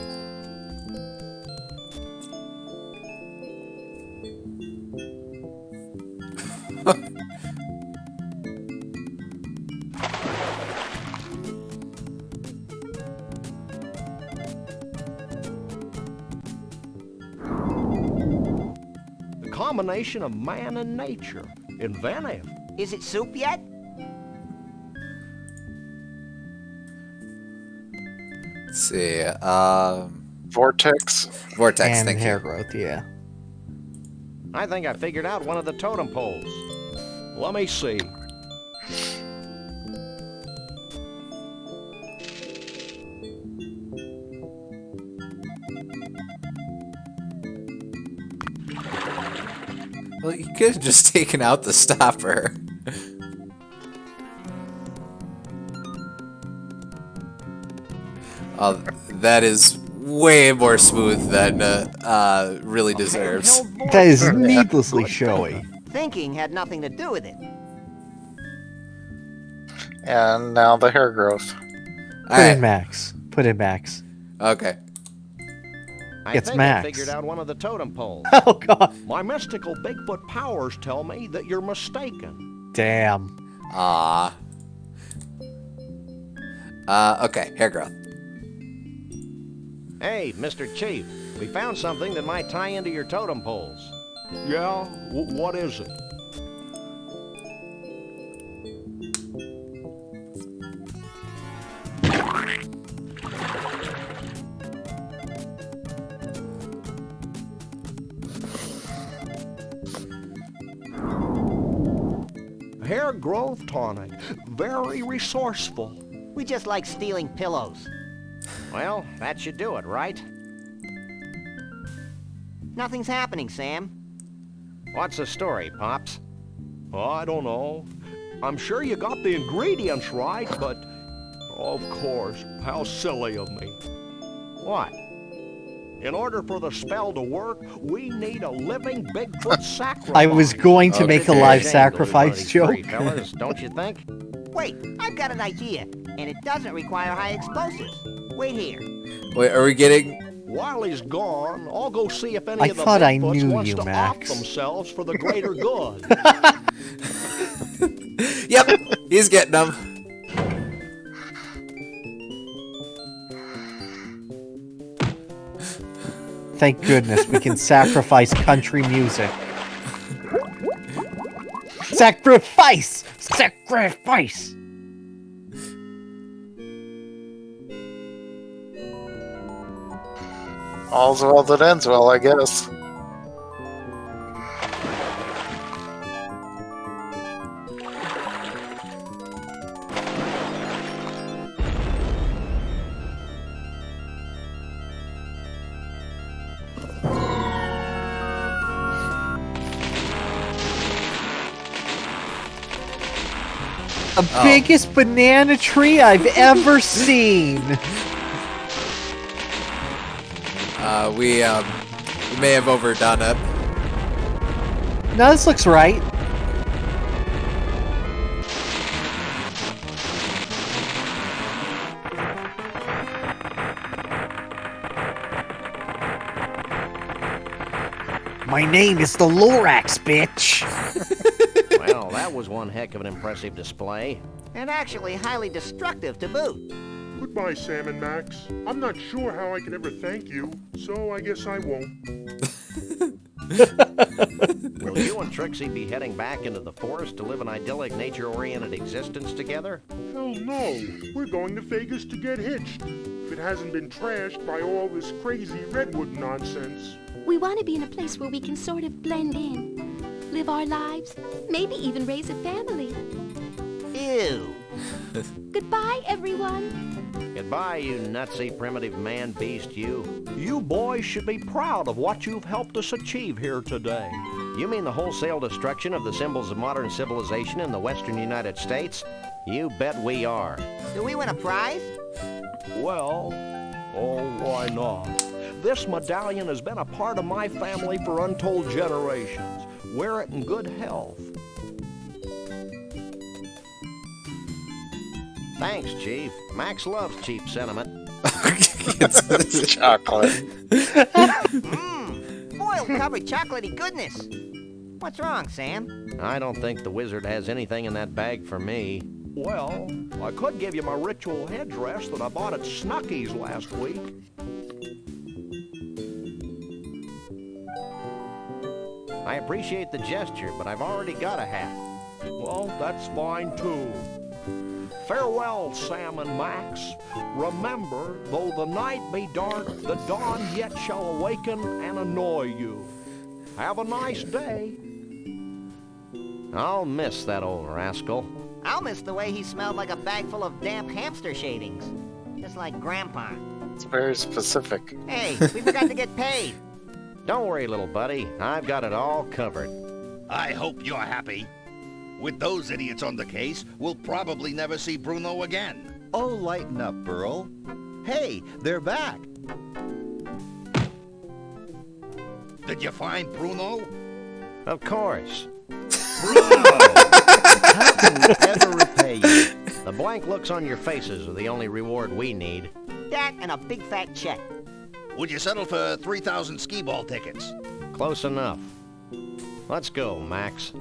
The combination of man and nature. Inventive. Is it soup yet? Let's see, Vortex. Vortex, And thank hair you. growth, yeah. I think I figured out one of the totem poles. Let me see. Well, you could have just taken out the stopper. That is way more smooth than really deserves. That is needlessly showy. Thinking had nothing to do with it. And now the hair growth. Put in Max. Put in Max. Okay. I It's think Max. I figured out one of the totem poles. Oh, God. My mystical Bigfoot powers tell me that you're mistaken. Damn. Ah. Okay, hair growth. Hey, Mr. Chief, we found something that might tie into your totem poles. Yeah? What is it? Hair growth tonic. Very resourceful. We just like stealing pillows. Well, that should do it, right? Nothing's happening, Sam. What's the story, Pops? I don't know. I'm sure you got the ingredients right, but... Of course, how silly of me. What? In order for the spell to work, we need a living Bigfoot sacrifice. I was going to make a live sacrifice joke. Fellas, don't you think? Wait, I've got an idea, and it doesn't require high explosives. Wait here. Wait, are we getting... While he's gone, I'll go see if any I of the thought I Bigfoots knew wants you, to Max. off themselves for the greater good. Yep, he's getting them. Thank goodness we can sacrifice country music. Sacrifice! Sacrifice! All's well that ends well, I guess. The biggest banana tree I've ever seen. We may have overdone it. No, this looks right. My name is the Lorax, bitch. Well, that was one heck of an impressive display. And actually highly destructive to boot. Goodbye, Sam and Max. I'm not sure how I can ever thank you, so I guess I won't. Will you and Trixie be heading back into the forest to live an idyllic, nature-oriented existence together? Hell no. We're going to Vegas to get hitched. it hasn't been trashed by all this crazy redwood nonsense. We want to be in a place where we can sort of blend in, live our lives, maybe even raise a family. Ew. Goodbye, everyone. Goodbye, you nutsy primitive man beast, you. You boys should be proud of what you've helped us achieve here today. You mean the wholesale destruction of the symbols of modern civilization in the western United States? You bet we are. Do we win a prize? Well, oh, why not? This medallion has been a part of my family for untold generations. Wear it in good health. Thanks, Chief. Max loves cheap sentiment. It's chocolate. Boiled covered chocolatey goodness. What's wrong, Sam? I don't think the wizard has anything in that bag for me. Well, I could give you my ritual headdress that I bought at Snucky's last week. I appreciate the gesture, but I've already got a hat. Well, that's fine, too. Farewell, Sam and Max. Remember, though the night be dark, the dawn yet shall awaken and annoy you. Have a nice day. I'll miss that old rascal. I'll miss the way he smelled like a bag full of damp hamster shavings. Just like Grandpa. It's very specific. Hey, we forgot to get paid. Don't worry, little buddy. I've got it all covered. I hope you're happy. With those idiots on the case, we'll probably never see Bruno again. Oh, lighten up, Burl. Hey, they're back. Did you find Bruno? Of course. Bruno! How can we ever repay you? The blank looks on your faces are the only reward we need. That and a big fat check. Would you settle for 3,000 skee-ball tickets? Close enough. Let's go, Max.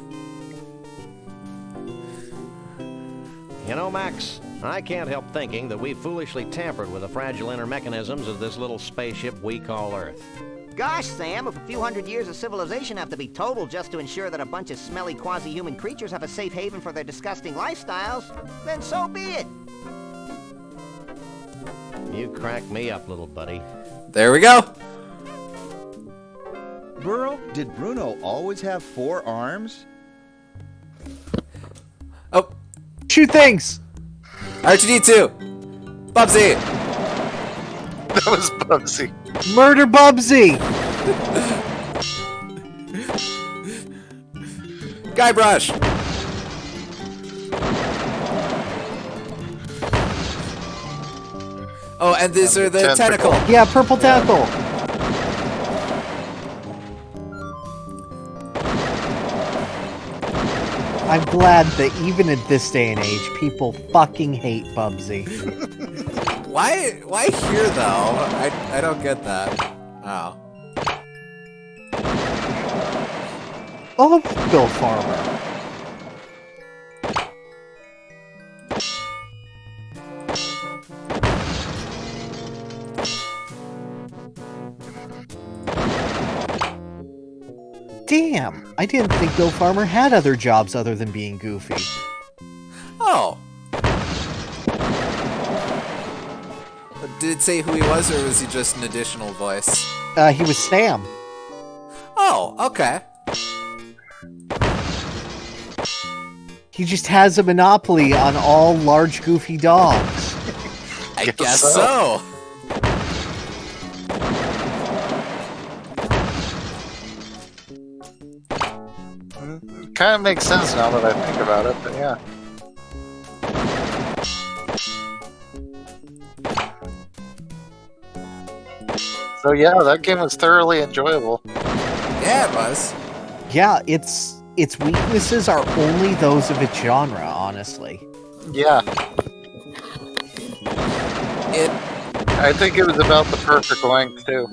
You know, Max, I can't help thinking that we've foolishly tampered with the fragile inner mechanisms of this little spaceship we call Earth. Gosh, Sam, if a few hundred years of civilization have to be totaled just to ensure that a bunch of smelly quasi-human creatures have a safe haven for their disgusting lifestyles, then so be it. You crack me up, little buddy. There we go. Burl, did Bruno always have 4 arms? Oh. Shoot things! R2-D2! Bubsy! That was Bubsy. Murder Bubsy! Guybrush! Oh, and these are the tentacle. Yeah, purple tentacle. I'm glad that even at this day and age, people fucking hate Bubsy. Why here though? I don't get that. Oh. Oh, Bill Farmer. Damn, I didn't think Bill Farmer had other jobs other than being goofy. Oh. Did it say who he was, or was he just an additional voice? He was Sam. Oh, okay. He just has a monopoly on all large goofy dogs. I guess so. Kind of makes sense now that I think about it, but yeah. So yeah, that game was thoroughly enjoyable. Yeah, it was. Yeah, its weaknesses are only those of its genre, honestly. Yeah. I think it was about the perfect length, too.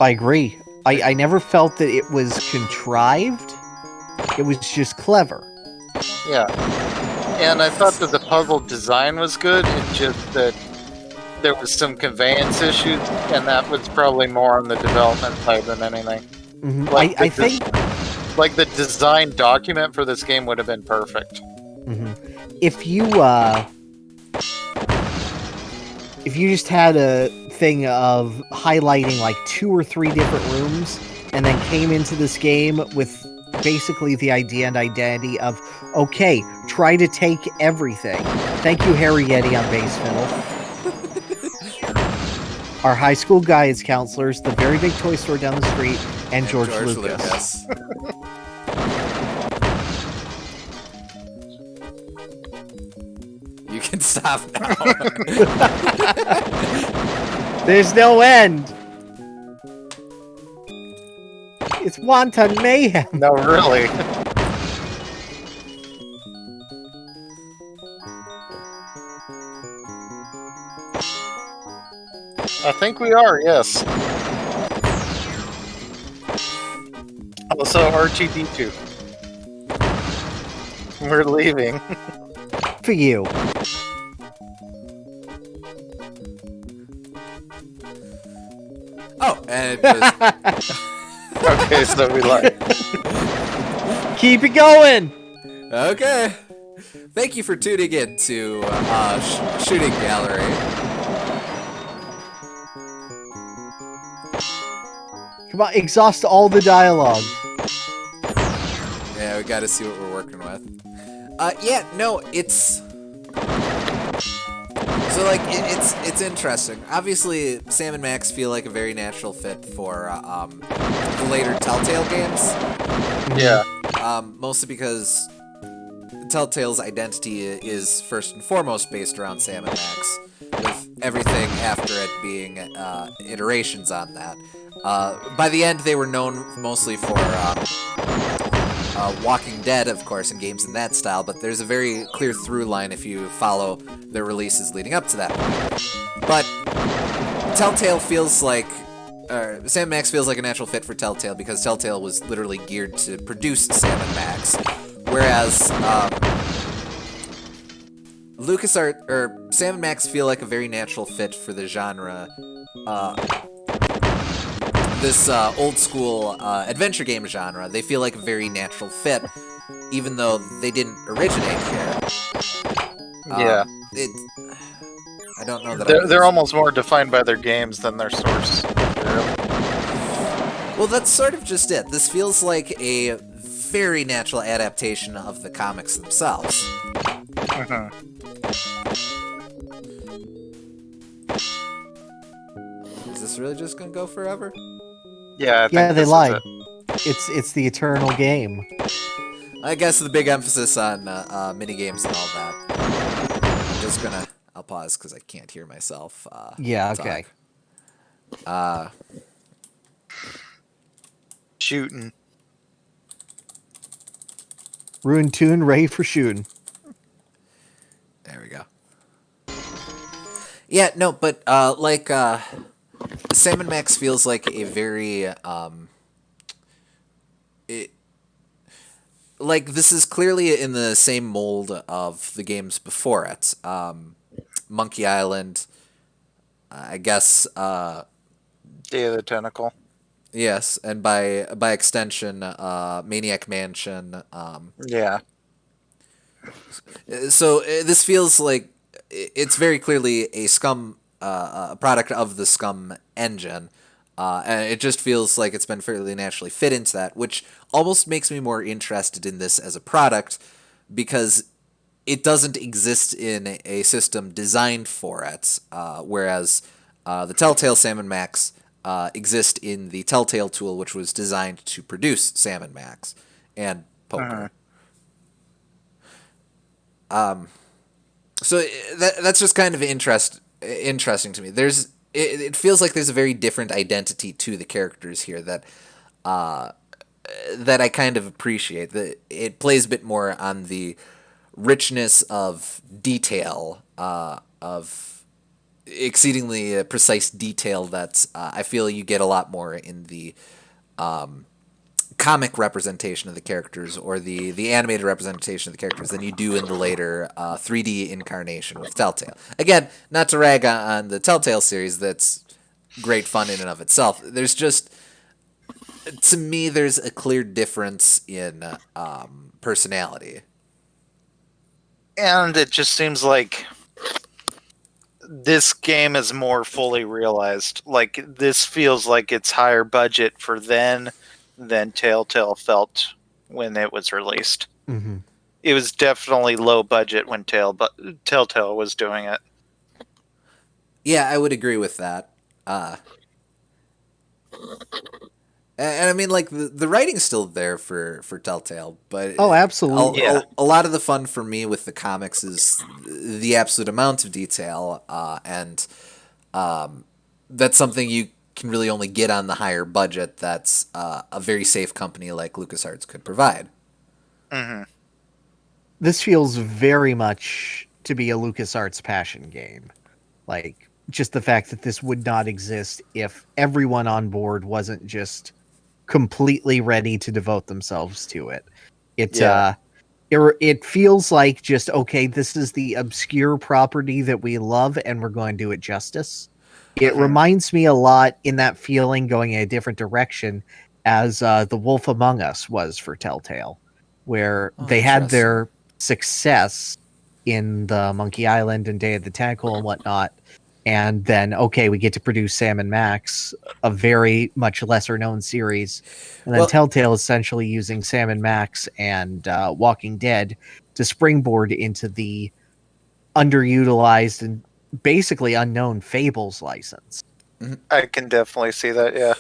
I agree. I never felt that it was contrived. It was just clever. Yeah. And I thought that the puzzle design was good, it's just that there was some conveyance issues, and that was probably more on the development side than anything. Mm-hmm. Like I think... Like, the design document for this game would have been perfect. Mm-hmm. If if you just had a thing of highlighting like 2 or 3 different rooms and then came into this game with basically the idea and identity of, okay, try to take everything. Thank you, Harry Yeti on bass fiddle. Our high school guidance counselors, the very big toy store down the street, and George Lucas. You can stop now. There's no end. It's wanton mayhem. No, really. I think we are, yes. Also, R2D2. We're leaving. For you. Oh, and it just... Okay, so we lied. Keep it going. Okay. Thank you for tuning in to Shooting Gallery. Come on, exhaust all the dialogue. Yeah, we got to see what we're working with. Yeah, no, it's... So, like, it's interesting. Obviously, Sam and Max feel like a very natural fit for the later Telltale games. Yeah. Mostly because Telltale's identity is first and foremost based around Sam and Max, with everything after it being iterations on that. By the end, they were known mostly for Walking Dead, of course, and games in that style, but there's a very clear through line if you follow their releases leading up to that point. But Telltale feels like... Sam Max feels like a natural fit for Telltale because Telltale was literally geared to produce Sam and Max, whereas Sam and Max feel like a very natural fit for the genre. This old school adventure game genre. They feel like a very natural fit, even though they didn't originate here. Yeah. I don't know that they're almost more defined by their games than their source material. Well, that's sort of just it. This feels like a very natural adaptation of the comics themselves. Is this really just gonna go forever? Yeah, I think they this lied. Is It's the eternal game. I guess the big emphasis on minigames and all that. I'm just gonna... I'll pause because I can't hear myself. Yeah, talk. okay. Shooting. Ruined tune, ready for shooting. There we go. Yeah, no, but Sam and Max feels like a very this is clearly in the same mold of the games before it. Monkey Island, I guess. Day of the Tentacle. Yes, and by extension, Maniac Mansion. Yeah. So this feels like it's very clearly a product of the Scum engine, and it just feels like it's been fairly naturally fit into that, which almost makes me more interested in this as a product because it doesn't exist in a system designed for it, whereas the Telltale Sam and Max exist in the Telltale tool, which was designed to produce Sam and Max and poker. So that's just kind of interesting to me. It feels like there's a very different identity to the characters here that I kind of appreciate. That it plays a bit more on the richness of detail, of exceedingly precise detail that I feel you get a lot more in the comic representation of the characters or the animated representation of the characters than you do in the later 3D incarnation with Telltale. Again, not to rag on the Telltale series, that's great fun in and of itself. There's just, to me, there's a clear difference in personality. And it just seems like this game is more fully realized. Like, this feels like it's higher budget for then than Telltale felt when it was released. Mm-hmm. It was definitely low budget when Telltale was doing it. Yeah, I would agree with that. And I mean, like, the writing's still there for Telltale, but Oh, absolutely. a lot of the fun for me with the comics is the absolute amount of detail, and that's something you can really only get on the higher budget that's a very safe company like LucasArts could provide. Mm-hmm. This feels very much to be a LucasArts passion game. Like, just the fact that this would not exist if everyone on board wasn't just completely ready to devote themselves to it. It feels like just, okay, this is the obscure property that we love and we're going to do it justice. It reminds me a lot in that feeling, going in a different direction, as The Wolf Among Us was for Telltale, where they had their success in the Monkey Island and Day of the Tentacle and whatnot. And then, okay, we get to produce Sam and Max, a very much lesser known series. And then Telltale essentially using Sam and Max and Walking Dead to springboard into the underutilized and basically unknown Fables license. I can definitely see that, yeah.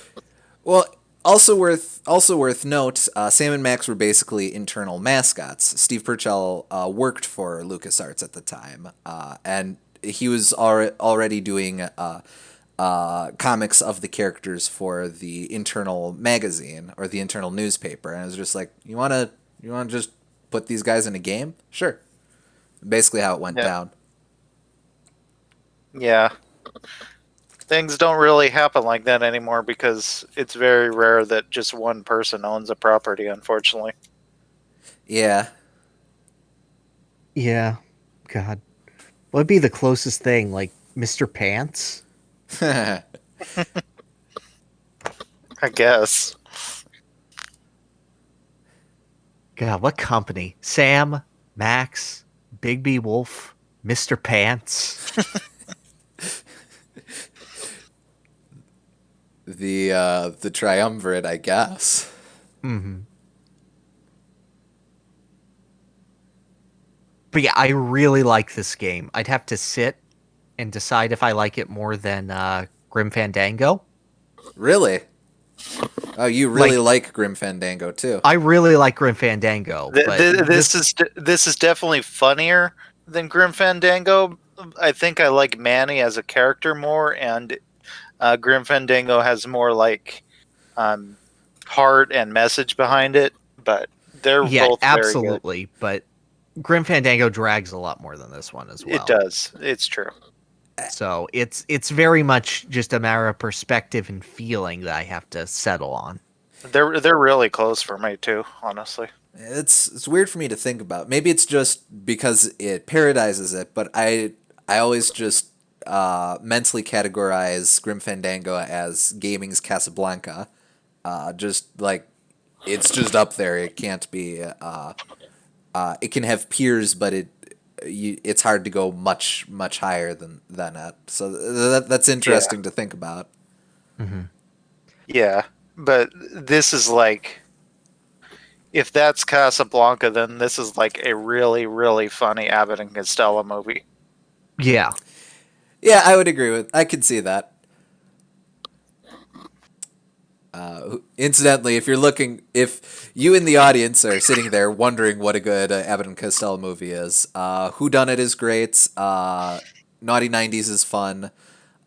Well, also worth note, Sam and Max were basically internal mascots. Steve Purcell worked for LucasArts at the time, and he was already doing comics of the characters for the internal magazine or the internal newspaper, and it was just like, you want to just put these guys in a game? Sure. Basically how it went down. Yeah. Things don't really happen like that anymore because it's very rare that just one person owns a property, unfortunately. Yeah. Yeah. God. What would be the closest thing? Like Mr. Pants? I guess. God, what company? Sam, Max, Big B Wolf, Mr. Pants. The triumvirate, I guess. Mm-hmm. But yeah, I really like this game. I'd have to sit and decide if I like it more than Grim Fandango. Really? Oh, you really like Grim Fandango too. I really like Grim Fandango. This is definitely funnier than Grim Fandango. I think I like Manny as a character more, and Grim Fandango has more like heart and message behind it. But they're both absolutely. Very good. But Grim Fandango drags a lot more than this one as well. It does. It's true. So it's very much just a matter of perspective and feeling that I have to settle on. They're really close for me too, honestly. It's weird for me to think about. Maybe it's just because it parodizes it, but I always just mentally categorize Grim Fandango as gaming's Casablanca. Just like it's just up there. It can't be. It can have peers, but it's hard to go much higher than that. So that's interesting to think about. Mm-hmm. Yeah, but this is like, if that's Casablanca, then this is like a really, really funny Abbott and Costello movie. Yeah. Yeah, I would agree with. I could see that. Incidentally, if you in the audience are sitting there wondering what a good Abbott and Costello movie is, Whodunit is great. Naughty 90s is fun.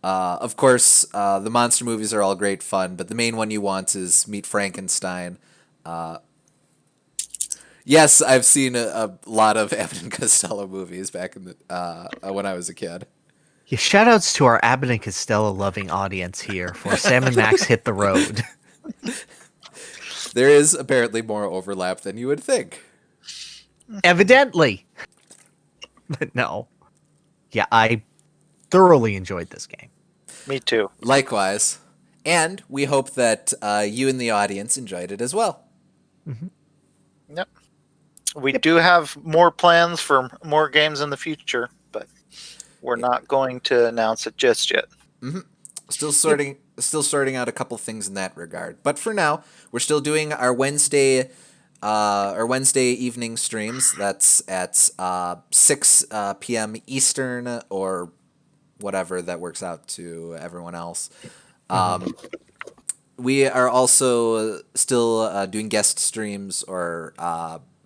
Of course, the monster movies are all great fun, but the main one you want is Meet Frankenstein. Yes, I've seen a lot of Abbott and Costello movies back in the when I was a kid. Yeah, shoutouts to our Abbott and Costello loving audience here for Sam and Max Hit the Road. There is apparently more overlap than you would think. Evidently. But no. Yeah, I thoroughly enjoyed this game. Me too. Likewise. And we hope that you in the audience enjoyed it as well. Mm-hmm. Yep. We do have more plans for more games in the future, but we're not going to announce it just yet. Mm-hmm. Still sorting out a couple things in that regard. But for now, we're still doing our Wednesday evening streams. That's at 6 p.m. Eastern or whatever that works out to everyone else. We are also still doing guest streams or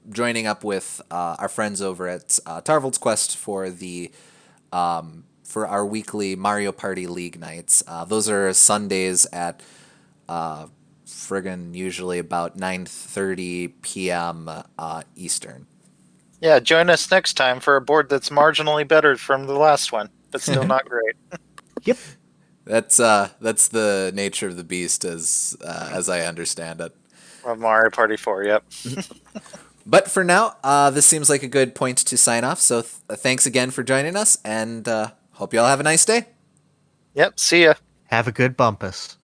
joining up with our friends over at Tarvold's Quest for the for our weekly Mario Party League nights. Those are Sundays at friggin' usually about 9:30 p.m. Eastern. Yeah, join us next time for a board that's marginally better from the last one, but still not great. Yep. That's the nature of the beast as I understand it. Well, Mario Party 4, yep. But for now, this seems like a good point to sign off. So thanks again for joining us, and hope you all have a nice day. Yep, see ya. Have a good Bumpus.